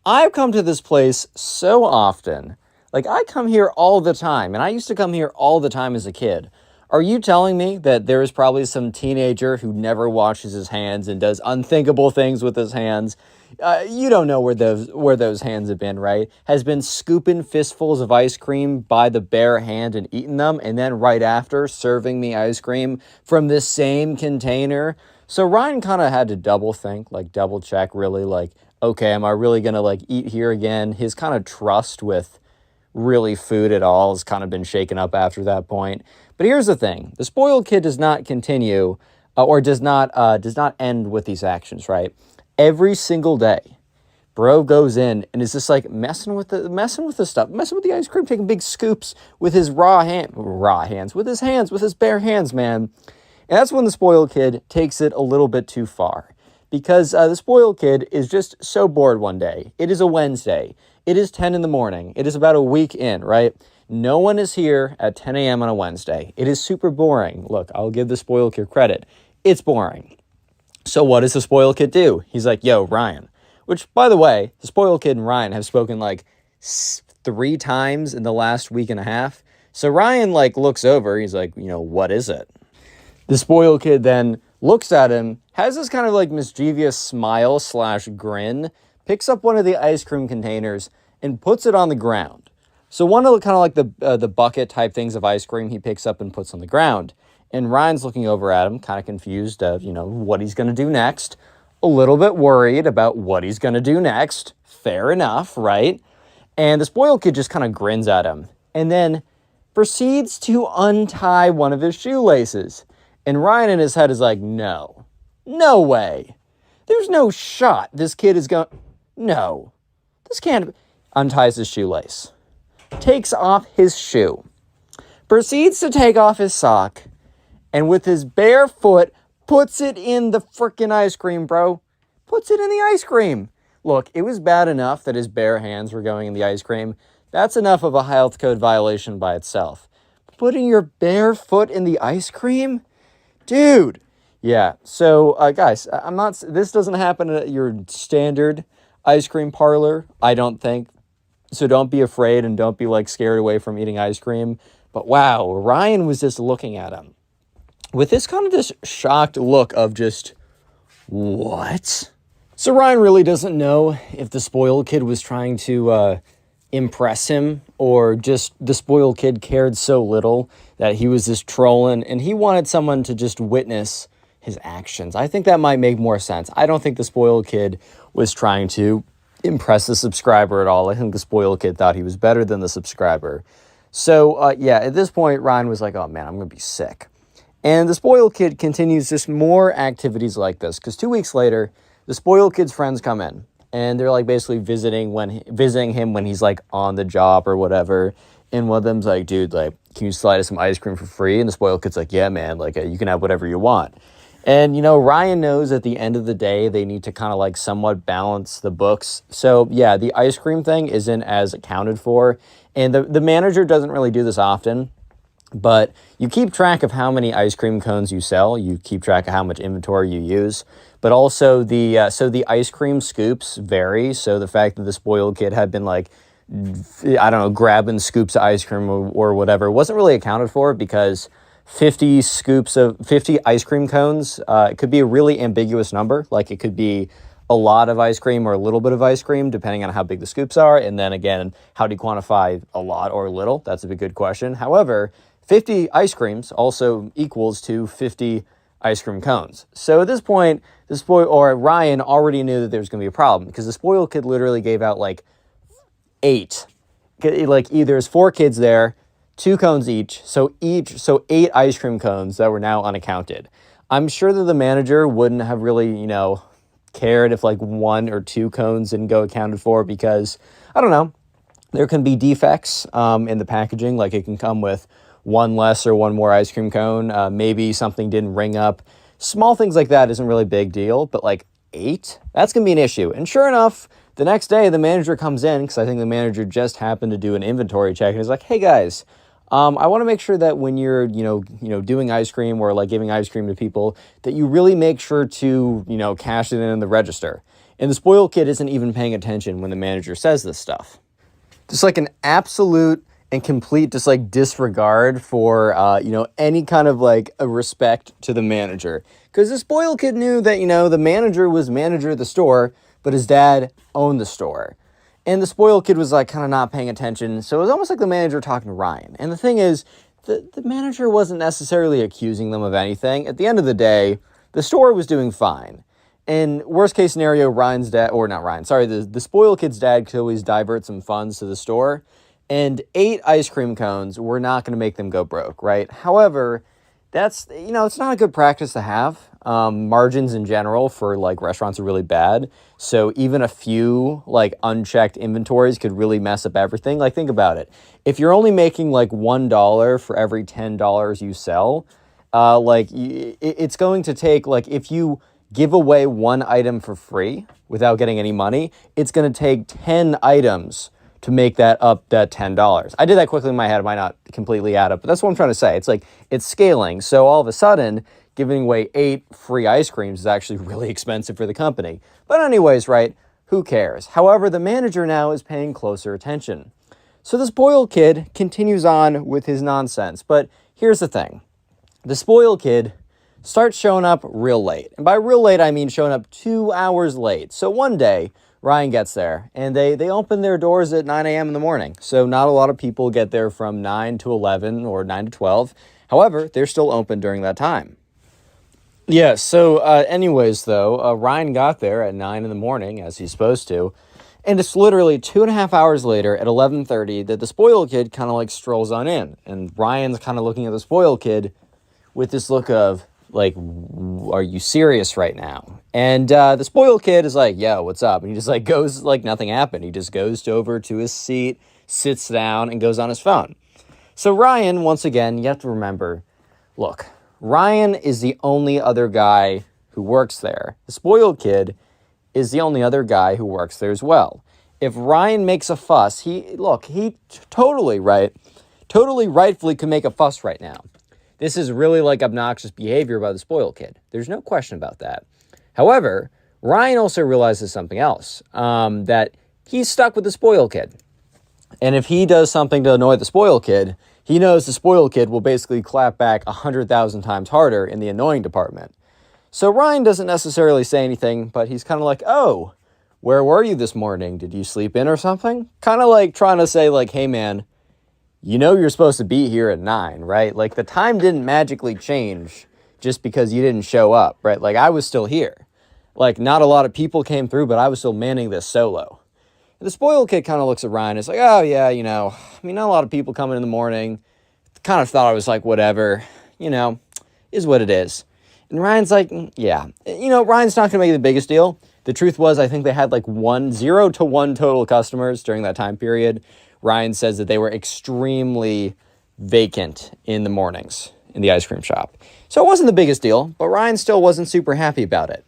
I've come to this place so often. Like, I come here all the time, and I used to come here all the time as a kid. Are you telling me that there is probably some teenager who never washes his hands and does unthinkable things with his hands? You don't know where those hands have been, right? Has been scooping fistfuls of ice cream by the bare hand and eating them, and then right after serving me ice cream from this same container. So Ryan kind of had to double think, like double check, really, like, okay, am I really gonna like eat here again? His kind of trust with really food at all has kind of been shaken up after that point. But here's the thing: the spoiled kid does not continue, or does not end with these actions. Right? Every single day, bro goes in and is just like messing with the stuff, messing with the ice cream, taking big scoops with his with his bare hands, man. And that's when the spoiled kid takes it a little bit too far. Because the spoiled kid is just so bored one day. It is a Wednesday. It is 10 in the morning. It is about a week in, right? No one is here at 10 a.m. on a Wednesday. It is super boring. Look, I'll give the spoiled kid credit. It's boring. So what does the spoiled kid do? He's like, yo, Ryan. Which, by the way, the spoiled kid and Ryan have spoken like 3 times in the last week and a half. So Ryan like looks over. He's like, what is it? The spoiled kid then looks at him, has this kind of like mischievous smile / grin, picks up one of the ice cream containers and puts it on the ground. So one of the kind of like the bucket type things of ice cream he picks up and puts on the ground. And Ryan's looking over at him, kind of confused of, what he's going to do next. A little bit worried about what he's going to do next. Fair enough, right? And the spoiled kid just kind of grins at him and then proceeds to untie one of his shoelaces. And Ryan in his head is like, no way. There's no shot this kid is going, no, this can't, unties his shoelace, takes off his shoe, proceeds to take off his sock, and with his bare foot, puts it in the frickin' ice cream, bro. Puts it in the ice cream. Look, it was bad enough that his bare hands were going in the ice cream. That's enough of a health code violation by itself. Putting your bare foot in the ice cream? Dude. Yeah, so guys, this doesn't happen at your standard ice cream parlor, I don't think. So don't be afraid and don't be like scared away from eating ice cream. But wow, Ryan was just looking at him with this kind of this shocked look of just, what? So Ryan really doesn't know if the spoiled kid was trying to impress him, or just the spoiled kid cared so little that he was just trolling and he wanted someone to just witness his actions. I think that might make more sense. I don't think the spoiled kid was trying to impress the subscriber at all. I think the spoiled kid thought he was better than the subscriber. So yeah, at this point, Ryan was like, oh man, I'm going to be sick. And the spoiled kid continues just more activities like this, because 2 weeks later, the spoiled kid's friends come in and they're like basically visiting him when he's like on the job or whatever. And one of them's like, dude, like, can you slide us some ice cream for free? And the spoiled kid's like, yeah, man, like you can have whatever you want. And, Ryan knows at the end of the day, they need to kind of like somewhat balance the books. So yeah, the ice cream thing isn't as accounted for. And the manager doesn't really do this often, but you keep track of how many ice cream cones you sell. You keep track of how much inventory you use. But also the ice cream scoops vary. So the fact that the spoiled kid had been like, I don't know, grabbing scoops of ice cream or whatever wasn't really accounted for, because 50 ice cream cones, it could be a really ambiguous number. Like it could be a lot of ice cream or a little bit of ice cream, depending on how big the scoops are. And then again, how do you quantify a lot or little? That's a good question. However, 50 ice creams also equals to 50 ice cream cones. So at this point, Ryan already knew that there was going to be a problem, because the spoiled kid literally gave out like 8. Like there's 4 kids there, 2 cones each. So 8 ice cream cones that were now unaccounted. I'm sure that the manager wouldn't have really, cared if like 1 or 2 cones didn't go accounted for, because I don't know. There can be defects in the packaging, like it can come with one less or one more ice cream cone. Maybe something didn't ring up. Small things like that isn't really a big deal, but like 8, that's going to be an issue. And sure enough, the next day the manager comes in, because I think the manager just happened to do an inventory check, and is like, hey guys, I want to make sure that when you're, doing ice cream or like giving ice cream to people, that you really make sure to, cash it in the register. And the spoiled kid isn't even paying attention when the manager says this stuff. Just like an absolute and complete just like disregard for, any kind of like a respect to the manager. Because the spoiled kid knew that, the manager was manager of the store, but his dad owned the store. And the spoiled kid was like kind of not paying attention. So it was almost like the manager talking to Ryan. And the thing is, the manager wasn't necessarily accusing them of anything. At the end of the day, the store was doing fine. In worst case scenario, Ryan's dad, or not Ryan, sorry, the spoiled kid's dad could always divert some funds to the store. And 8 ice cream cones were not going to make them go broke, right? However, that's, it's not a good practice to have. Margins in general for like restaurants are really bad. So even a few like unchecked inventories could really mess up everything. Like think about it. If you're only making like $1 for every $10 you sell, it's going to take, like, if you give away one item for free without getting any money, it's going to take 10 items to make that up, that $10. I did that quickly in my head. It might not completely add up, but that's what I'm trying to say. It's like, it's scaling. So all of a sudden, giving away 8 free ice creams is actually really expensive for the company. But anyways, right, who cares? However, the manager now is paying closer attention. So the spoiled kid continues on with his nonsense. But here's the thing. The spoiled kid starts showing up real late. And by real late, I mean showing up 2 hours late. So one day, Ryan gets there, and they open their doors at 9 a.m. in the morning. So not a lot of people get there from 9 to 11 or 9 to 12. However, they're still open during that time. Yeah, so anyways, though, Ryan got there at 9 in the morning, as he's supposed to. And it's literally 2.5 hours later at 11:30 that the spoiled kid kind of like strolls on in. And Ryan's kind of looking at the spoiled kid with this look of, like, are you serious right now? And the spoiled kid is like, yo, what's up? And he just like goes like nothing happened. He just goes over to his seat, sits down, and goes on his phone. So Ryan, once again, you have to remember, look, Ryan is the only other guy who works there. The spoiled kid is the only other guy who works there as well. If Ryan makes a fuss, he totally rightfully could make a fuss right now. This is really like obnoxious behavior by the spoiled kid. There's no question about that. However, Ryan also realizes something else, that he's stuck with the spoiled kid. And if he does something to annoy the spoiled kid, he knows the spoiled kid will basically clap back 100,000 times harder in the annoying department. So Ryan doesn't necessarily say anything, but he's kind of like, oh, where were you this morning? Did you sleep in or something? Kind of like trying to say like, hey man, you're supposed to be here at 9, right? Like the time didn't magically change just because you didn't show up, right? Like I was still here. Like not a lot of people came through, but I was still manning this solo. And the spoiled kid kind of looks at Ryan and is like, oh yeah, not a lot of people coming in the morning. Kind of thought I was like, whatever, is what it is. And Ryan's like, yeah, Ryan's not going to make the biggest deal. The truth was, I think they had like 0 to 1 total customers during that time period. Ryan says that they were extremely vacant in the mornings in the ice cream shop. So it wasn't the biggest deal, but Ryan still wasn't super happy about it.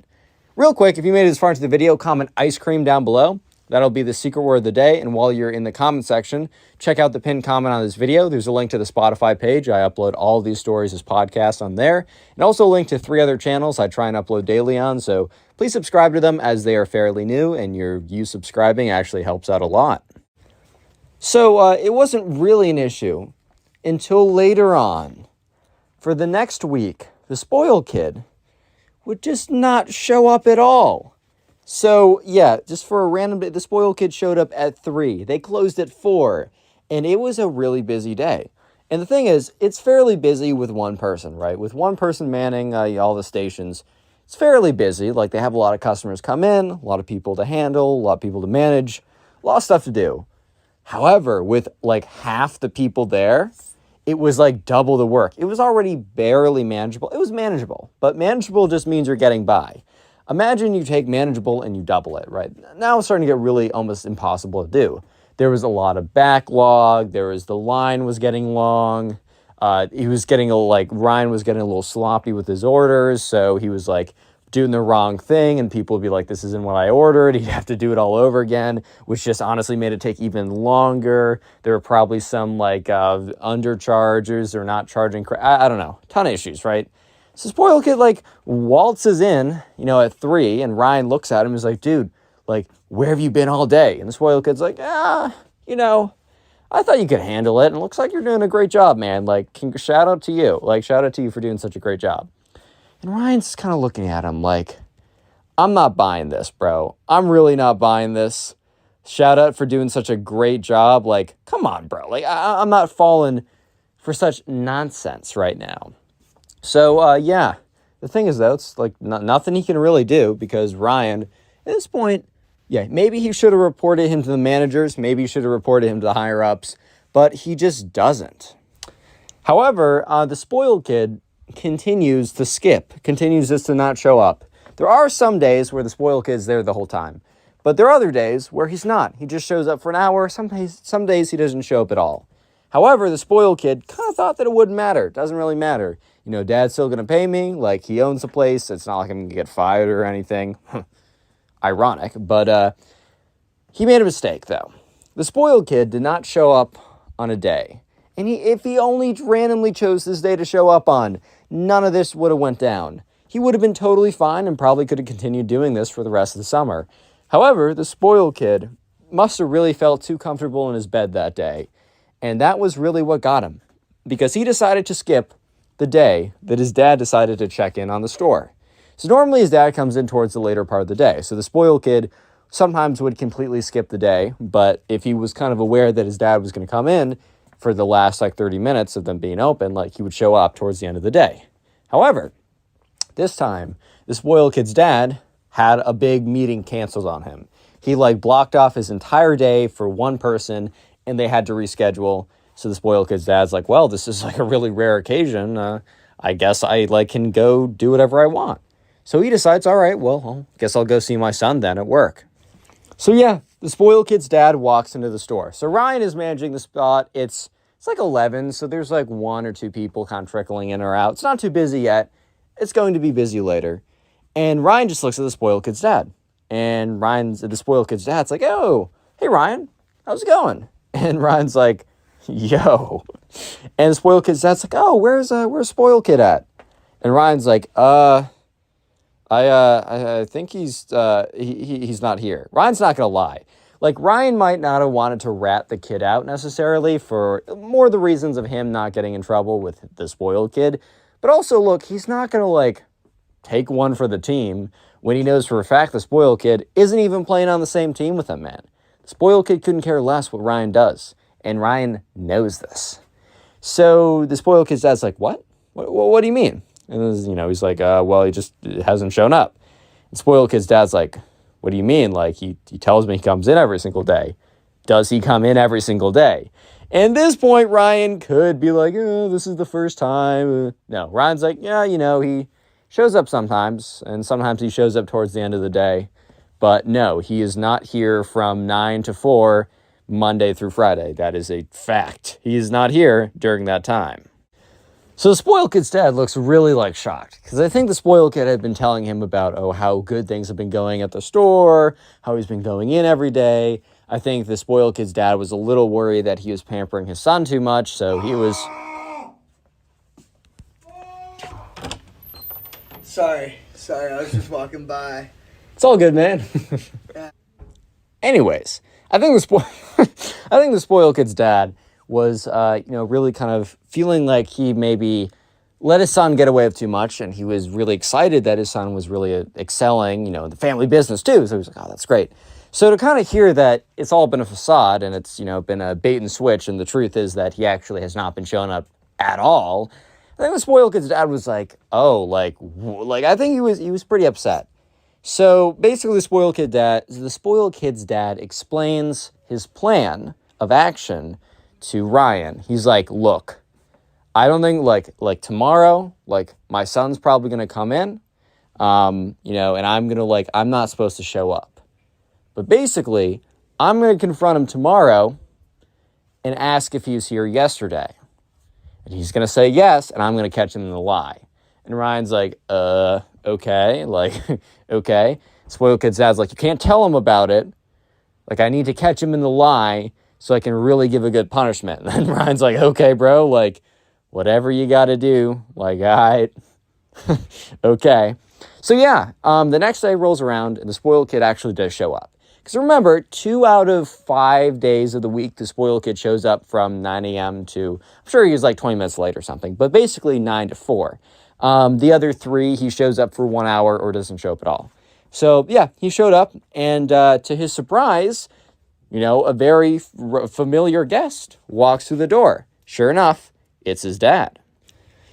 Real quick, if you made it this far into the video, comment ice cream down below. That'll be the secret word of the day. And while you're in the comment section, check out the pinned comment on this video. There's a link to the Spotify page. I upload all of these stories as podcasts on there. And also a link to 3 other channels I try and upload daily on. So please subscribe to them as they are fairly new. And you subscribing actually helps out a lot. So it wasn't really an issue until later on. For the next week, the spoiled kid would just not show up at all. So yeah, just for a random day, the spoiled kid showed up at 3. They closed at 4. And it was a really busy day. And the thing is, it's fairly busy with one person, right? With one person manning all the stations, it's fairly busy. Like they have a lot of customers come in, a lot of people to handle, a lot of people to manage, a lot of stuff to do. However, with like half the people there, it was like double the work. It was already barely manageable. It was manageable, but manageable just means you're getting by. Imagine you take manageable and you double it, right? Now it's starting to get really almost impossible to do. there was a lot of backlog. The line was getting long. He was getting Ryan was getting a little sloppy with his orders. So he was like doing the wrong thing, and people would be like, this isn't what I ordered. He'd have to do it all over again, which just honestly made it take even longer. There were probably some undercharges or not charging. I don't know. Ton of issues, right? So spoiled kid waltzes in, at 3, and Ryan looks at him and is like, dude, where have you been all day? And the spoiled kid's like, I thought you could handle it, and it looks like you're doing a great job, man. Shout out to you. Shout out to you for doing such a great job. And Ryan's kind of looking at him like, I'm not buying this, bro. I'm really not buying this. Shout out for doing such a great job. Come on, bro. I'm not falling for such nonsense right now. So, yeah. The thing is, though, it's nothing he can really do because Ryan, at this point, yeah, maybe he should have reported him to the managers. Maybe he should have reported him to the higher-ups. But he just doesn't. However, the spoiled kid continues to skip, continues just to not show up. There are some days where the spoiled kid's there the whole time, but there are other days where he's not. He just shows up for an hour. Some days he doesn't show up at all. However, the spoiled kid kind of thought that it wouldn't matter. It doesn't really matter. Dad's still going to pay me. He owns the place. It's not like I'm going to get fired or anything. Ironic, but he made a mistake, though. The spoiled kid did not show up on a day. And if he only randomly chose this day to show up on, none of this would have went down. He would have been totally fine and probably could have continued doing this for the rest of the summer. However, the spoiled kid must have really felt too comfortable in his bed that day. And that was really what got him. Because he decided to skip the day that his dad decided to check in on the store. So normally his dad comes in towards the later part of the day. So the spoiled kid sometimes would completely skip the day. But if he was kind of aware that his dad was going to come in for the last 30 minutes of them being open, he would show up towards the end of the day. However, this time, the spoiled kid's dad had a big meeting canceled on him. He blocked off his entire day for one person, and they had to reschedule. So the spoiled kid's dad's like, well, this is a really rare occasion. I guess I can go do whatever I want. So he decides, all right, well, I guess I'll go see my son then at work. So yeah, the spoiled kid's dad walks into the store. So Ryan is managing the spot. It's 11, so there's 1 or 2 people kind of trickling in or out. It's not too busy yet. It's going to be busy later. And Ryan just looks at the spoiled kid's dad. And the spoiled kid's dad's like, oh, hey, Ryan, how's it going? And Ryan's like, yo. And the spoiled kid's dad's like, oh, where's spoiled kid at? And Ryan's like, I think he's not here. Ryan's not going to lie. Ryan might not have wanted to rat the kid out necessarily for more the reasons of him not getting in trouble with the spoiled kid. But also, look, he's not going to, take one for the team when he knows for a fact the spoiled kid isn't even playing on the same team with him, man. The spoiled kid couldn't care less what Ryan does. And Ryan knows this. So the spoiled kid's dad's like, what? What do you mean? And he's like, well, he just hasn't shown up. And spoiled kid's dad's like, what do you mean? He tells me he comes in every single day. Does he come in every single day? And at this point, Ryan could be like, oh, this is the first time. No, Ryan's like, yeah, he shows up sometimes. And sometimes he shows up towards the end of the day. But no, he is not here from 9 to 4, Monday through Friday. That is a fact. He is not here during that time. So the spoiled kid's dad looks really shocked because I think the spoiled kid had been telling him about, how good things have been going at the store, how he's been going in every day. I think the spoiled kid's dad was a little worried that he was pampering his son too much, so he was... Sorry, I was just walking by. It's all good, man. Anyways, I think the spoiled kid's dad was, really kind of feeling like he maybe let his son get away with too much, and he was really excited that his son was really excelling, in the family business too. So he was like, oh, that's great. So to kind of hear that it's all been a facade and it's, been a bait and switch, and the truth is that he actually has not been showing up at all, I think the spoiled kid's dad was like, oh, I think he was pretty upset. So basically the spoiled kid's dad explains his plan of action to Ryan. He's like, look, I don't think tomorrow, my son's probably going to come in, and I'm going to I'm not supposed to show up. But basically, I'm going to confront him tomorrow and ask if he was here yesterday. And he's going to say yes, and I'm going to catch him in the lie. And Ryan's like, okay, like, okay. Spoiled kid's dad's like, you can't tell him about it. Like, I need to catch him in the lie so I can really give a good punishment. And then Ryan's like, okay, bro, like, whatever you got to do. Like, all right. Okay. So, yeah, the next day rolls around, and the spoiled kid actually does show up. Because remember, 2 out of 5 days of the week, the spoiled kid shows up from 9 a.m. to, I'm sure he was like 20 minutes late or something, but basically 9 to 4. The other 3, he shows up for 1 hour or doesn't show up at all. So, yeah, he showed up, and to his surprise, a very familiar guest walks through the door. Sure enough, it's his dad.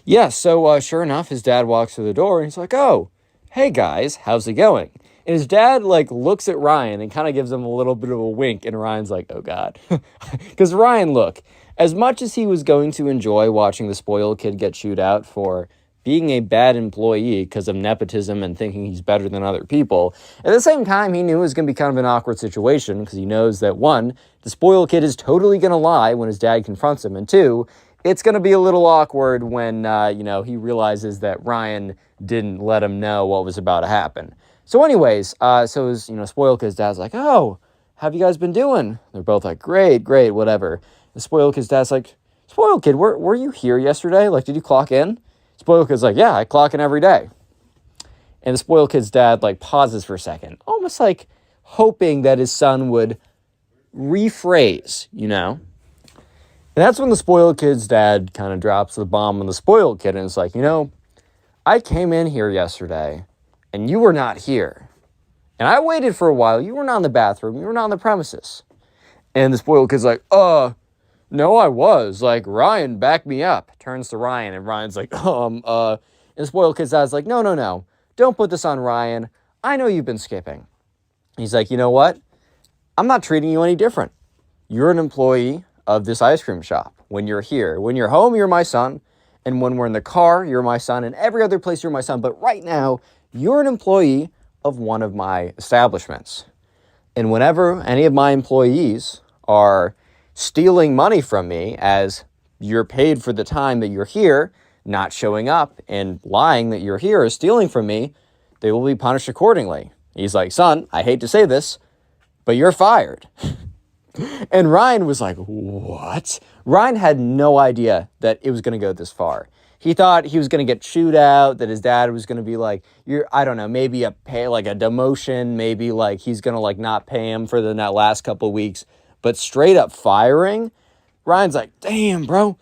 Yeah, so sure enough, his dad walks through the door, and he's like, oh, hey guys, how's it going? And his dad, looks at Ryan and kind of gives him a little bit of a wink, and Ryan's like, oh God. Because Ryan, look, as much as he was going to enjoy watching the spoiled kid get chewed out for being a bad employee because of nepotism and thinking he's better than other people, at the same time, he knew it was going to be kind of an awkward situation because he knows that, 1, the spoiled kid is totally going to lie when his dad confronts him, and 2, it's going to be a little awkward when, he realizes that Ryan didn't let him know what was about to happen. So anyways, his, spoiled kid's dad's like, oh, how have you guys been doing? They're both like, great, whatever. The spoiled kid's dad's like, spoiled kid, were you here yesterday? Like, did you clock in? Spoiled kid's like, yeah, I clock in every day. And the spoiled kid's dad, pauses for a second, almost like hoping that his son would rephrase, And that's when the spoiled kid's dad kind of drops the bomb on the spoiled kid, and it's like, I came in here yesterday, and you were not here. And I waited for a while. You were not in the bathroom. You were not on the premises. And the spoiled kid's like, no, I was. Like, Ryan backed me up. Turns to Ryan, and Ryan's like, And the spoiled kid's dad's like, no. Don't put this on Ryan. I know you've been skipping. He's like, you know what? I'm not treating you any different. You're an employee of this ice cream shop. When you're here, when you're home, you're my son. And when we're in the car, you're my son. And every other place, you're my son. But right now, you're an employee of one of my establishments. And whenever any of my employees are stealing money from me as you're paid for the time that you're here, not showing up and lying that you're here or stealing from me, they will be punished accordingly. He's like, son, I hate to say this, but you're fired. And Ryan was like, what? Ryan had no idea that it was going to go this far. He thought he was going to get chewed out, that his dad was going to be like, I don't know, maybe a demotion, maybe he's going to not pay him for the last couple of weeks, but straight up firing. Ryan's like, damn, bro.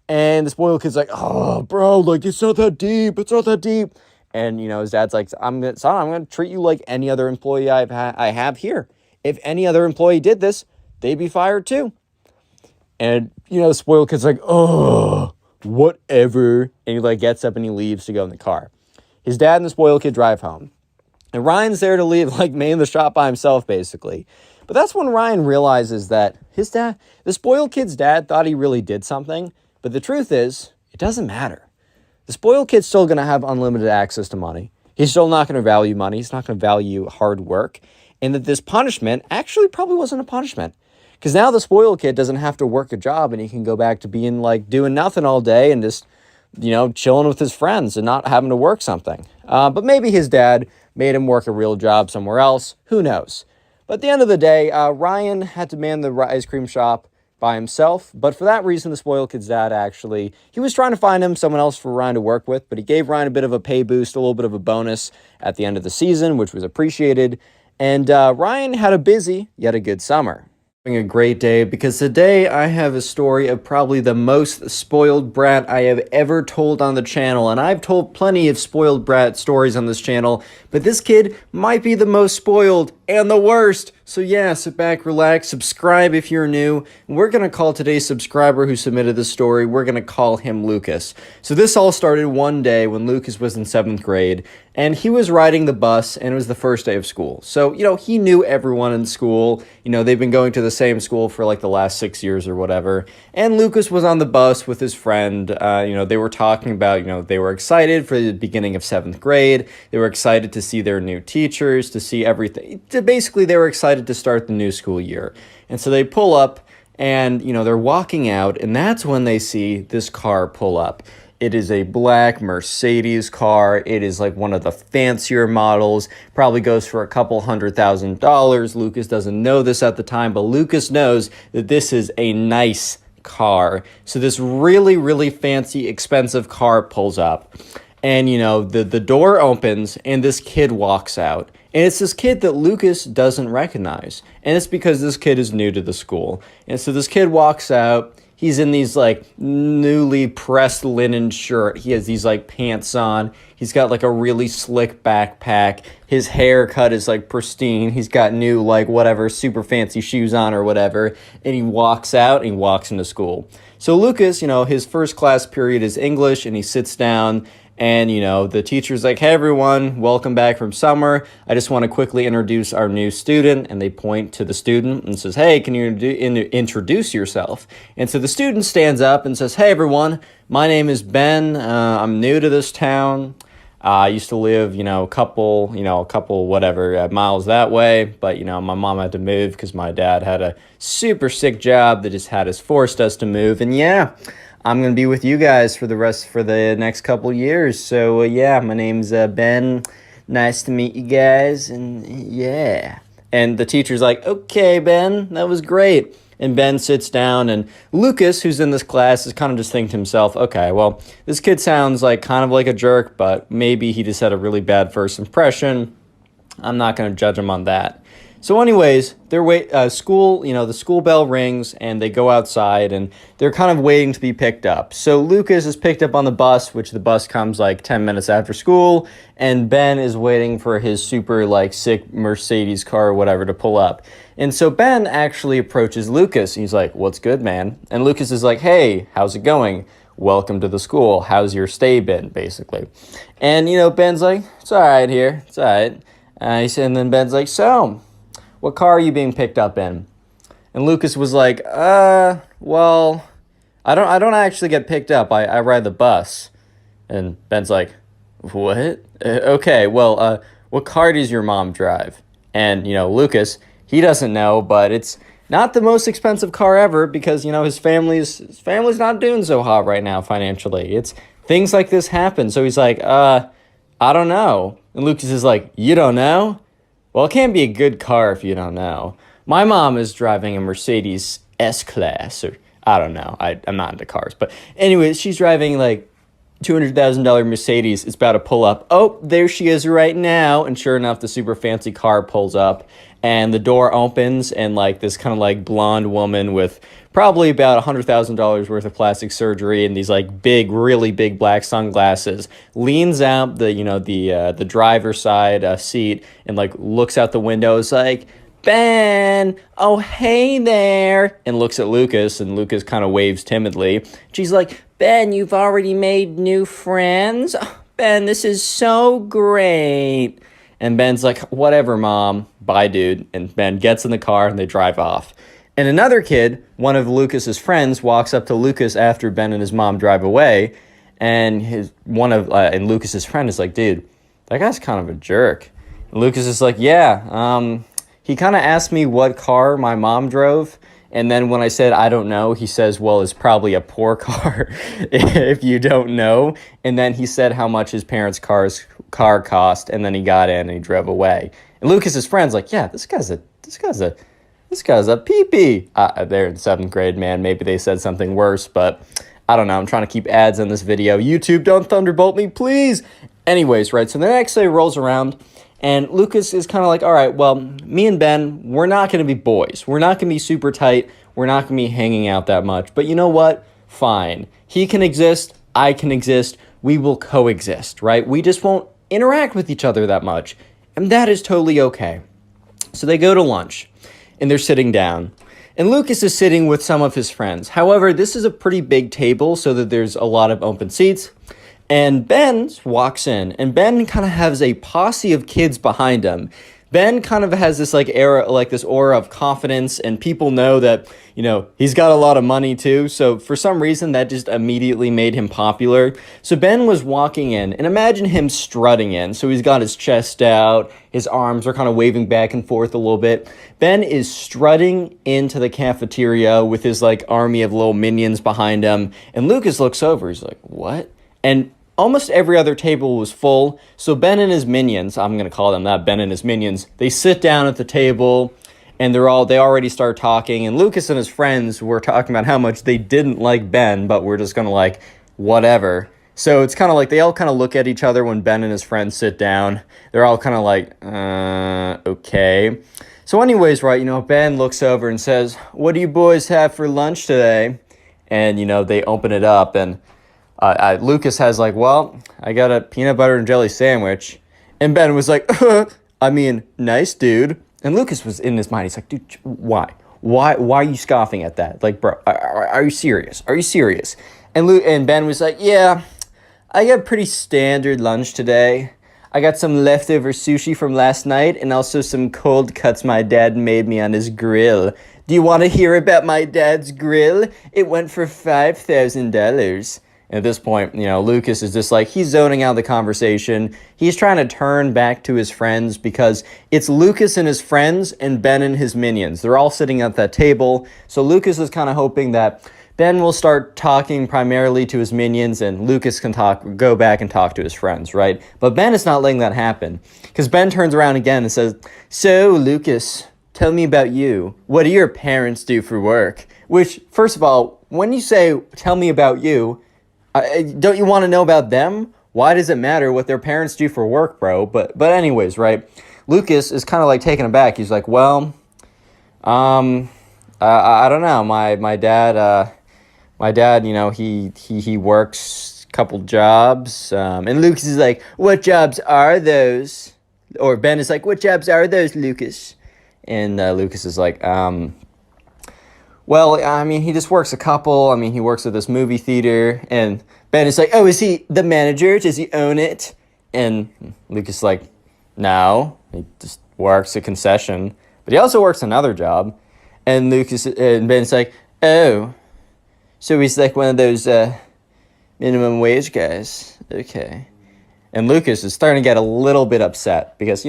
And the spoiled kid's like, oh, bro, it's not that deep. It's not that deep. And, his dad's like, I'm going to treat you like any other employee I have here. If any other employee did this, they'd be fired too. And, the spoiled kid's like, oh, whatever. And he gets up and he leaves to go in the car. His dad and the spoiled kid drive home. And Ryan's there to leave, man the shop by himself, basically. But that's when Ryan realizes that his dad, the spoiled kid's dad, thought he really did something. But the truth is, it doesn't matter. The spoiled kid's still going to have unlimited access to money. He's still not going to value money. He's not going to value hard work. And that this punishment actually probably wasn't a punishment. Because now the spoiled kid doesn't have to work a job and he can go back to being doing nothing all day and just, chilling with his friends and not having to work something. But maybe his dad made him work a real job somewhere else. Who knows? But at the end of the day, Ryan had to man the ice cream shop by himself. But for that reason, the spoiled kid's dad he was trying to find him someone else for Ryan to work with, but he gave Ryan a bit of a pay boost, a little bit of a bonus at the end of the season, which was appreciated. And Ryan had a busy yet a good summer. Having a great day because today I have a story of probably the most spoiled brat I have ever told on the channel, and I've told plenty of spoiled brat stories on this channel, but this kid might be the most spoiled and the worst. So yeah, sit back, relax, subscribe if you're new. We're going to call today's subscriber who submitted this story, we're going to call him Lucas. So this all started one day when Lucas was in 7th grade, and he was riding the bus, and it was the first day of school. So, he knew everyone in school. They've been going to the same school for the last 6 years or whatever. And Lucas was on the bus with his friend. They were talking about, they were excited for the beginning of 7th grade. They were excited to see their new teachers, to see everything. basically they were excited to start the new school year. And so they pull up and, they're walking out, and that's when they see this car pull up. It is a black Mercedes car. It is like one of the fancier models. Probably goes for a couple $100,000. Lucas doesn't know this at the time, but Lucas knows that this is a nice car. So this really, really fancy, expensive car pulls up. And, the door opens and this kid walks out. And it's this kid that Lucas doesn't recognize. And it's because this kid is new to the school. And so this kid walks out. He's in these like newly pressed linen shirt. He has these like pants on. He's got like a really slick backpack. His haircut is like pristine. He's got new like whatever super fancy shoes on or whatever. And he walks out and he walks into school. So Lucas, his first class period is English, and he sits down. And, the teacher's like, hey, everyone, welcome back from summer. I just want to quickly introduce our new student. And they point to the student and says, hey, can you introduce yourself? And so the student stands up and says, hey, everyone, my name is Ben. I'm new to this town. I used to live, a couple miles that way. But, my mom had to move because my dad had a super sick job that just forced us to move. And yeah, I'm going to be with you guys for the next couple years. So, my name's Ben. Nice to meet you guys. And, yeah. And the teacher's like, okay, Ben, that was great. And Ben sits down, and Lucas, who's in this class, is kind of just thinking to himself, okay, well, this kid sounds like kind of like a jerk, but maybe he just had a really bad first impression. I'm not going to judge him on that. So anyways, the school bell rings, and they go outside, and they're kind of waiting to be picked up. So Lucas is picked up on the bus, which the bus comes like 10 minutes after school, and Ben is waiting for his super like sick Mercedes car or whatever to pull up. And so Ben actually approaches Lucas. He's like, what's good, man? And Lucas is like, hey, how's it going? Welcome to the school. How's your stay been, basically? And, Ben's like, it's all right here. It's all right. And then Ben's like, so, what car are you being picked up in? And Lucas was like, well, I don't actually get picked up. I ride the bus. And Ben's like, what? Okay, well, what car does your mom drive? And, Lucas, he doesn't know, but it's not the most expensive car ever because, his family's not doing so hot right now financially. It's things like this happen. So he's like, I don't know. And Lucas is like, you don't know? Well, it can't be a good car if you don't know. My mom is driving a Mercedes S-Class, or I don't know. I'm not into cars. But anyways, she's driving like $200,000 Mercedes. It's about to pull up. Oh, there she is right now. And sure enough, the super fancy car pulls up. And the door opens, and like this kind of like blonde woman with probably about $100,000 worth of plastic surgery and these like big, really big black sunglasses leans out the driver's side seat and like looks out the window. Is like, Ben, oh hey there, and looks at Lucas, and Lucas kind of waves timidly. She's like, Ben, you've already made new friends? Oh, Ben, this is so great. And Ben's like, whatever, Mom. Bye, dude. And Ben gets in the car, and they drive off. And another kid, one of Lucas's friends, walks up to Lucas after Ben and his mom drive away. And and Lucas's friend is like, dude, that guy's kind of a jerk. And Lucas is like, yeah, he kind of asked me what car my mom drove. And then when I said, I don't know, he says, well, it's probably a poor car if you don't know. And then he said how much his parents' car cost. And then he got in and he drove away. And Lucas's friend's like, yeah, this guy's a pee-pee. They're in 7th grade, man. Maybe they said something worse, but I don't know. I'm trying to keep ads in this video. YouTube, don't thunderbolt me, please. Anyways, right, so the next day rolls around. And Lucas is kind of like, all right, well, me and Ben, we're not going to be boys. We're not going to be super tight. We're not going to be hanging out that much. But you know what? Fine. He can exist. I can exist. We will coexist, right? We just won't interact with each other that much. And that is totally okay. So they go to lunch, and they're sitting down. And Lucas is sitting with some of his friends. However, this is a pretty big table so that there's a lot of open seats. And Ben walks in, and Ben kind of has a posse of kids behind him. Ben kind of has this this aura of confidence, and people know that, he's got a lot of money too. So for some reason that just immediately made him popular. So Ben was walking in, and imagine him strutting in. So he's got his chest out, his arms are kind of waving back and forth a little bit. Ben is strutting into the cafeteria with his army of little minions behind him, and Lucas looks over. He's like, "What?" And almost every other table was full, so Ben and his minions, I'm going to call them that, Ben and his minions, they sit down at the table, and they already start talking, and Lucas and his friends were talking about how much they didn't like Ben, but we're just going to whatever. So it's kind of they all kind of look at each other when Ben and his friends sit down. They're all kind of okay. So anyways, right, Ben looks over and says, "What do you boys have for lunch today?" And, they open it up, and Lucas has well, I got a peanut butter and jelly sandwich. And Ben was like, nice, dude. And Lucas was in his mind. He's like, dude, why? Why are you scoffing at that? Bro, are you serious? Are you serious? And Ben was like, yeah, I got a pretty standard lunch today. I got some leftover sushi from last night and also some cold cuts my dad made me on his grill. Do you want to hear about my dad's grill? It went for $5,000. At this point, Lucas is just he's zoning out the conversation. He's trying to turn back to his friends because it's Lucas and his friends and Ben and his minions. They're all sitting at that table. So Lucas is kind of hoping that Ben will start talking primarily to his minions and Lucas can go back and talk to his friends, right? But Ben is not letting that happen because Ben turns around again and says, "So, Lucas, tell me about you. What do your parents do for work?" Which, first of all, when you say, "Tell me about you," don't you want to know about them? Why does it matter what their parents do for work, bro? But anyways, right? Lucas is kind of taken aback. He's like, well, I don't know. My dad, he works a couple jobs. And Lucas is like, what jobs are those? Or Ben is like, what jobs are those, Lucas? And Lucas is like, well, he just works a couple. He works at this movie theater. And Ben is like, oh, is he the manager? Does he own it? And Lucas is like, no, he just works a concession. But he also works another job. And Ben's like, oh, so he's one of those minimum wage guys. Okay. And Lucas is starting to get a little bit upset because,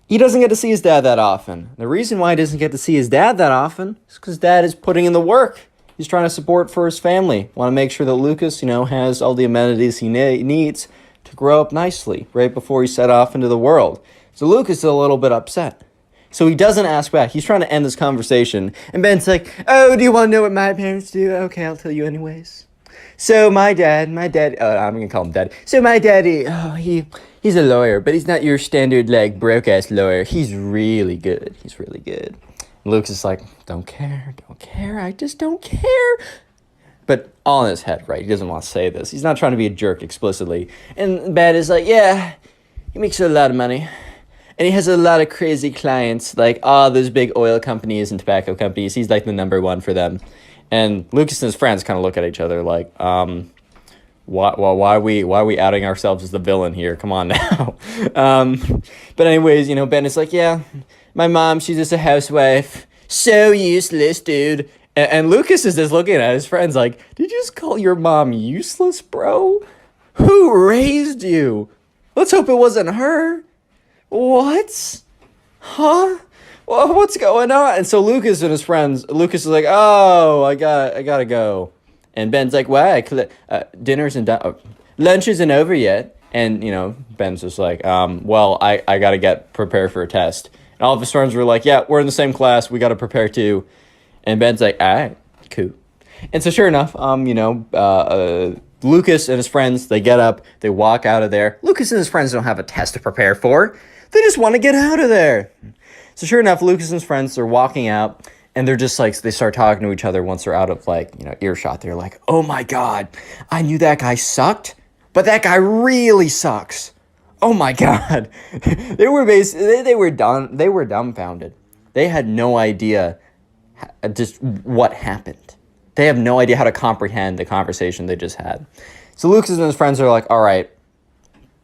he doesn't get to see his dad that often. The reason why he doesn't get to see his dad that often is because dad is putting in the work. He's trying to support for his family. Want to make sure that Lucas, has all the amenities he needs to grow up nicely right before he set off into the world. So Lucas is a little bit upset. So he doesn't ask back. He's trying to end this conversation. And Ben's like, oh, do you want to know what my parents do? Okay, I'll tell you anyways. So my dad, I'm going to call him Dad. So my daddy, he's a lawyer, but he's not your standard, broke-ass lawyer. He's really good. He's really good. And Lucas is like, don't care, I just don't care. But all in his head, right? He doesn't want to say this. He's not trying to be a jerk explicitly. And Ben is like, yeah, he makes a lot of money. And he has a lot of crazy clients, all those big oil companies and tobacco companies. He's the number one for them. And Lucas and his friends kind of look at each other why are we outing ourselves as the villain here? Come on now. But anyways, Ben is like, yeah, my mom, she's just a housewife. So useless, dude. And Lucas is just looking at his friends like, did you just call your mom useless, bro? Who raised you? Let's hope it wasn't her. What? Huh? Well, what's going on? And so Lucas and his friends, Lucas is like, oh, I gotta go. And Ben's like, why? Dinner isn't done. Lunch isn't over yet. And, Ben's just like, well, I gotta get prepared for a test. And all of his friends were like, yeah, we're in the same class. We gotta prepare too. And Ben's like, all right, cool. And so sure enough, Lucas and his friends, they get up, they walk out of there. Lucas and his friends don't have a test to prepare for. They just want to get out of there. So sure enough, Lucas and his friends are walking out, and they're just they start talking to each other once they're out of earshot. They're like, oh my God, I knew that guy sucked, but that guy really sucks. Oh my God. They were dumbfounded. They had no idea just what happened. They have no idea how to comprehend the conversation they just had. So Lucas and his friends are like, all right,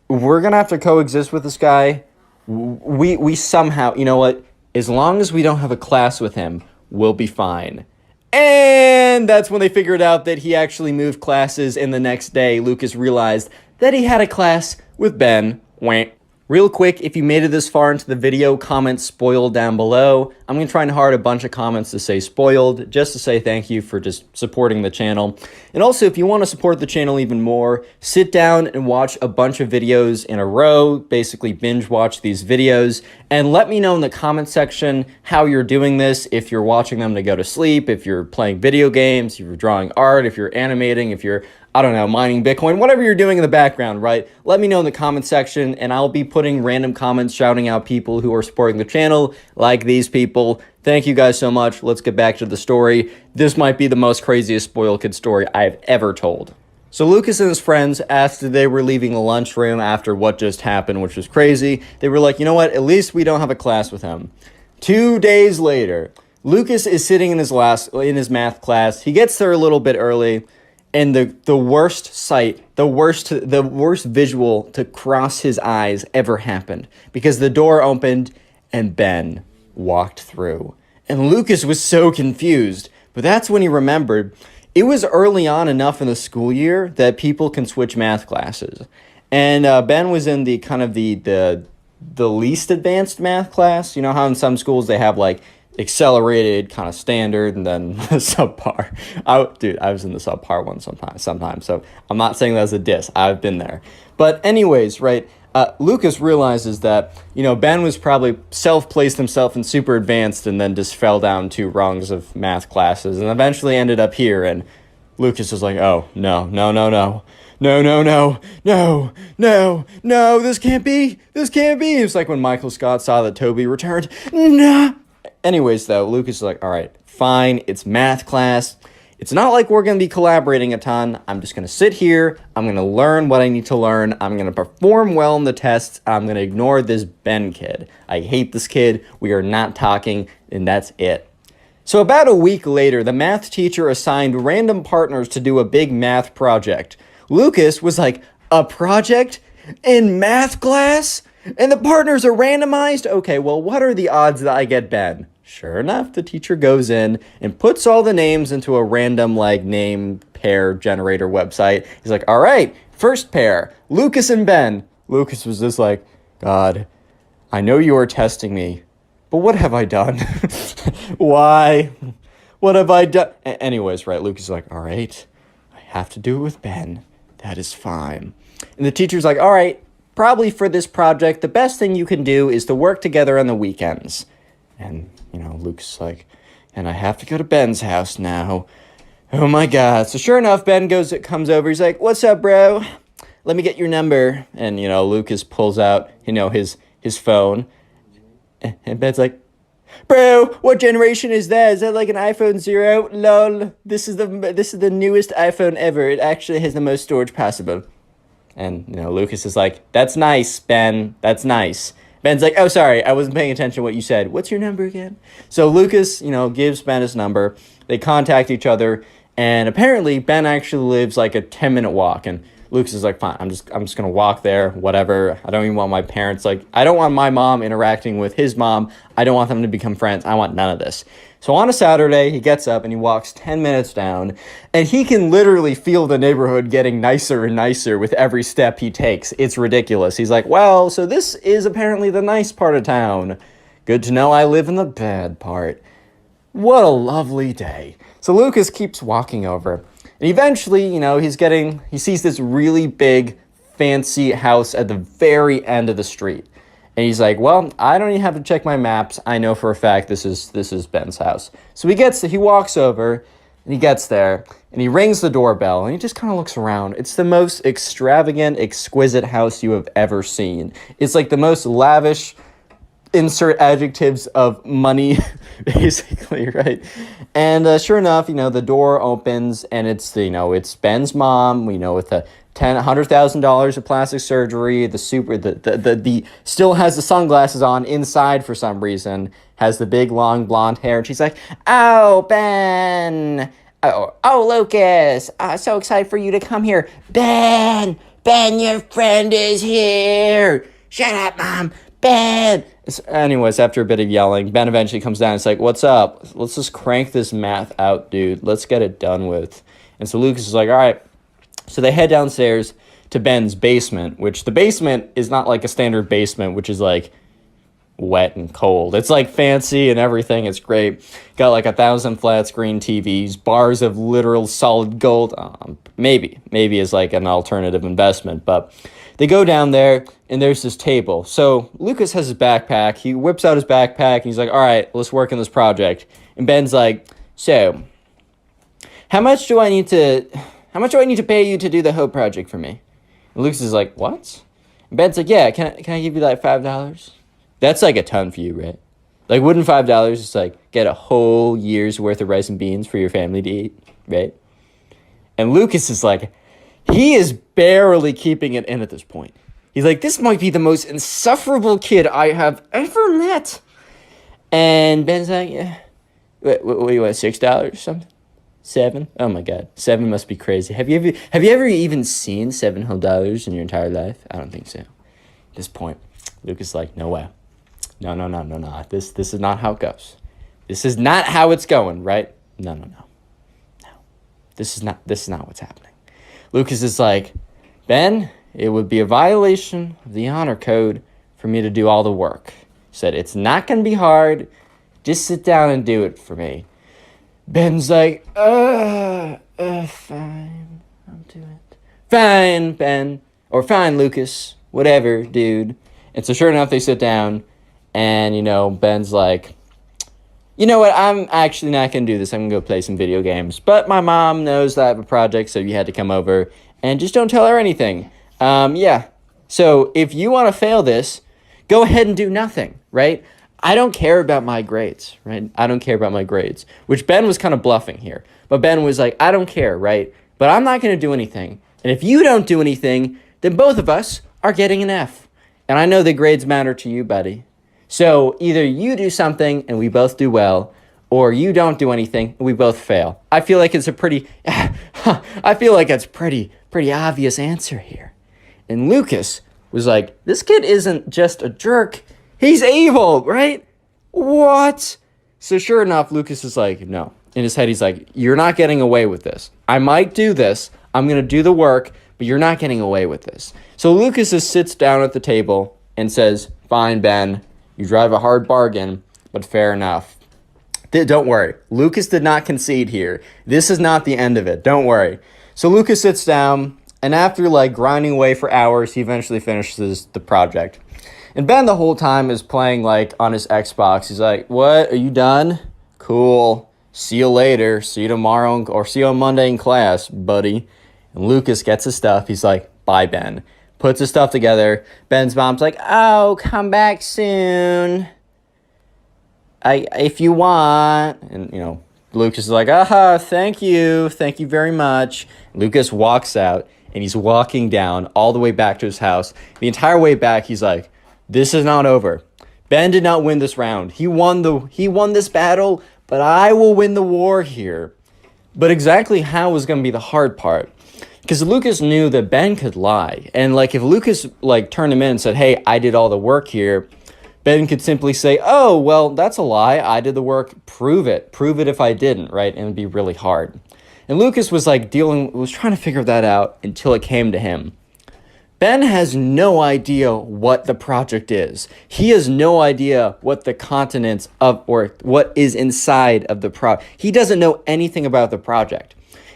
we're going to have to coexist with this guy. we somehow, you know what? As long as we don't have a class with him, we'll be fine. And that's when they figured out that he actually moved classes, and the next day, Lucas realized that he had a class with Ben. Wah. Real quick, if you made it this far into the video, comment spoiled down below. I'm going to try and hard a bunch of comments to say spoiled, just to say thank you for just supporting the channel. And also, if you want to support the channel even more, sit down and watch a bunch of videos in a row, basically binge watch these videos, and let me know in the comment section how you're doing this, if you're watching them to go to sleep, if you're playing video games, if you're drawing art, if you're animating, if you're, I don't know, mining Bitcoin, whatever you're doing in the background, right? Let me know in the comment section, and I'll be putting random comments shouting out people who are supporting the channel, like these people. Thank you guys so much. Let's get back to the story. This might be the most craziest spoiled kid story I've ever told. So Lucas and his friends, after they were leaving the lunchroom after what just happened, which was crazy, they were like, you know what, at least we don't have a class with him. 2 days later, Lucas is sitting in his math class. He gets there a little bit early. And the worst sight, the worst visual to cross his eyes ever happened, because the door opened and Ben walked through. And Lucas was so confused, but that's when he remembered it was early on enough in the school year that people can switch math classes. And Ben was in the kind of the least advanced math class. You know how in some schools they have like accelerated, kind of standard, and then subpar. I was in the subpar one sometimes, so I'm not saying that as a diss. I've been there. But anyways, right, Lucas realizes that, you know, Ben was probably self-placed himself in super advanced and then just fell down 2 rungs of math classes and eventually ended up here, and Lucas was like, oh, no, this can't be. It's like when Michael Scott saw that Toby returned. No. Anyways, though, Lucas is like, all right, fine, it's math class. It's not like we're going to be collaborating a ton. I'm just going to sit here. I'm going to learn what I need to learn. I'm going to perform well in the tests. I'm going to ignore this Ben kid. I hate this kid. We are not talking, and that's it. So about a week later, the math teacher assigned random partners to do a big math project. Lucas was like, a project in math class? And the partners are randomized? Okay, well, what are the odds that I get Ben? Sure enough, the teacher goes in and puts all the names into a random, like, name pair generator website. He's like, all right, first pair, Lucas and Ben. Lucas was just like, God, I know you are testing me, but what have I done? Why? What have I done? Anyways, right, Lucas is like, all right, I have to do it with Ben. That is fine. And the teacher's like, all right, probably for this project, the best thing you can do is to work together on the weekends. And, you know, Luke's like, and I have to go to Ben's house now. Oh my God. So sure enough, Ben comes over. He's like, what's up, bro? Let me get your number. And, you know, Lucas pulls out, you know, his phone. And Ben's like, bro, what generation is that? Is that like an iPhone 0? Lol. This is the newest iPhone ever. It actually has the most storage possible. And, you know, Lucas is like, that's nice, Ben. That's nice. Ben's like, oh, sorry, I wasn't paying attention to what you said. What's your number again? So Lucas, you know, gives Ben his number. They contact each other. And apparently, Ben actually lives like a 10-minute walk. And Lucas is like, fine, I'm just going to walk there, whatever. I don't even want my parents, like, I don't want my mom interacting with his mom. I don't want them to become friends. I want none of this. So on a Saturday, he gets up and he walks 10 minutes down, and he can literally feel the neighborhood getting nicer and nicer with every step he takes. It's ridiculous. He's like, well, so this is apparently the nice part of town. Good to know I live in the bad part. What a lovely day. So Lucas keeps walking over, and eventually, you know, he sees this really big, fancy house at the very end of the street. And he's like, well, I don't even have to check my maps. I know for a fact this is Ben's house. So he walks over, and he gets there, and he rings the doorbell, and he just kind of looks around. It's the most extravagant, exquisite house you have ever seen. It's like the most lavish, insert adjectives of money, basically, right? And sure enough, you know, the door opens, and it's Ben's mom, you know, with a $100,000 of plastic surgery, the still has the sunglasses on inside for some reason, has the big long blonde hair, and she's like, oh, Ben, oh, Lucas, so excited for you to come here. Ben, your friend is here. Shut up, Mom. Ben! Anyways, after a bit of yelling, Ben eventually comes down and it's like, what's up? Let's just crank this math out, dude. Let's get it done with. And so Lucas is like, all right. So they head downstairs to Ben's basement, which the basement is not like a standard basement, which is like wet and cold. It's like fancy and everything. It's great. Got like 1,000 flat screen TVs, bars of literal solid gold. Maybe is like an alternative investment, but they go down there and there's this table. So Lucas has his backpack. He whips out his backpack and he's like, all right, let's work on this project. And Ben's like, so how much do I need to pay you to do the whole project for me? And Lucas is like, what? And Ben's like, yeah, can I give you like $5? That's like a ton for you, right? Like, wouldn't $5 just like get a whole year's worth of rice and beans for your family to eat, right? And Lucas is like, he is barely keeping it in at this point. He's like, this might be the most insufferable kid I have ever met. And Ben's like, yeah. What do you want, $6 or something? 7? Oh my God, 7 must be crazy. Have you ever even seen $7 whole in your entire life? I don't think so. At this point, Lucas is like, no way. No. This is not how it goes. This is not how it's going, right? No. This is not what's happening. Lucas is like, Ben, it would be a violation of the honor code for me to do all the work. He said, it's not going to be hard. Just sit down and do it for me. Ben's like, fine, I'll do it. Fine, Ben. Or fine, Lucas. Whatever, dude. And so sure enough, they sit down. And, Ben's like, you know what? I'm actually not going to do this. I'm going to go play some video games. But my mom knows that I have a project, so you had to come over. And just don't tell her anything. Yeah. So if you want to fail this, go ahead and do nothing, right? I don't care about my grades, right? I don't care about my grades, which Ben was kind of bluffing here. But Ben was like, I don't care, right? But I'm not going to do anything. And if you don't do anything, then both of us are getting an F. And I know that grades matter to you, buddy. So either you do something and we both do well, or you don't do anything and we both fail. I feel like it's a pretty obvious answer here. And Lucas was like, this kid isn't just a jerk. He's evil, right? What? So sure enough, Lucas is like, no. In his head, he's like, you're not getting away with this. I might do this. I'm going to do the work, but you're not getting away with this. So Lucas just sits down at the table and says, fine, Ben, you drive a hard bargain, but fair enough. Don't worry. Lucas did not concede here. This is not the end of it. Don't worry. So Lucas sits down, and after grinding away for hours, he eventually finishes the project. And Ben the whole time is playing on his Xbox. He's like, what? Are you done? Cool. See you later. See you tomorrow or see you on Monday in class, buddy. And Lucas gets his stuff. He's like, bye, Ben. Puts his stuff together. Ben's mom's like, oh, come back soon. If you want. And, Lucas is like, thank you. Thank you very much. Lucas walks out and he's walking down all the way back to his house. The entire way back, he's like, this is not over. Ben did not win this round. He won this battle, but I will win the war here. But exactly how was going to be the hard part. Because Lucas knew that Ben could lie. And if Lucas turned him in and said, hey, I did all the work here, Ben could simply say, oh, well, that's a lie. I did the work. Prove it. Prove it if I didn't, right? And it'd be really hard. And Lucas was trying to figure that out until it came to him. Ben has no idea what the project is. He has no idea what the continents of or what is inside of the project. He doesn't know anything about the project.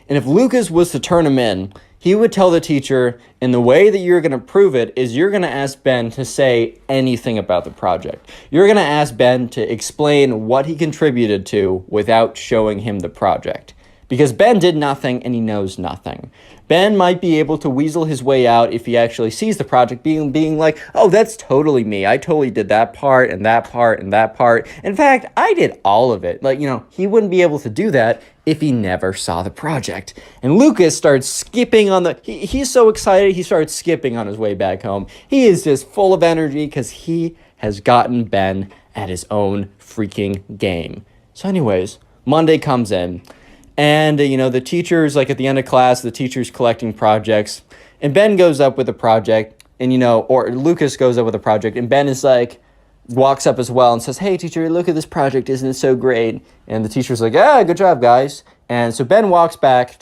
And if Lucas was to turn him in, he would tell the teacher, and the way that you're going to prove it is you're going to ask Ben to say anything about the project. You're going to ask Ben to explain what he contributed to without showing him the project. Because Ben did nothing and he knows nothing. Ben might be able to weasel his way out if he actually sees the project being like, oh, that's totally me. I totally did that part and that part and that part. In fact, I did all of it. He wouldn't be able to do that if he never saw the project. And Lucas starts skipping on he's so excited, he starts skipping on his way back home. He is just full of energy because he has gotten Ben at his own freaking game. So anyways, Monday comes in. And, the teacher's at the end of class, the teacher's collecting projects. And Ben goes up with a project. and, or Lucas goes up with a project, and Ben is like, walks up as well and says, hey, teacher, look at this project. Isn't it so great? And the teacher's like, yeah, good job, guys. And so Ben walks back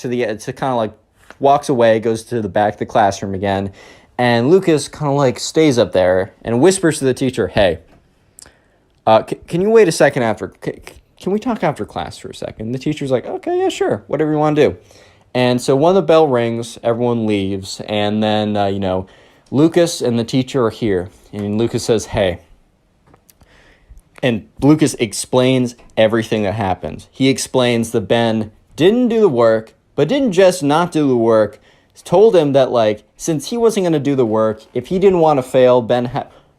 walks away, goes to the back of the classroom again. And Lucas kind of stays up there and whispers to the teacher, hey, can you wait a second can we talk after class for a second? And the teacher's like, okay, yeah, sure. Whatever you want to do. And so when the bell rings, everyone leaves. And then, Lucas and the teacher are here. And Lucas says, hey. And Lucas explains everything that happened. He explains that Ben didn't do the work, but didn't just not do the work. Told him that, since he wasn't going to do the work, if he didn't want to fail,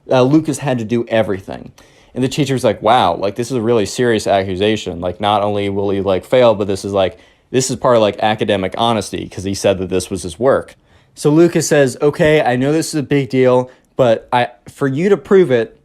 Lucas had to do everything. And the teacher's like, wow, this is a really serious accusation. Not only will he, fail, but this is part of, academic honesty, because he said that this was his work. So Lucas says, okay, I know this is a big deal, but for you to prove it,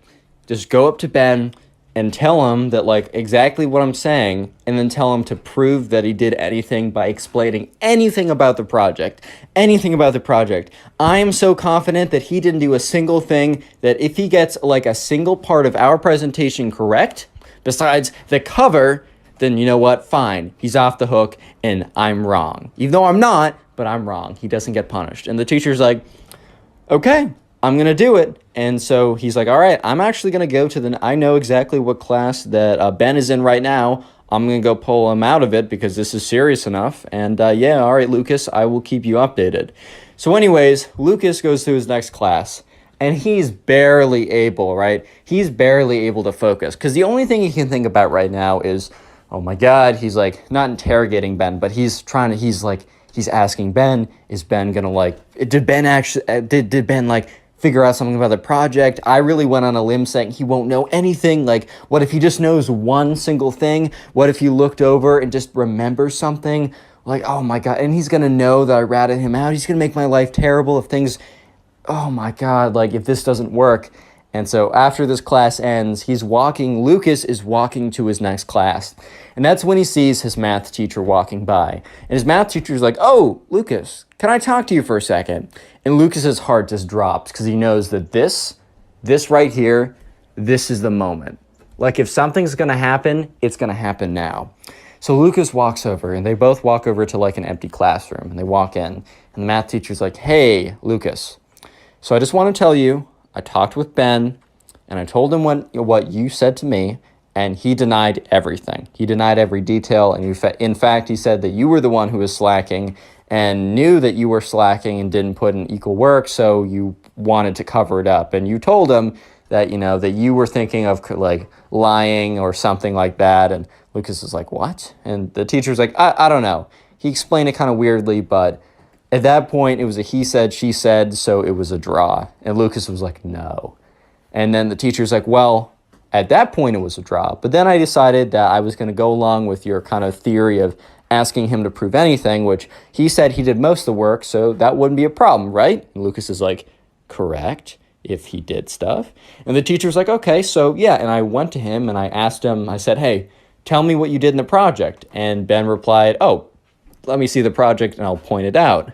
just go up to Ben and tell him that, exactly what I'm saying, and then tell him to prove that he did anything by explaining anything about the project. Anything about the project. I am so confident that he didn't do a single thing, that if he gets, a single part of our presentation correct, besides the cover, then you know what? Fine. He's off the hook, and I'm wrong. Even though I'm not, but I'm wrong. He doesn't get punished. And the teacher's like, okay, I'm going to do it. And so he's like, all right, I'm actually going to go to I know exactly what class that Ben is in right now. I'm going to go pull him out of it because this is serious enough. And yeah, all right, Lucas, I will keep you updated. So anyways, Lucas goes to his next class and he's barely able, right? He's barely able to focus because the only thing he can think about right now is, oh my God, he's not interrogating Ben, but he's asking Ben, is Ben going to did Ben figure out something about the project? I really went on a limb saying he won't know anything. What if he just knows one single thing? What if he looked over and just remembers something? Oh my God. And he's going to know that I ratted him out. He's going to make my life terrible if things, oh my God, if this doesn't work. And so after this class ends, Lucas is walking to his next class. And that's when he sees his math teacher walking by. And his math teacher's like, oh, Lucas, can I talk to you for a second? And Lucas's heart just drops because he knows that this right here, this is the moment. If something's going to happen, it's going to happen now. So Lucas walks over and they both walk over to an empty classroom and they walk in and the math teacher's like, hey, Lucas, so I just want to tell you, I talked with Ben and I told him what you said to me and he denied everything. He denied every detail. And in fact, he said that you were the one who was slacking and knew that you were slacking and didn't put in equal work, so you wanted to cover it up. And you told him that, that you were thinking of lying or something like that. And Lucas is like, what? And the teacher's like, I don't know. He explained it kind of weirdly, but at that point, it was a he said, she said, so it was a draw. And Lucas was like, no. And then the teacher's like, well, at that point, it was a draw. But then I decided that I was going to go along with your kind of theory of asking him to prove anything, which he said he did most of the work, so that wouldn't be a problem, right? And Lucas is like, correct, if he did stuff. And the teacher's like, okay, so yeah. And I went to him and I asked him, I said, hey, tell me what you did in the project. And Ben replied, oh, let me see the project and I'll point it out.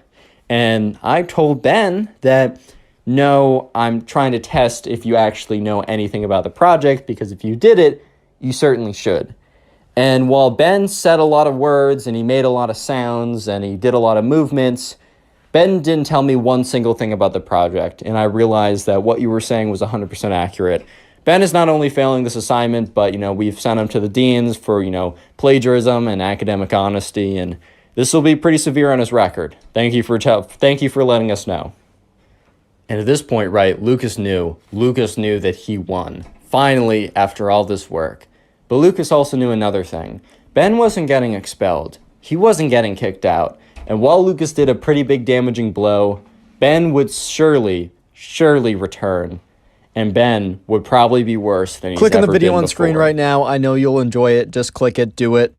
And I told Ben that, no, I'm trying to test if you actually know anything about the project, because if you did it, you certainly should. And while Ben said a lot of words and he made a lot of sounds and he did a lot of movements, Ben didn't tell me one single thing about the project. And I realized that what you were saying was 100% accurate. Ben is not only failing this assignment, but, we've sent him to the deans for, plagiarism and academic honesty. And this will be pretty severe on his record. Thank you for letting us know. And at this point, right, Lucas knew that he won. Finally, after all this work. But Lucas also knew another thing. Ben wasn't getting expelled. He wasn't getting kicked out. And while Lucas did a pretty big damaging blow, Ben would surely return. And Ben would probably be worse than he's ever been before. Click on the video on screen right now. I know you'll enjoy it. Just click it. Do it.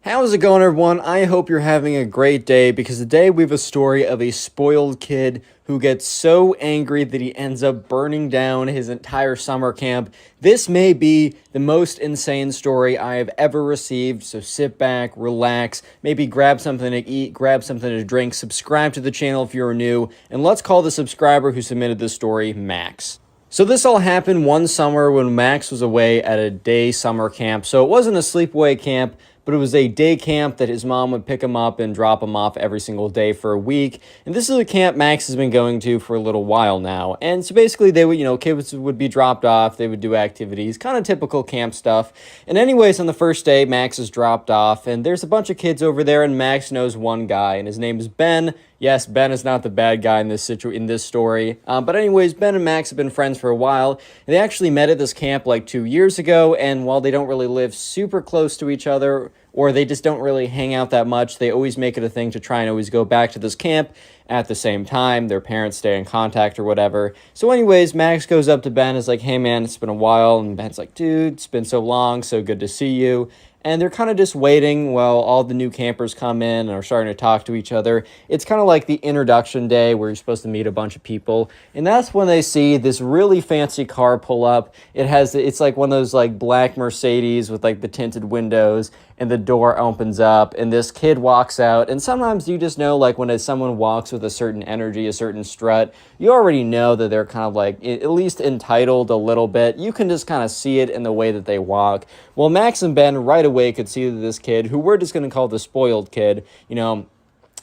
How's it going, everyone? I hope you're having a great day because today we have a story of a spoiled kid who gets so angry that he ends up burning down his entire summer camp. This may be the most insane story I have ever received, so sit back, relax, maybe grab something to eat, grab something to drink, subscribe to the channel if you're new, and let's call the subscriber who submitted this story Max. So this all happened one summer when Max was away at a day summer camp. So it wasn't a sleepaway camp, but it was a day camp that his mom would pick him up and drop him off every single day for a week. And this is a camp Max has been going to for a little while now. And so basically they would, kids would be dropped off, they would do activities, kind of typical camp stuff. And anyways, on the first day, Max is dropped off, and there's a bunch of kids over there, and Max knows one guy, and his name is Ben. Yes, Ben is not the bad guy in this story. But anyways, Ben and Max have been friends for a while. And they actually met at this camp like 2 years ago, and while they don't really live super close to each other, or they just don't really hang out that much, they always make it a thing to try and always go back to this camp at the same time. Their parents stay in contact or whatever. So anyways, Max goes up to Ben and is like, hey man, it's been a while. And Ben's like, dude, it's been so long, so good to see you. And they're kind of just waiting while all the new campers come in and are starting to talk to each other. It's kind of like the introduction day where you're supposed to meet a bunch of people. And that's when they see this really fancy car pull up. It's like one of those like black Mercedes with like the tinted windows, and the door opens up and this kid walks out. And sometimes you just know, like when someone walks with a certain energy, a certain strut, you already know that they're kind of like at least entitled a little bit. You can just kind of see it in the way that they walk. Well, Max and Ben right away could see that this kid, who we're just going to call the spoiled kid,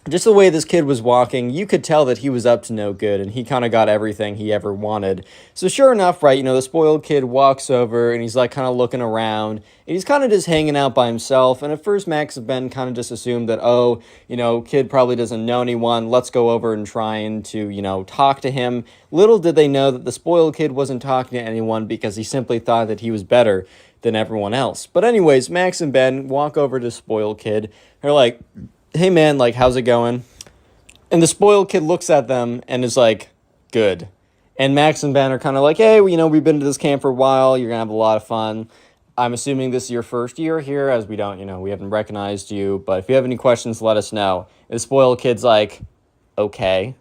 just the way this kid was walking, you could tell that he was up to no good, and he kind of got everything he ever wanted. So sure enough, right, the spoiled kid walks over, and he's like kind of looking around, and he's kind of just hanging out by himself. And at first, Max and Ben kind of just assumed that, kid probably doesn't know anyone. Let's go over and trying to, talk to him. Little did they know that the spoiled kid wasn't talking to anyone because he simply thought that he was better than everyone else. But anyways, Max and Ben walk over to the spoiled kid. They're like, hey man, like, how's it going? And the spoiled kid looks at them and is like, good. And Max and Ben are kind of like, hey, we've been to this camp for a while. You're going to have a lot of fun. I'm assuming this is your first year here, as we don't, we haven't recognized you. But if you have any questions, let us know. And the spoiled kid's like, okay.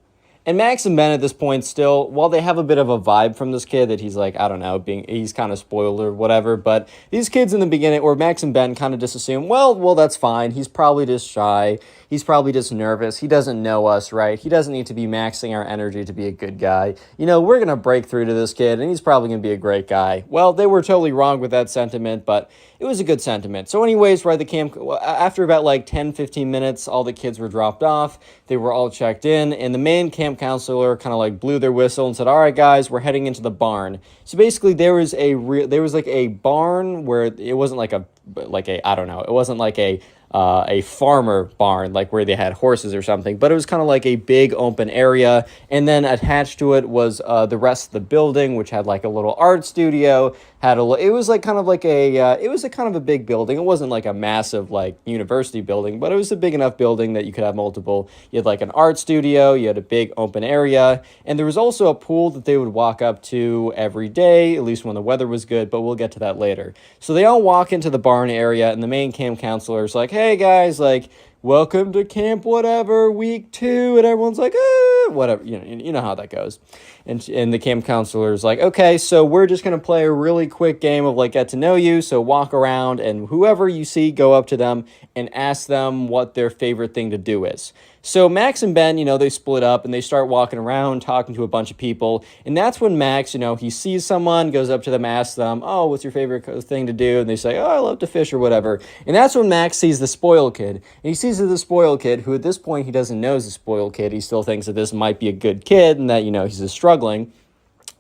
And Max and Ben at this point still, while they have a bit of a vibe from this kid that he's like, I don't know, he's kind of spoiled or whatever, but these kids in the beginning, or Max and Ben kind of just assume, well, that's fine. He's probably just shy. He's probably just nervous. He doesn't know us, right? He doesn't need to be maxing our energy to be a good guy. We're going to break through to this kid, and he's probably going to be a great guy. Well, they were totally wrong with that sentiment, but it was a good sentiment. So anyways, right, the camp, after about like 10, 15 minutes, all the kids were dropped off. They were all checked in, and the main camp counselor kind of like blew their whistle and said, all right, guys, we're heading into the barn. So basically there was like a barn where it wasn't it wasn't like a farmer barn, like where they had horses or something, but it was kind of like a big open area, and then attached to it was the rest of the building, which had like a little art studio, it was kind of a big building. It wasn't like a massive like university building, but it was a big enough building that you could have multiple. You had like an art studio, you had a big open area, and there was also a pool that they would walk up to every day, at least when the weather was good, but we'll get to that later. So they all walk into the barn area, and the main camp counselor is like, hey guys, like, welcome to camp whatever, week 2, and everyone's like, whatever, you know how that goes. And the camp counselor is like, okay, so we're just going to play a really quick game of like get to know you, so walk around, and whoever you see, go up to them and ask them what their favorite thing to do is. So Max and Ben, they split up and they start walking around, talking to a bunch of people. And that's when Max, he sees someone, goes up to them, asks them, oh, what's your favorite thing to do? And they say, oh, I love to fish or whatever. And that's when Max sees the spoiled kid. And he sees the spoiled kid, who at this point he doesn't know is a spoiled kid. He still thinks that this might be a good kid and that, he's just struggling.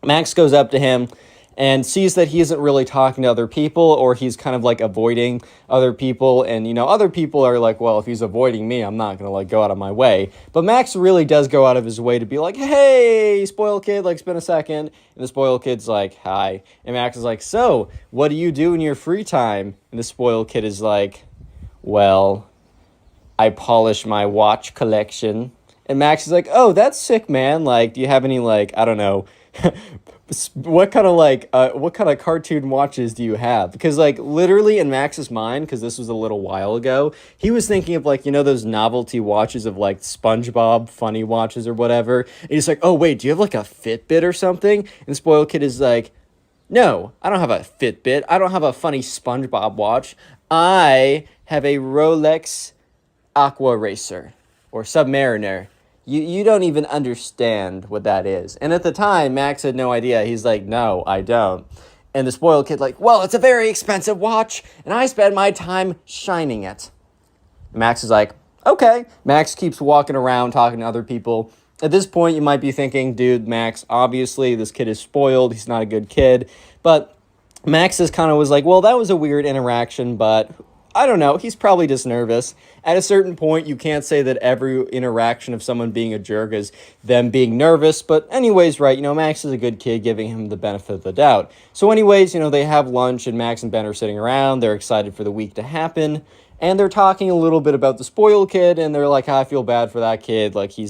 Max goes up to him and sees that he isn't really talking to other people, or he's kind of like avoiding other people. And, other people are like, well, if he's avoiding me, I'm not going to like go out of my way. But Max really does go out of his way to be like, hey, spoiled kid, like, it's been a second. And the spoiled kid's like, hi. And Max is like, so what do you do in your free time? And the spoiled kid is like, well, I polish my watch collection. And Max is like, oh, that's sick, man. Like, do you have any, like, I don't know, what kind of what kind of cartoon watches do you have? Because like literally in Max's mind, because this was a little while ago, he was thinking of like, those novelty watches of like SpongeBob funny watches or whatever. And he's like, oh wait, do you have like a Fitbit or something? And Spoiled Kid is like, no, I don't have a Fitbit. I don't have a funny SpongeBob watch. I have a Rolex Aqua Racer or Submariner. You don't even understand what that is. And at the time, Max had no idea. He's like, no, I don't. And the Spoiled Kid like, well, it's a very expensive watch, and I spend my time shining it. Max is like, okay. Max keeps walking around talking to other people. At this point, you might be thinking, dude, Max, obviously this kid is spoiled. He's not a good kid. But Max is kind of was like, well, that was a weird interaction, but I don't know. He's probably just nervous. At a certain point, you can't say that every interaction of someone being a jerk is them being nervous. But anyways, right, Max is a good kid, giving him the benefit of the doubt. So anyways, they have lunch and Max and Ben are sitting around. They're excited for the week to happen. And they're talking a little bit about the spoiled kid. And they're like, I feel bad for that kid. Like, he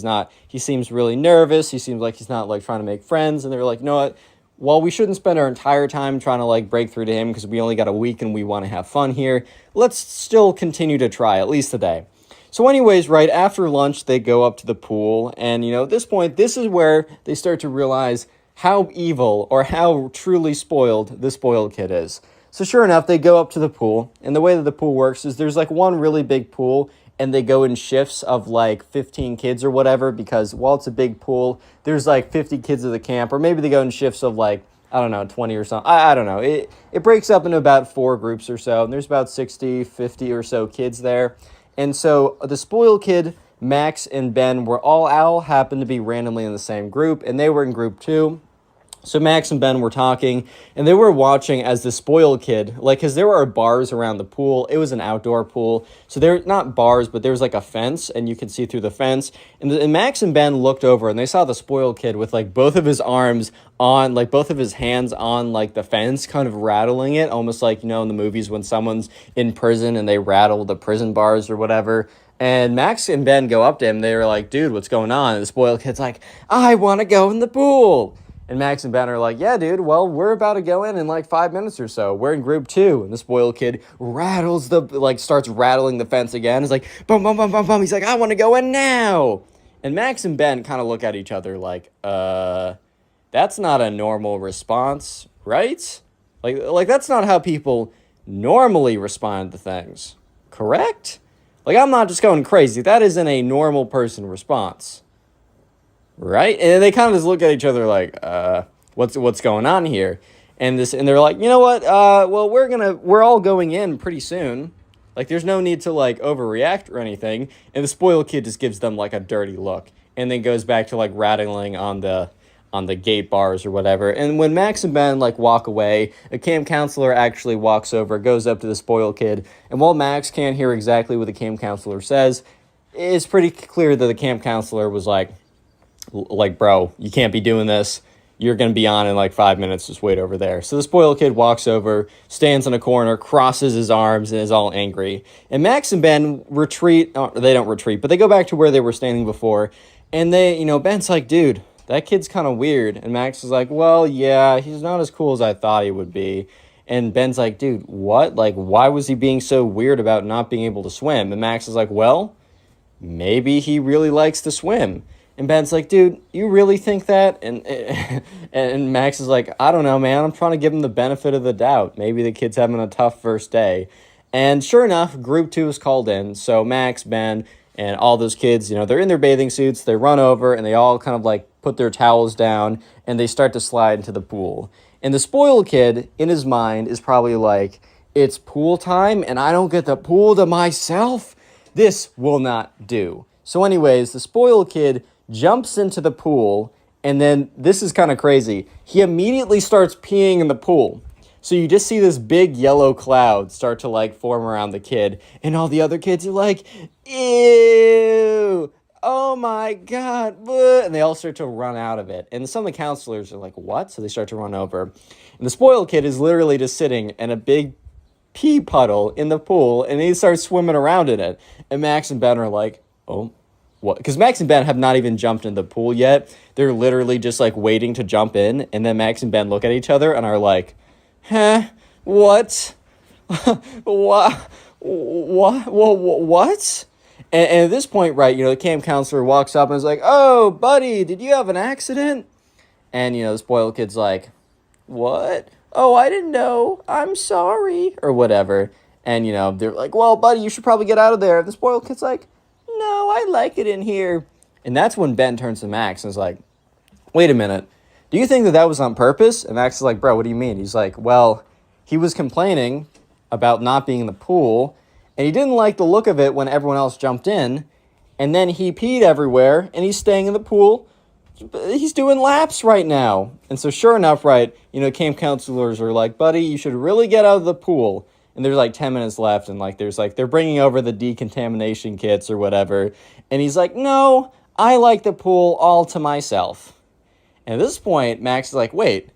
seems really nervous. He seems like he's not like trying to make friends. And they're like, you know what? Well, we shouldn't spend our entire time trying to like break through to him because we only got a week and we want to have fun here. Let's still continue to try, at least today. So anyways, right after lunch, they go up to the pool. And, at this point, this is where they start to realize how evil or how truly spoiled the spoiled kid is. So sure enough, they go up to the pool. And the way that the pool works is there's like one really big pool. And they go in shifts of like 15 kids or whatever, because while it's a big pool, there's like 50 kids at the camp, or maybe they go in shifts of like, I don't know, 20 or something. I don't know. It breaks up into about 4 groups or so, and there's about 60, 50 or so kids there. And so the spoiled kid, Max and Ben were all happened to be randomly in the same group, and they were in group 2. So Max and Ben were talking, and they were watching as the spoiled kid, like, because there were bars around the pool. It was an outdoor pool. So they're not bars, but there was like a fence, and you could see through the fence. And Max and Ben looked over, and they saw the spoiled kid with like both of his arms on, like both of his hands on like the fence, kind of rattling it, almost like, in the movies when someone's in prison and they rattle the prison bars or whatever. And Max and Ben go up to him. They were like, dude, what's going on? And the spoiled kid's like, I want to go in the pool. And Max and Ben are like, yeah, dude, well, we're about to go in like 5 minutes or so. We're in group 2. And the spoiled kid starts rattling the fence again. He's like, bum, bum, bum, bum, bum. He's like, I want to go in now. And Max and Ben kind of look at each other like, that's not a normal response, right? Like that's not how people normally respond to things, correct? Like, I'm not just going crazy. That isn't a normal person response. Right? And they kind of just look at each other like, what's going on here? And they're like, you know what? Well, we're all going in pretty soon. Like, there's no need to like overreact or anything. And the spoiled kid just gives them like a dirty look, and then goes back to like rattling on the gate bars or whatever. And when Max and Ben like walk away, a camp counselor actually walks over, goes up to the spoiled kid, and while Max can't hear exactly what the camp counselor says, it's pretty clear that the camp counselor was like, bro, you can't be doing this. You're going to be on in like 5 minutes. Just wait over there. So the spoiled kid walks over, stands in a corner, crosses his arms, and is all angry. And Max and Ben retreat. They don't retreat, but they go back to where they were standing before. And Ben's like, dude, that kid's kind of weird. And Max is like, well, yeah, he's not as cool as I thought he would be. And Ben's like, dude, what? Like, why was he being so weird about not being able to swim? And Max is like, well, maybe he really likes to swim. And Ben's like, dude, you really think that? And Max is like, I don't know, man. I'm trying to give him the benefit of the doubt. Maybe the kid's having a tough first day. And sure enough, group 2 is called in. So Max, Ben, and all those kids, they're in their bathing suits. They run over, and they all kind of like put their towels down, and they start to slide into the pool. And the spoiled kid, in his mind, is probably like, it's pool time, and I don't get the pool to myself? This will not do. So anyways, the spoiled kid jumps into the pool, and then this is kind of crazy. He immediately starts peeing in the pool. So you just see this big yellow cloud start to like form around the kid, and all the other kids are like, ew, oh my God, bleh, and they all start to run out of it. And some of the counselors are like, what? So they start to run over. And the spoiled kid is literally just sitting in a big pee puddle in the pool, and he starts swimming around in it. And Max and Ben are like, oh what? Because Max and Ben have not even jumped in the pool yet. They're literally just like waiting to jump in. And then Max and Ben look at each other and are like, huh? What? What? What? And at this point, right, the camp counselor walks up and is like, oh, buddy, did you have an accident? And, the spoiled kid's like, what? Oh, I didn't know. I'm sorry. Or whatever. And, they're like, well, buddy, you should probably get out of there. The spoiled kid's like, no, I like it in here. And that's when Ben turns to Max and is like, wait a minute. Do you think that was on purpose? And Max is like, bro, what do you mean? He's like, well, he was complaining about not being in the pool, and he didn't like the look of it when everyone else jumped in, and then he peed everywhere, and he's staying in the pool. He's doing laps right now. And so sure enough, right, camp counselors are like, buddy, you should really get out of the pool. And there's like 10 minutes left, and they're bringing over the decontamination kits or whatever. And he's like, no, I like the pool all to myself. And at this point, Max is like, wait,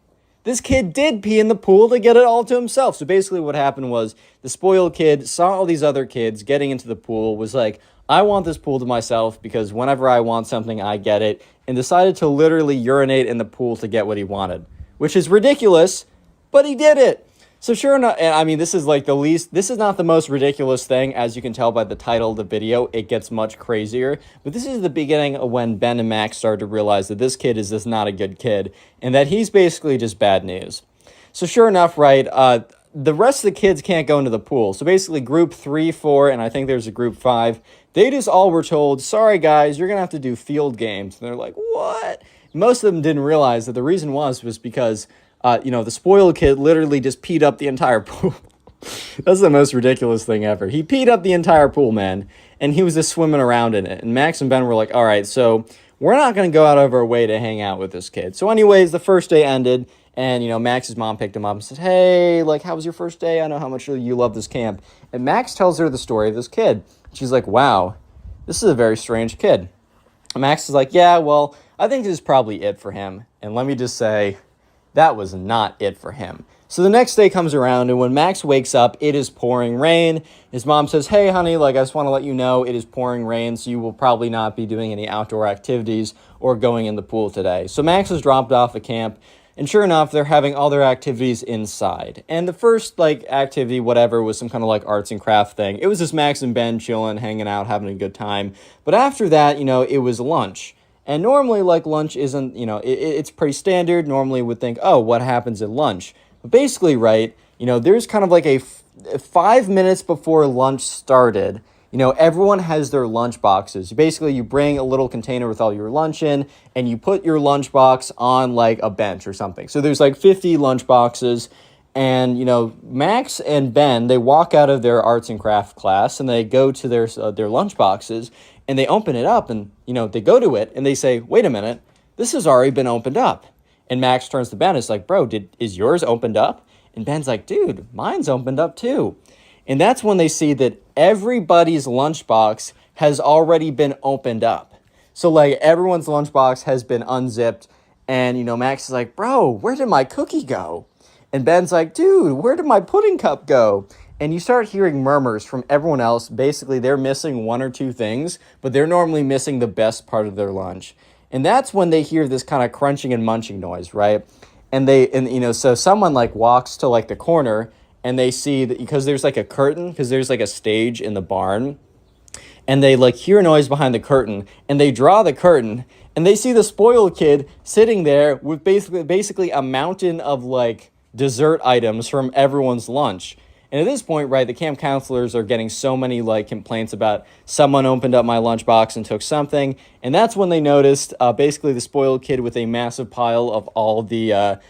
this kid did pee in the pool to get it all to himself. So basically what happened was the spoiled kid saw all these other kids getting into the pool, was like, I want this pool to myself because whenever I want something, I get it, and decided to literally urinate in the pool to get what he wanted, which is ridiculous, but he did it. So sure enough, and I mean, this is not the most ridiculous thing, as you can tell by the title of the video. It gets much crazier, but this is the beginning of when Ben and Max start to realize that this kid is just not a good kid, and that he's basically just bad news. So sure enough, right, the rest of the kids can't go into the pool. So basically group 3, 4, and I think there's a group 5, they just all were told, sorry guys, you're going to have to do field games. And they're like, what? Most of them didn't realize that the reason was because the spoiled kid literally just peed up the entire pool. That's the most ridiculous thing ever. He peed up the entire pool, man, and he was just swimming around in it. And Max and Ben were like, all right, so we're not going to go out of our way to hang out with this kid. So anyways, the first day ended, and, Max's mom picked him up and said, hey, like, how was your first day? I know how much you love this camp. And Max tells her the story of this kid. She's like, wow, this is a very strange kid. And Max is like, yeah, well, I think this is probably it for him. And let me just say, that was not it for him. So the next day comes around, and when Max wakes up, it is pouring rain. His mom says, hey, honey, like, I just want to let you know it is pouring rain, so you will probably not be doing any outdoor activities or going in the pool today. So Max is dropped off at camp, and sure enough, they're having all their activities inside. And the first, activity, whatever, was some kind of, arts and craft thing. It was just Max and Ben chilling, hanging out, having a good time. But after that, it was lunch. And normally, lunch isn't, it's pretty standard. Normally would think, oh, what happens at lunch? But basically, right, there's kind of a 5 minutes before lunch started, everyone has their lunch boxes. Basically, you bring a little container with all your lunch in, and you put your lunch box on, a bench or something. So there's, 50 lunch boxes, and, Max and Ben, they walk out of their arts and craft class, and they go to their lunch boxes, and they open it up, and, they go to it, and they say, wait a minute, this has already been opened up. And Max turns to Ben and is like, bro, is yours opened up? And Ben's like, dude, mine's opened up too. And that's when they see that everybody's lunchbox has already been opened up. So, everyone's lunchbox has been unzipped, and, Max is like, bro, where did my cookie go? And Ben's like, dude, where did my pudding cup go? And you start hearing murmurs from everyone else. Basically, they're missing one or two things, but they're normally missing the best part of their lunch. And that's when they hear this kind of crunching and munching noise, right? So someone walks to the corner, and they see that because there's a curtain, because there's a stage in the barn, and they hear a noise behind the curtain, and they draw the curtain, and they see the spoiled kid sitting there with basically a mountain of dessert items from everyone's lunch. And at this point, right, the camp counselors are getting so many complaints about someone opened up my lunchbox and took something, and that's when they noticed basically the spoiled kid with a massive pile of all the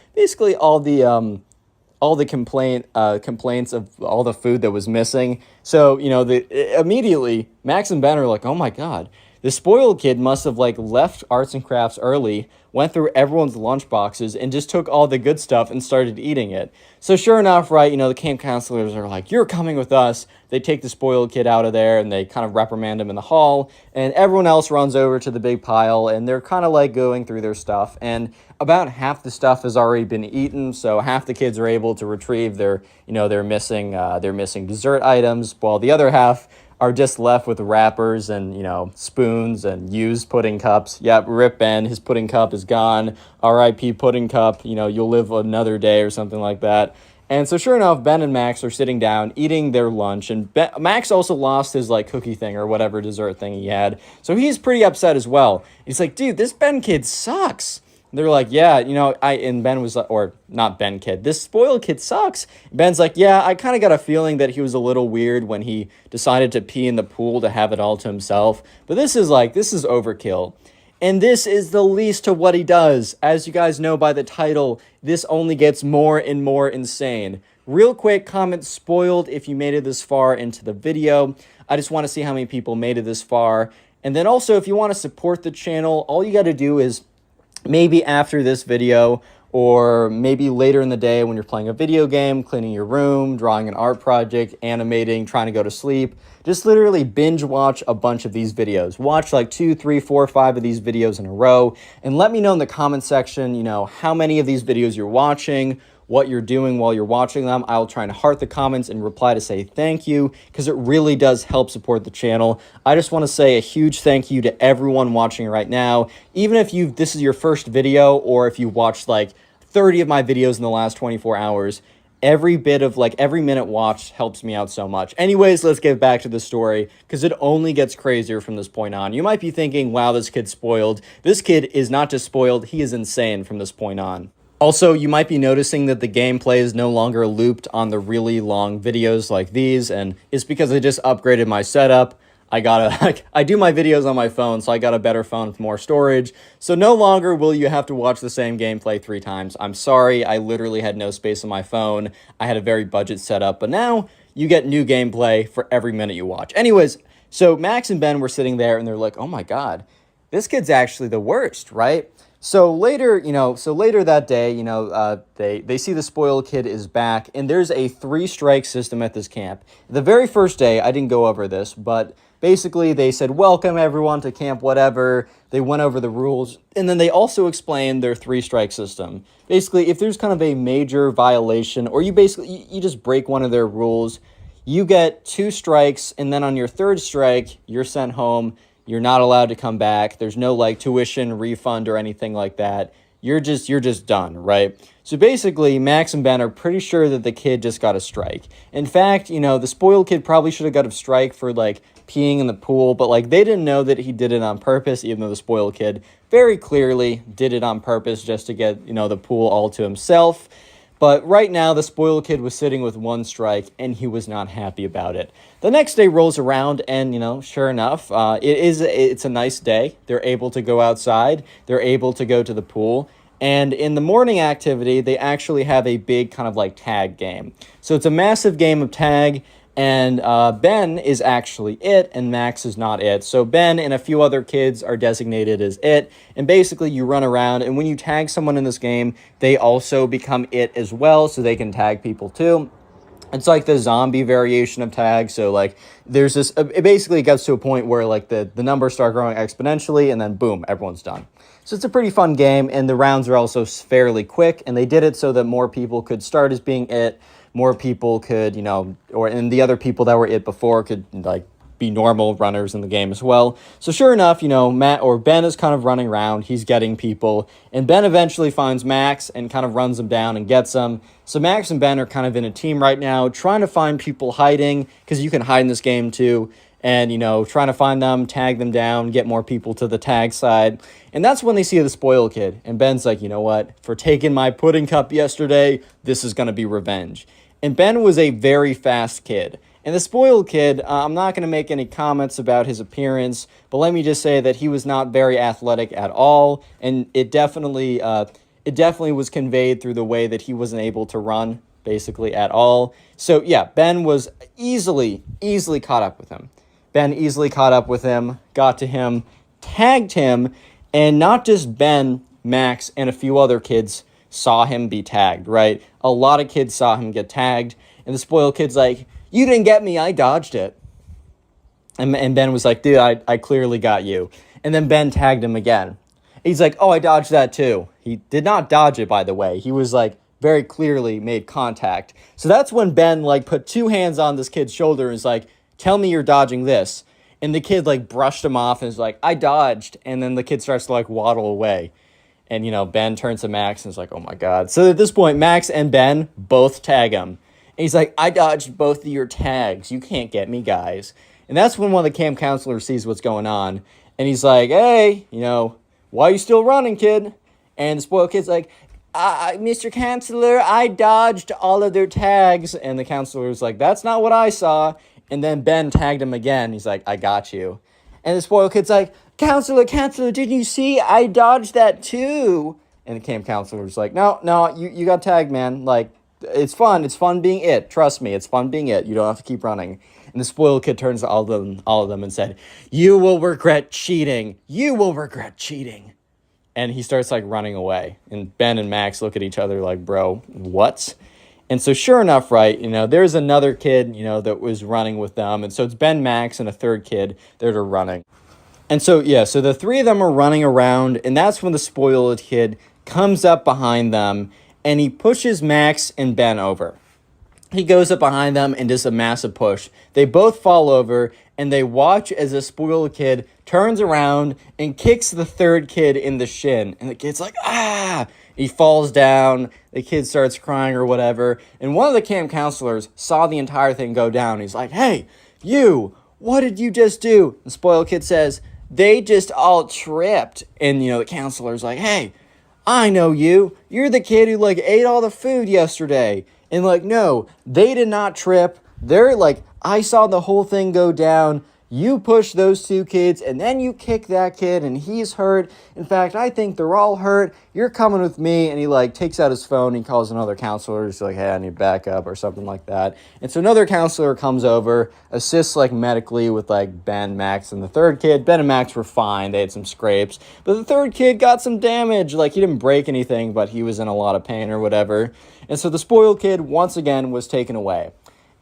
complaints of all the food that was missing. So immediately Max and Ben are like, oh my god, the spoiled kid must have left arts and crafts early, went through everyone's lunch boxes, and just took all the good stuff and started eating it. So sure enough, right, the camp counselors are like, you're coming with us. They take the spoiled kid out of there, and they kind of reprimand him in the hall, and everyone else runs over to the big pile, and they're kind of going through their stuff, and about half the stuff has already been eaten, so half the kids are able to retrieve their missing dessert items, while the other half are just left with wrappers and, spoons and used pudding cups. Yep, rip Ben, his pudding cup is gone. R.I.P. pudding cup, you'll live another day or something like that. And so sure enough, Ben and Max are sitting down, eating their lunch, and Max also lost his, cookie thing or whatever dessert thing he had. So he's pretty upset as well. He's like, dude, this Ben kid sucks. And they're like, yeah, and Ben was like, or not Ben kid, this spoiled kid sucks. Ben's like, yeah, I kind of got a feeling that he was a little weird when he decided to pee in the pool to have it all to himself. But this is overkill. And this is the least of what he does. As you guys know by the title, this only gets more and more insane. Real quick, comment spoiled if you made it this far into the video. I just want to see how many people made it this far. And then also, if you want to support the channel, all you got to do is maybe after this video or maybe later in the day when you're playing a video game, cleaning your room, drawing an art project, animating, trying to go to sleep, just literally binge watch a bunch of these videos. Watch like 2, 3, 4, 5 of these videos in a row and let me know in the comment section, how many of these videos you're watching, what you're doing while you're watching them. I'll try and heart the comments and reply to say thank you because it really does help support the channel. I just want to say a huge thank you to everyone watching right now. Even if this is your first video or if you watched like 30 of my videos in the last 24 hours, every minute watched helps me out so much. Anyways, let's get back to the story because it only gets crazier from this point on. You might be thinking, wow, this kid's spoiled. This kid is not just spoiled, he is insane from this point on. Also, you might be noticing that the gameplay is no longer looped on the really long videos like these, and it's because I just upgraded my setup. I do my videos on my phone, so I got a better phone with more storage. So no longer will you have to watch the same gameplay 3 times. I'm sorry, I literally had no space on my phone. I had a very budget setup, but now you get new gameplay for every minute you watch. Anyways, so Max and Ben were sitting there, and they're like, oh my god, this kid's actually the worst, right? So later that day, they see the spoiled kid is back, and there's a 3-strike system at this camp. The very first day, I didn't go over this, but basically they said, welcome everyone to camp whatever. They went over the rules, and then they also explained their 3-strike system. Basically, if there's kind of a major violation, or you just break one of their rules, you get 2 strikes, and then on your 3rd strike, you're sent home. You're not allowed to come back. There's no tuition refund or anything like that. You're just done, right? So basically, Max and Ben are pretty sure that the kid just got a strike. In fact, the spoiled kid probably should have got a strike for peeing in the pool, but they didn't know that he did it on purpose, even though the spoiled kid very clearly did it on purpose just to get, the pool all to himself. But right now, the spoiled kid was sitting with 1 strike, and he was not happy about it. The next day rolls around, and, sure enough, it's a nice day. They're able to go outside. They're able to go to the pool. And in the morning activity, they actually have a big kind of tag game. So it's a massive game of tag, and Ben is actually it, and Max is not it. So Ben and a few other kids are designated as it, and basically you run around, and when you tag someone in this game, they also become it as well, so they can tag people too. It's like the zombie variation of tag, so there's this, it basically gets to a point where the numbers start growing exponentially, and then boom, everyone's done. So it's a pretty fun game, and the rounds are also fairly quick, and they did it so that more people could start as being it, more people could, and the other people that were it before could, be normal runners in the game as well. So sure enough, Ben is kind of running around, he's getting people, and Ben eventually finds Max and kind of runs him down and gets him. So Max and Ben are kind of in a team right now, trying to find people hiding, because you can hide in this game too, and, trying to find them, tag them down, get more people to the tag side. And that's when they see the spoiled kid, and Ben's like, you know what, for taking my pudding cup yesterday, this is going to be revenge. And Ben was a very fast kid. And the spoiled kid, I'm not going to make any comments about his appearance, but let me just say that he was not very athletic at all, and it definitely was conveyed through the way that he wasn't able to run, basically, at all. So, yeah, Ben was easily caught up with him. Ben easily caught up with him, got to him, tagged him, and not just Ben, Max, and a few other kids saw him be tagged, right? A lot of kids saw him get tagged, and the spoiled kid's like, you didn't get me, I dodged it. And Ben was like, dude, I clearly got you. And then Ben tagged him again. He's like, oh, I dodged that too. He did not dodge it, by the way. He was very clearly made contact. So that's when Ben put 2 hands on this kid's shoulder and was like, tell me you're dodging this. And the kid, like, brushed him off and is like, I dodged. And then the kid starts to, like, waddle away. And, Ben turns to Max and is like, oh, my God. So at this point, Max and Ben both tag him. And he's like, I dodged both of your tags. You can't get me, guys. And that's when one of the camp counselors sees what's going on. And he's like, hey, why are you still running, kid? And the spoiled kid's like, Mr. Counselor, I dodged all of their tags. And the counselor's like, that's not what I saw. And then Ben tagged him again. He's like, I got you. And the spoiled kid's like, Counselor, didn't you see? I dodged that too. And the camp counselor's like, no, you got tagged, man. Like, it's fun. It's fun being it. Trust me, it's fun being it. You don't have to keep running. And the spoiled kid turns to all of them and said, you will regret cheating. You will regret cheating. And he starts, like, running away. And Ben and Max look at each other like, bro, what? And so sure enough, right, there's another kid, that was running with them. And so it's Ben, Max, and a third kid that are running. And so, so the three of them are running around. And that's when the spoiled kid comes up behind them. And he pushes Max and Ben over. He goes up behind them and does a massive push. They both fall over, and they watch as the spoiled kid turns around and kicks the third kid in the shin. And the kid's like, ah! He falls down. The kid starts crying or whatever. And one of the camp counselors saw the entire thing go down. He's like, hey, you, what did you just do? The spoiled kid says, they just all tripped. And, the counselor's like, hey, I know you. You're the kid who, like, ate all the food yesterday. And, like, no, they did not trip. They're like, I saw the whole thing go down. You push those two kids, and then you kick that kid, and he's hurt. In fact, I think they're all hurt. You're coming with me. And he, like, takes out his phone. And he calls another counselor. He's like, hey, I need backup or something like that. And so another counselor comes over, assists, like, medically with, like, Ben, Max, and the third kid. Ben and Max were fine. They had some scrapes. But the third kid got some damage. Like, he didn't break anything, but he was in a lot of pain or whatever. And so the spoiled kid, once again, was taken away.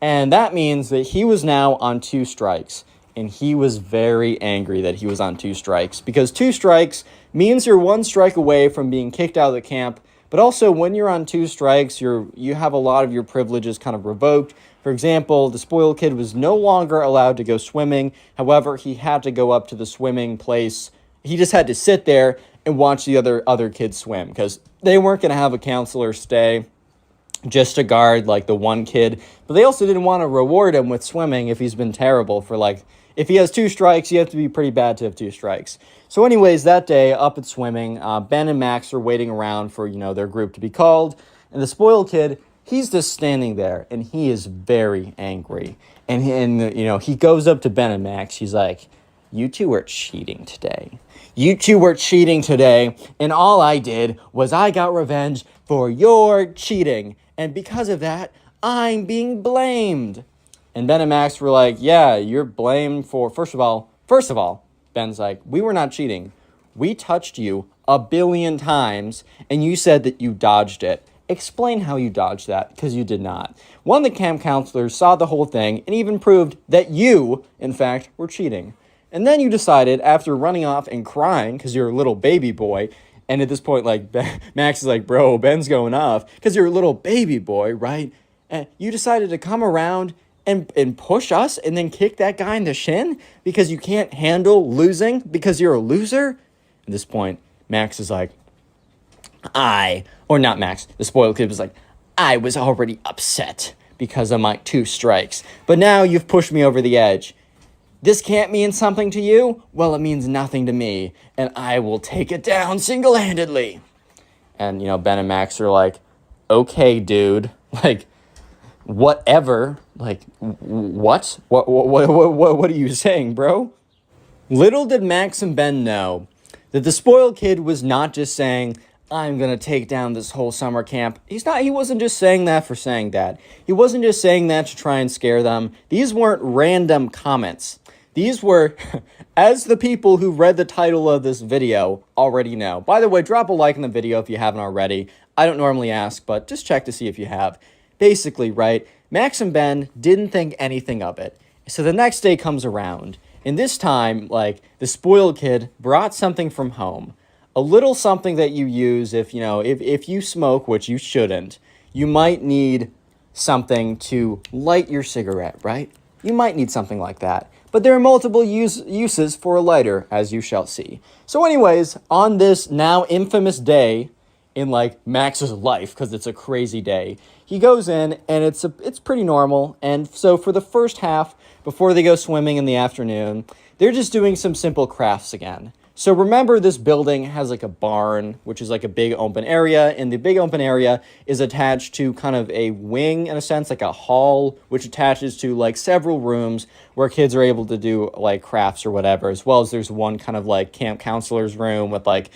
And that means that he was now on 2 strikes. And he was very angry that he was on 2 strikes. Because 2 strikes means you're 1 strike away from being kicked out of the camp. But also, when you're on 2 strikes, you have a lot of your privileges kind of revoked. For example, the spoiled kid was no longer allowed to go swimming. However, he had to go up to the swimming place. He just had to sit there and watch the other kids swim. Because they weren't going to have a counselor stay just to guard, like, the one kid. But they also didn't want to reward him with swimming if he's been terrible for, like, if he has 2 strikes, you have to be pretty bad to have 2 strikes. So anyways, that day, up at swimming, Ben and Max are waiting around for, their group to be called. And the spoiled kid, he's just standing there, and he is very angry. And he goes up to Ben and Max. He's like, you two are cheating today. You two were cheating today, and all I did was I got revenge for your cheating. And because of that, I'm being blamed. And Ben and Max were like, yeah, you're blamed for, first of all, Ben's like, we were not cheating. We touched you 1 billion times, and you said that you dodged it. Explain how you dodged that, because you did not. One of the camp counselors saw the whole thing and even proved that you, in fact, were cheating. And then you decided, after running off and crying, because you're a little baby boy, and at this point, like, Max is like, bro, Ben's going off, because you're a little baby boy, right? And you decided to come around and push us and then kick that guy in the shin because you can't handle losing because you're a loser? At this point, Max is like, not Max, the spoiled kid was like, I was already upset because of my 2 strikes. But now you've pushed me over the edge. This can't mean something to you? Well, it means nothing to me, and I will take it down single-handedly. And, Ben and Max are like, okay, dude, like, whatever, like, what are you saying, bro? Little did Max and Ben know that the spoiled kid was not just saying, I'm gonna take down this whole summer camp. He wasn't just saying that for saying that. He wasn't just saying that to try and scare them. These weren't random comments. These were, as the people who read the title of this video already know. By the way, drop a like in the video if you haven't already. I don't normally ask, but just check to see if you have. Basically, right, Max and Ben didn't think anything of it. So the next day comes around, and this time, like, the spoiled kid brought something from home. A little something that you use if you smoke, which you shouldn't. You might need something to light your cigarette, right? you might need something like that. But there are multiple uses for a lighter, as you shall see. So anyways, on this now infamous day in like Max's life, because it's a crazy day, he goes in and it's pretty normal. And so for the first half, before they go swimming in the afternoon, they're just doing some simple crafts again. So remember, this building has like a barn, which is like a big open area, and the big open area is attached to kind of a wing, in a sense, like a hall, which attaches to like several rooms where kids are able to do like crafts or whatever, as well as there's one kind of like camp counselor's room with like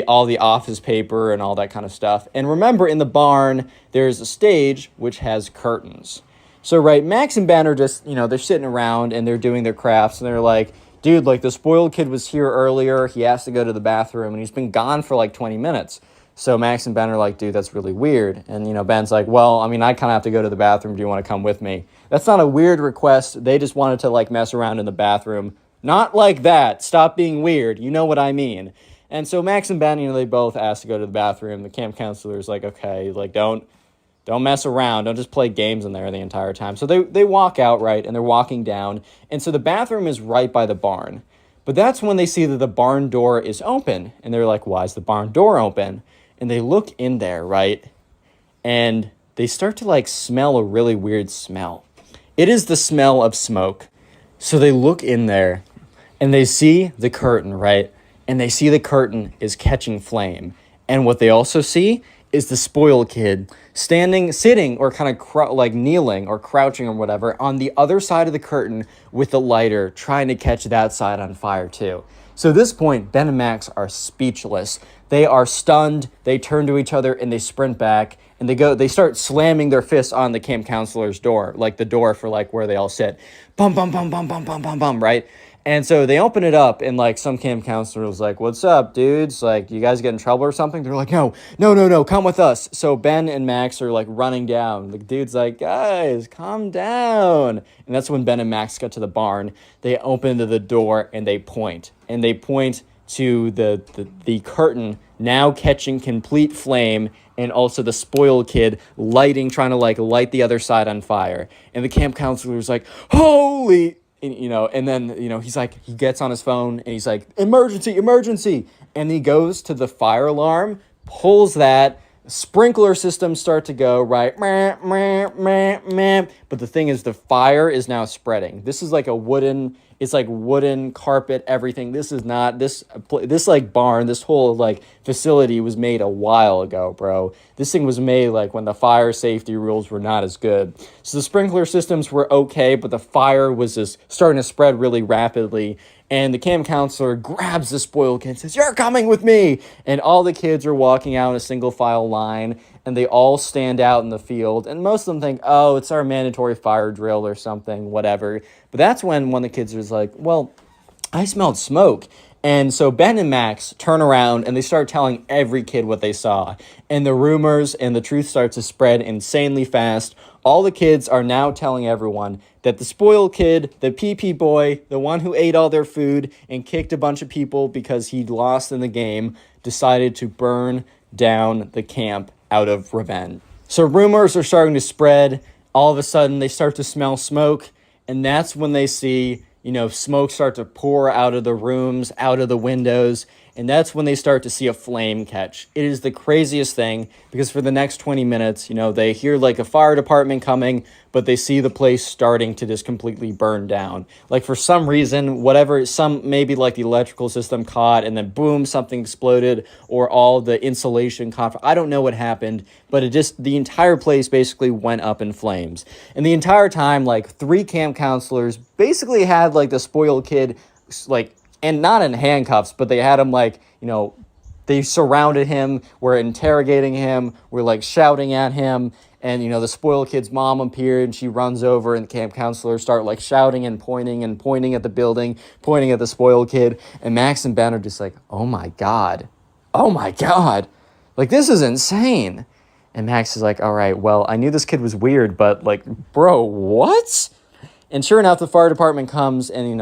all the office paper and all that kind of stuff. And remember, in the barn, there's a stage which has curtains. So, right, Max and Ben are just, they're sitting around and they're doing their crafts, and they're like, dude, like, the spoiled kid was here earlier. He has to go to the bathroom, and he's been gone for, like, 20 minutes. So Max and Ben are like, dude, that's really weird. And, Ben's like, well, I mean, I kind of have to go to the bathroom. Do you want to come with me? That's not a weird request. They just wanted to, like, mess around in the bathroom. Not like that. Stop being weird. You know what I mean. And so Max and Ben, they both asked to go to the bathroom. The camp counselor's like, okay, like, don't mess around. Don't just play games in there the entire time. So they walk out, right, and they're walking down. And so the bathroom is right by the barn. But that's when they see that the barn door is open. And they're like, why is the barn door open? And they look in there, right? And they start to, like, smell a really weird smell. It is the smell of smoke. So they look in there, and they see the curtain, right? And they see the curtain is catching flame. And what they also see is the spoiled kid sitting, or kind of kneeling or crouching or whatever on the other side of the curtain with the lighter, trying to catch that side on fire too. So at this point, Ben and Max are speechless. They are stunned. They turn to each other and they sprint back, and they start slamming their fists on the camp counselor's door, like the door for like where they all sit. Bum, bum, bum, bum, bum, bum, bum, bum, right? And so they open it up, and like some camp counselor was like, what's up, dudes? Like, you guys get in trouble or something? They're like, no, come with us. So Ben and Max are like running down. The dude's like, guys, calm down. And that's when Ben and Max get to the barn. They open the door and they point. And they point to the curtain now catching complete flame, and also the spoiled kid trying to like light the other side on fire. And the camp counselor's like, holy... And then, he's like, he gets on his phone and he's like, emergency. And he goes to the fire alarm, pulls that, sprinkler systems start to go, right? But the thing is, the fire is now spreading. This is like wooden carpet, everything. This is not, this like barn, this whole like facility was made a while ago, bro. This thing was made like when the fire safety rules were not as good. So the sprinkler systems were okay, but the fire was just starting to spread really rapidly. And the camp counselor grabs the spoiled kid and says, you're coming with me. And all the kids are walking out in a single file line, and they all stand out in the field. And most of them think, oh, it's our mandatory fire drill or something, whatever. But that's when one of the kids was like, well, I smelled smoke. And so Ben and Max turn around and they start telling every kid what they saw. And the rumors and the truth starts to spread insanely fast. All the kids are now telling everyone that the spoiled kid, the pee-pee boy, the one who ate all their food and kicked a bunch of people because he lost in the game, decided to burn down the camp out of revenge. So rumors are starting to spread. All of a sudden, they start to smell smoke. And that's when they see, smoke start to pour out of the rooms, out of the windows. And that's when they start to see a flame catch. It is the craziest thing, because for the next 20 minutes, they hear like a fire department coming, but they see the place starting to just completely burn down. Like for some reason, maybe like the electrical system caught, and then boom, something exploded, or all the insulation caught. I don't know what happened, but the entire place basically went up in flames. And the entire time, like 3 camp counselors basically had like the spoiled kid, like, and not in handcuffs, but they had him like, they surrounded him, were interrogating him, were like shouting at him. And, the spoiled kid's mom appeared, and she runs over, and the camp counselors start like shouting and pointing at the building, pointing at the spoiled kid. And Max and Ben are just like, oh my God, like this is insane. And Max is like, all right, well, I knew this kid was weird, but like, bro, what? And sure enough, the fire department comes, and,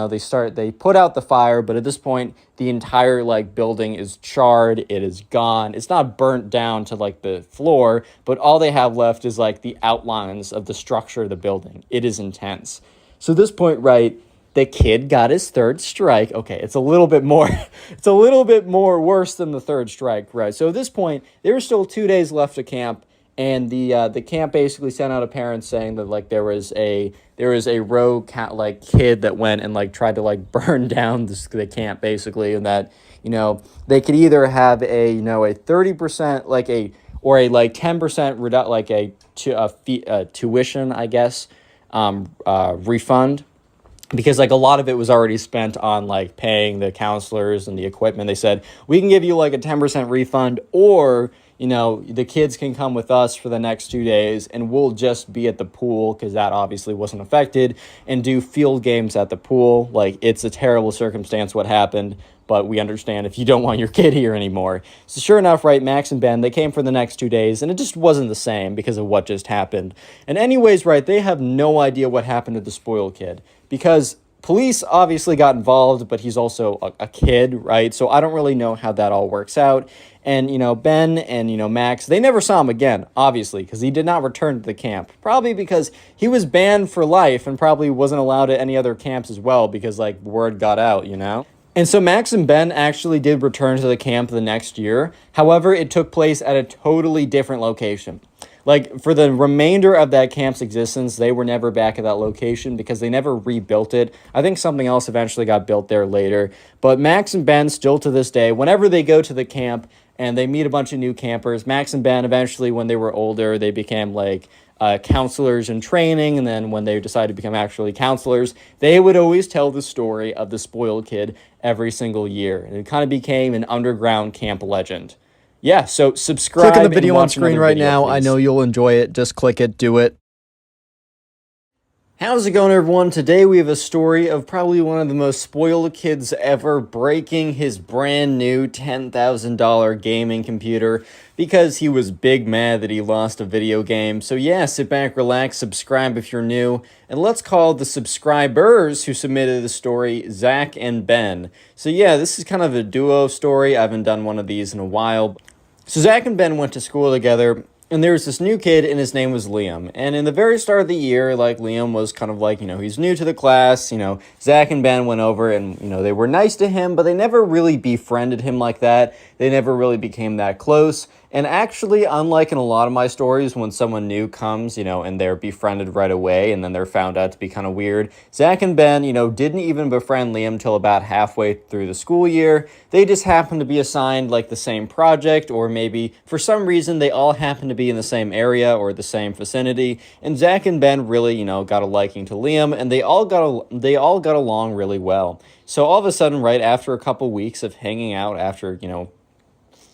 they put out the fire, but at this point, the entire, like, building is charred. It is gone. It's not burnt down to, like, the floor, but all they have left is, like, the outlines of the structure of the building. It is intense. So at this point, right, the kid got his third strike. Okay, it's a little bit more it's a little bit more worse than the third strike, right? So at this point, there were still 2 days left of camp, and the camp basically sent out a parent saying that like there was a rogue kid that went and like tried to like burn down the camp basically, and that they could either have a 30% like a or a like 10% tuition, I guess, refund, because like a lot of it was already spent on like paying the counselors and the equipment. They said we can give you like a 10% refund, or the kids can come with us for the next 2 days and we'll just be at the pool, because that obviously wasn't affected, and do field games at the pool. Like, it's a terrible circumstance what happened, but we understand if you don't want your kid here anymore. So sure enough, right, Max and Ben, they came for the next 2 days, and it just wasn't the same because of what just happened. And anyways, right, they have no idea what happened to the spoiled kid, because police obviously got involved, but he's also a kid, right? So I don't really know how that all works out. And, Ben and, Max, they never saw him again, obviously, because he did not return to the camp. Probably because he was banned for life and probably wasn't allowed at any other camps as well, because, like, word got out. And so Max and Ben actually did return to the camp the next year. However, it took place at a totally different location. Like, for the remainder of that camp's existence, they were never back at that location because they never rebuilt it. I think something else eventually got built there later. But Max and Ben, still to this day, whenever they go to the camp and they meet a bunch of new campers, Max and Ben, eventually, when they were older, they became, like, counselors in training, and then when they decided to become actually counselors, they would always tell the story of the spoiled kid every single year. And it kind of became an underground camp legend. Yeah, so subscribe. Click on the video and on watch screen another right video, now. I please. know you'll enjoy it. Just click it. Do it. How's it going, everyone? Today we have a story of probably one of the most spoiled kids ever breaking his brand new $10,000 gaming computer because he was big mad that he lost a video game. So yeah, sit back, relax, subscribe if you're new, and let's call the subscribers who submitted the story Zach and Ben. So yeah, this is kind of a duo story. I haven't done one of these in a while. So Zach and Ben went to school together, and there was this new kid, and his name was Liam. And in the very start of the year, like, Liam was kind of like, he's new to the class. Zach and Ben went over and, they were nice to him, but they never really befriended him like that. They never really became that close. And actually, unlike in a lot of my stories, when someone new comes, and they're befriended right away, and then they're found out to be kind of weird, Zach and Ben, didn't even befriend Liam till about halfway through the school year. They just happened to be assigned, like, the same project, or maybe, for some reason, they all happened to be in the same area or the same vicinity, and Zach and Ben really, got a liking to Liam, and they all got along really well. So all of a sudden, right after a couple weeks of hanging out, after,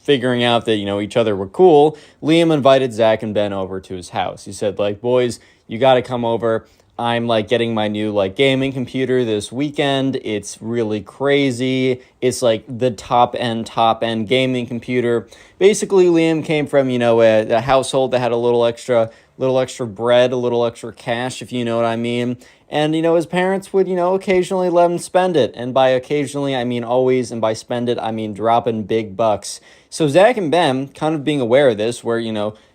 figuring out that, each other were cool, Liam invited Zach and Ben over to his house. He said, like, boys, you got to come over. I'm, like, getting my new, like, gaming computer this weekend. It's really crazy. It's, like, the top-end gaming computer. Basically, Liam came from, a household that had a little extra bread, a little extra cash, if you know what I mean. And, his parents would, occasionally let him spend it. And by occasionally, I mean always. And by spend it, I mean dropping big bucks. So Zach and Ben, kind of being aware of this, where,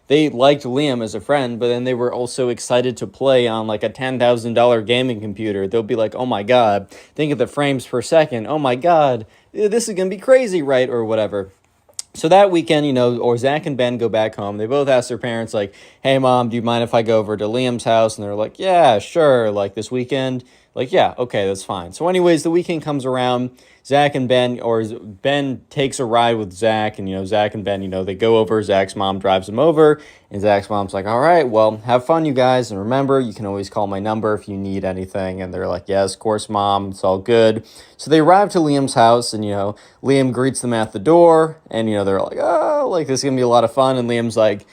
they liked Liam as a friend, but then they were also excited to play on, like, a $10,000 gaming computer. They'll be like, oh my God, think of the frames per second. Oh my God, this is going to be crazy, right? Or whatever. So that weekend, or Zach and Ben go back home. They both ask their parents, like, hey, Mom, do you mind if I go over to Liam's house? And they're like, yeah, sure. Like, this weekend? Like, yeah, okay, that's fine. So anyways, the weekend comes around. Zach and Ben, or Ben takes a ride with Zach, and, Zach and Ben, they go over. Zach's mom drives them over, and Zach's mom's like, all right, well, have fun, you guys. And remember, you can always call my number if you need anything. And they're like, yes, of course, Mom, it's all good. So they arrive to Liam's house, and, Liam greets them at the door, and, they're like, oh, like, this is going to be a lot of fun. And Liam's like,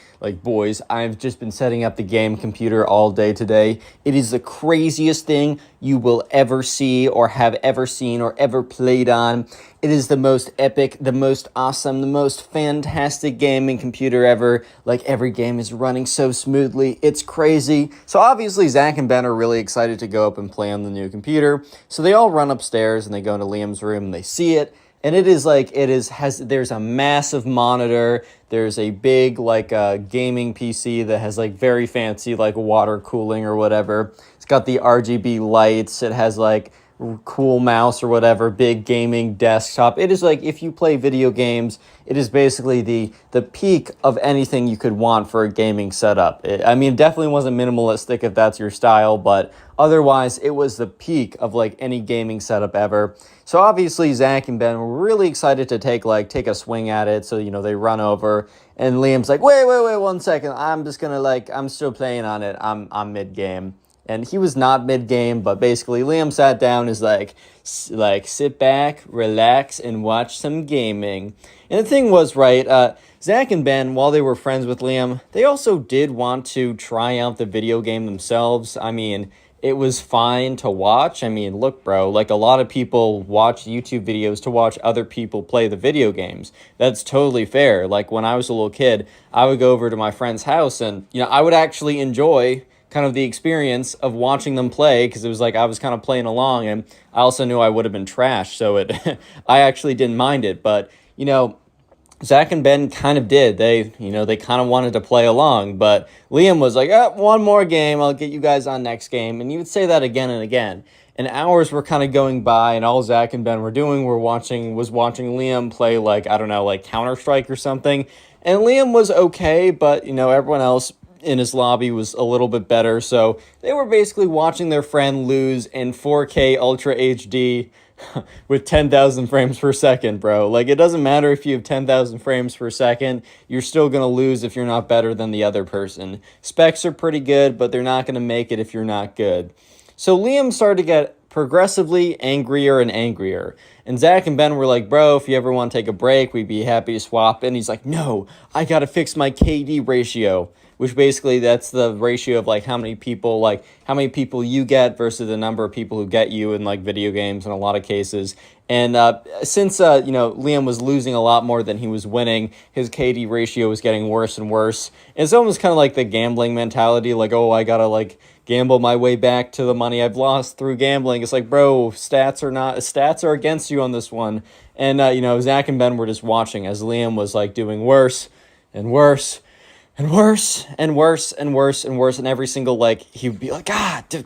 boys, I've just been setting up the game computer all day today. It is the craziest thing you will ever see or have ever seen or ever played on. It is the most epic, the most awesome, the most fantastic gaming computer ever. Like, every game is running so smoothly. It's crazy. So obviously, Zach and Ben are really excited to go up and play on the new computer. So they all run upstairs and they go into Liam's room and they see it. And it is like, there's a massive monitor. There's a big, like, gaming PC that has, like, very fancy, like, water cooling or whatever. It's got the RGB lights. It has like cool mouse or whatever, big gaming desktop. It is like, if you play video games, it is basically the peak of anything you could want for a gaming setup. I mean, it definitely wasn't minimalistic if that's your style, but otherwise it was the peak of like any gaming setup ever. So obviously Zach and Ben were really excited to take a swing at it. So, they run over and Liam's like, wait, 1 second. I'm just gonna I'm still playing on it. I'm mid-game. And he was not mid-game, but basically Liam sat down, is like sit back, relax, and watch some gaming. And the thing was, right, Zach and Ben, while they were friends with Liam, they also did want to try out the video game themselves. I mean, it was fine to watch. I mean, look, bro, like a lot of people watch YouTube videos to watch other people play the video games. That's totally fair. Like when I was a little kid, I would go over to my friend's house and, I would actually enjoy kind of the experience of watching them play, because it was like I was kind of playing along, and I also knew I would have been trashed, so I actually didn't mind it. But Zach and Ben kind of did. They kind of wanted to play along, but Liam was like, one more game, I'll get you guys on next game. And he would say that again and again. And hours were kind of going by, and all Zach and Ben were doing was watching Liam play, like, I don't know, like Counter-Strike or something. And Liam was okay, but, everyone else in his lobby was a little bit better. So they were basically watching their friend lose in 4K Ultra HD with 10,000 frames per second, bro. Like, it doesn't matter if you have 10,000 frames per second, you're still going to lose if you're not better than the other person. Specs are pretty good, but they're not going to make it if you're not good. So Liam started to get progressively angrier and angrier. And Zach and Ben were like, bro, if you ever want to take a break, we'd be happy to swap. And he's like, no, I got to fix my KD ratio, which basically that's the ratio of like how many people you get versus the number of people who get you in like video games in a lot of cases. And since Liam was losing a lot more than he was winning, his KD ratio was getting worse and worse. And it's almost kind of like the gambling mentality, like, oh, I gotta like gamble my way back to the money I've lost through gambling. It's like, bro, stats are against you on this one. And Zach and Ben were just watching as Liam was like doing worse and worse and worse and worse and worse and worse. And every single, he'd be like,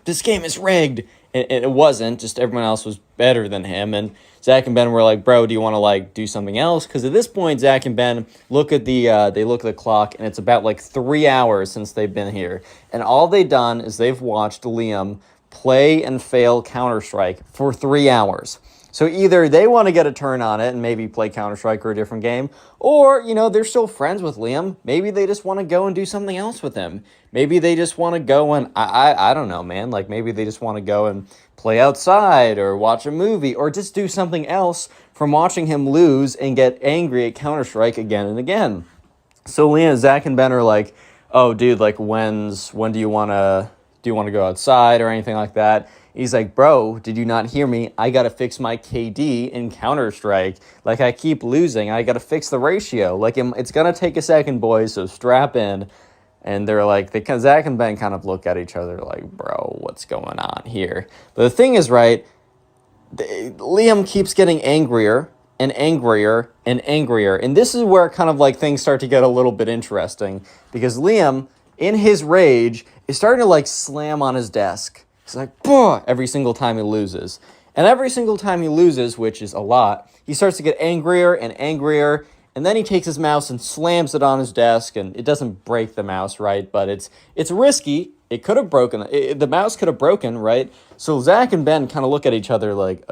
this game is rigged. And it wasn't, just everyone else was better than him. And Zach and Ben were like, bro, do you want to do something else? Because at this point, Zach and Ben look at the clock, and it's about 3 hours since they've been here. And all they've done is they've watched Liam play and fail Counter-Strike for 3 hours. So either they want to get a turn on it and maybe play Counter-Strike or a different game, or, they're still friends with Liam. Maybe they just want to go and do something else with him. Maybe they just want to go and, I don't know, man. Maybe they just want to go and play outside or watch a movie or just do something else from watching him lose and get angry at Counter-Strike again and again. So Zach and Ben are like, oh, dude, when do you want to go outside or anything like that? He's like, bro, did you not hear me? I got to fix my KD in Counter-Strike. I keep losing. I got to fix the ratio. It's going to take a second, boys, so strap in. And they're like, Zach and Ben kind of look at each other like, bro, what's going on here? But the thing is, right, Liam keeps getting angrier and angrier and angrier. And this is where kind of things start to get a little bit interesting. Because Liam, in his rage, is starting to slam on his desk. He's like, "Bah!" every single time he loses. And every single time he loses, which is a lot, he starts to get angrier and angrier. And then he takes his mouse and slams it on his desk. And it doesn't break the mouse, right? But it's risky. It could have broken. The mouse could have broken, right? So Zach and Ben kind of look at each other like,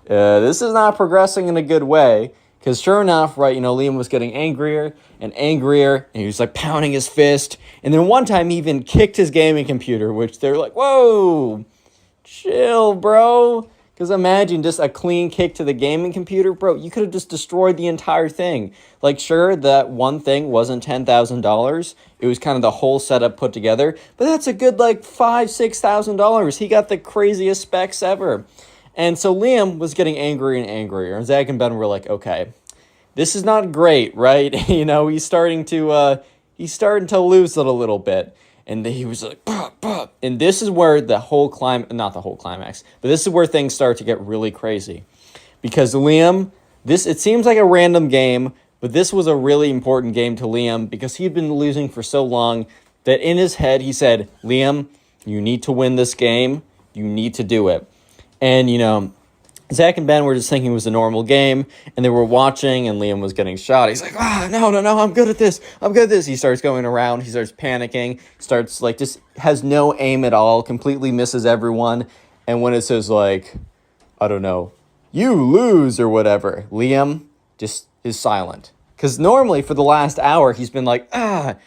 this is not progressing in a good way. Because sure enough, right, Liam was getting angrier and angrier, and he was pounding his fist. And then one time he even kicked his gaming computer, which they're like, whoa, chill, bro. Because imagine just a clean kick to the gaming computer, bro. You could have just destroyed the entire thing. Sure, that one thing wasn't $10,000. It was kind of the whole setup put together. But that's a good $5,000-$6,000. He got the craziest specs ever. And so Liam was getting angrier and angrier. And Zach and Ben were like, okay, this is not great, right? He's starting to lose it a little bit. And he was like, bah, bah. And this is where not the whole climax, but this is where things start to get really crazy. Because Liam, it seems like a random game, but this was a really important game to Liam because he'd been losing for so long that in his head he said, Liam, You need to win this game. You need to do it. And, Zach and Ben were just thinking it was a normal game, and they were watching, and Liam was getting shot. He's like, no, I'm good at this. He starts going around. He starts panicking, starts, just has no aim at all, completely misses everyone. And when it says, I don't know, you lose or whatever, Liam just is silent. Because normally for the last hour, he's been like an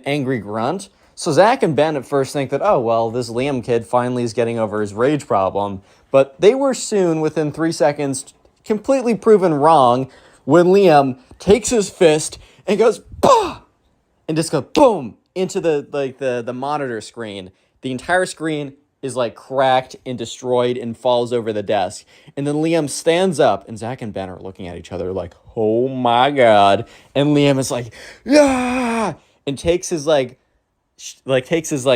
angry grunt. So Zach and Ben at first think that, oh, well, this Liam kid finally is getting over his rage problem. But they were soon, within 3 seconds, completely proven wrong when Liam takes his fist and goes, bah! And just goes, boom, into the monitor screen. The entire screen is cracked and destroyed and falls over the desk. And then Liam stands up, and Zach and Ben are looking at each other like, oh my God. And Liam is like, yeah! And takes his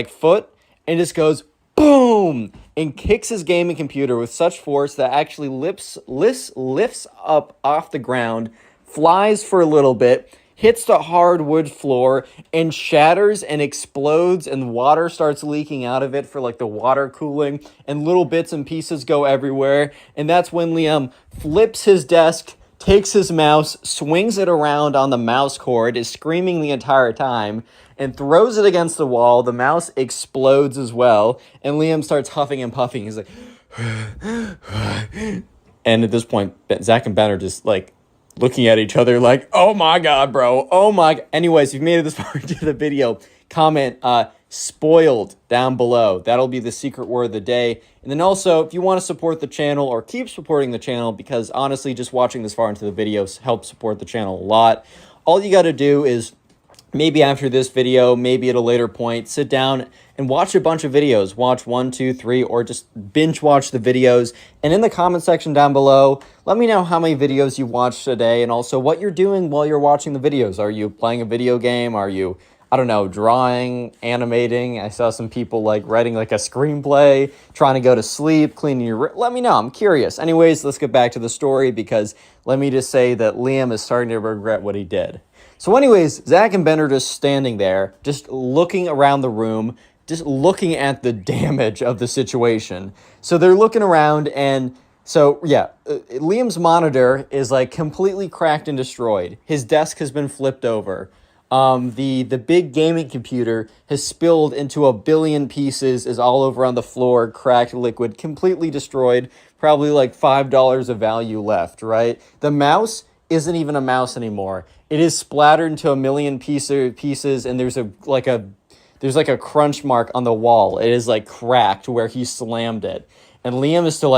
foot and just goes boom and kicks his gaming computer with such force that actually lifts up off the ground, flies for a little bit, hits the hardwood floor, and shatters and explodes, and water starts leaking out of it for the water cooling, and little bits and pieces go everywhere. And that's when Liam flips his desk, takes his mouse, swings it around on the mouse cord, is screaming the entire time, and throws it against the wall. The mouse explodes as well, and Liam starts huffing and puffing. He's like, and at this point, Zach and Ben are just looking at each other like, oh my God, bro, oh my. Anyways, if you made it this far into the video, comment spoiled down below. That'll be the secret word of the day. And then also, if you want to support the channel or keep supporting the channel, because honestly, just watching this far into the videos helps support the channel a lot, all you got to do is maybe after this video, maybe at a later point, sit down and watch a bunch of videos. Watch 1, 2, 3, or just binge watch the videos. And in the comment section down below, let me know how many videos you watched today, and also what you're doing while you're watching the videos. Are you playing a video game? Are you, I don't know, drawing, animating? I saw some people writing a screenplay, trying to go to sleep, cleaning your... Let me know. I'm curious. Anyways, let's get back to the story, because let me just say that Liam is starting to regret what he did. So anyways, Zach and Ben are just standing there, just looking around the room, just looking at the damage of the situation. So they're looking around, and so, yeah, Liam's monitor is completely cracked and destroyed. His desk has been flipped over. The big gaming computer has spilled into a billion pieces, is all over on the floor, cracked liquid, completely destroyed, probably $5 of value left, right? The mouse isn't even a mouse anymore. It is splattered into a million pieces, and there's a crunch mark on the wall. It is cracked where he slammed it. And Liam is still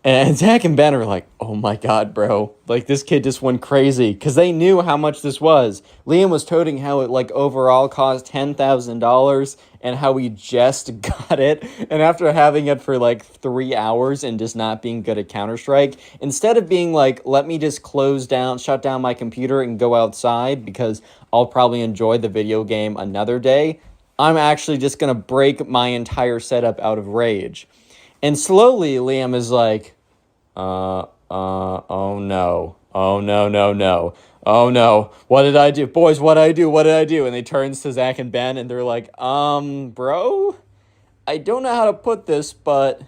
and Zach and Ben are like, oh my God, bro. This kid just went crazy, because they knew how much this was. Liam was toting how it overall cost $10,000, and how he just got it. And after having it for 3 hours and just not being good at Counter-Strike, instead of being let me just shut down my computer and go outside because I'll probably enjoy the video game another day, I'm actually just going to break my entire setup out of rage. And slowly, Liam is oh no, no. Oh no, what did I do? Boys, what did I do? And he turns to Zach and Ben, and they're like, bro, I don't know how to put this, but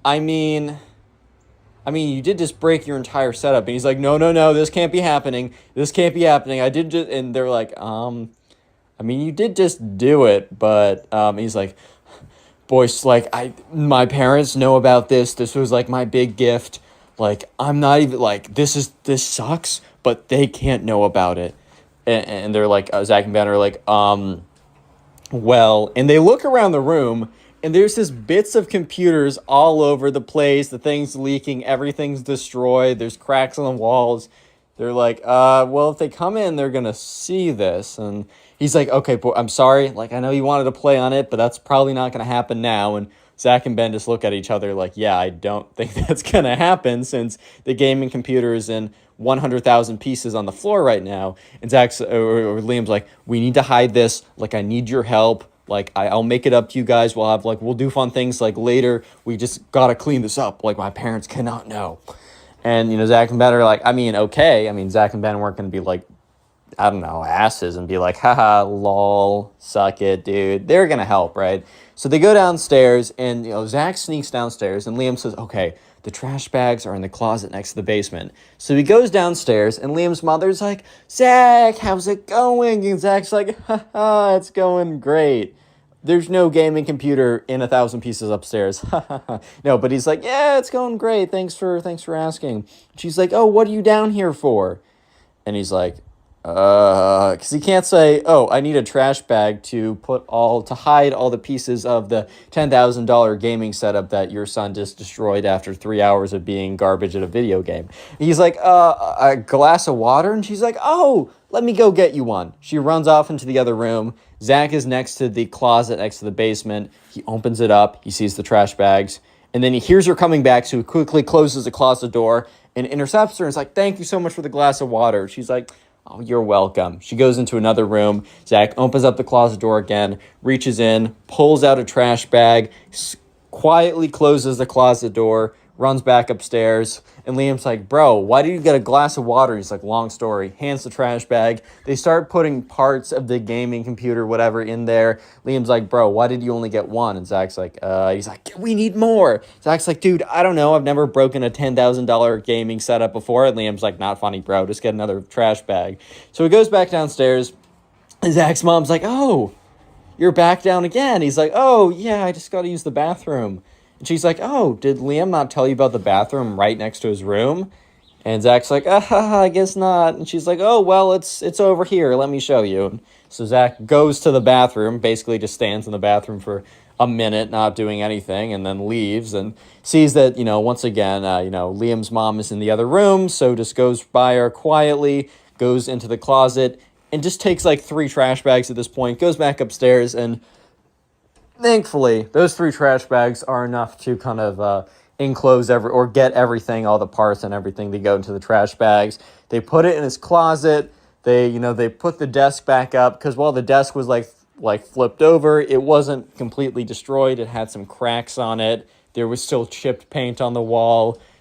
I mean, you did just break your entire setup. And he's like, no, this can't be happening. I did just, and they're like, you did just do it, but, he's like, boys, my parents know about this. This was my big gift. I'm not even this sucks, but they can't know about it. And they're Zach and Ben are well, and they look around the room, and there's just bits of computers all over the place. The thing's leaking, everything's destroyed. There's cracks on the walls. They're well, if they come in, they're gonna see this. And he's like, okay, boy, I'm sorry. I know you wanted to play on it, but that's probably not gonna happen now. And Zach and Ben just look at each other yeah, I don't think that's gonna happen, since the gaming computer is in 100,000 pieces on the floor right now. And or Liam's we need to hide this. I need your help. I'll make it up to you guys. We'll have we'll do fun things later. We just gotta clean this up. My parents cannot know. And, Zach and Ben are okay. Zach and Ben weren't going to be I don't know, asses and be like, haha, lol, suck it, dude. They're going to help, right? So they go downstairs, and, Zach sneaks downstairs, and Liam says, okay, the trash bags are in the closet next to the basement. So he goes downstairs, and Liam's mother's like, Zach, how's it going? And Zach's like, haha, it's going great. There's no gaming computer in 1,000 pieces upstairs. No, but he's like, yeah, it's going great. Thanks for asking. She's like, oh, what are you down here for? And he's like, because he can't say, oh, I need a trash bag to hide all the pieces of the $10,000 gaming setup that your son just destroyed after 3 hours of being garbage at a video game. He's like, a glass of water? And she's like, oh, let me go get you one. She runs off into the other room. Zach is next to the closet next to the basement. He opens it up. He sees the trash bags. And then he hears her coming back, so he quickly closes the closet door and intercepts her and is like, thank you so much for the glass of water. She's like, oh, you're welcome. She goes into another room. Zach opens up the closet door again, reaches in, pulls out a trash bag, quietly closes the closet door, runs back upstairs. And Liam's like, bro, why did you get a glass of water? He's like, long story. Hands the trash bag. They start putting parts of the gaming computer, whatever, in there. Liam's like, bro, why did you only get one? And Zach's like, he's like, we need more. Zach's like, dude, I don't know. I've never broken a $10,000 gaming setup before. And Liam's like, not funny, bro. Just get another trash bag. So he goes back downstairs. And Zach's mom's like, oh, you're back down again. He's like, oh, yeah, I just got to use the bathroom. And she's like, oh, did Liam not tell you about the bathroom right next to his room? And Zach's like, I guess not. And she's like, oh, well, it's over here. Let me show you. And so Zach goes to the bathroom, basically just stands in the bathroom for a minute, not doing anything, and then leaves and sees that, once again, Liam's mom is in the other room, so just goes by her quietly, goes into the closet, and just takes like 3 trash bags at this point, goes back upstairs, and thankfully, those 3 trash bags are enough to kind of enclose or get everything, all the parts and everything. They go into the trash bags. They put it in his closet. They put the desk back up because while the desk was like flipped over, it wasn't completely destroyed. It had some cracks on it. There was still chipped paint on the wall.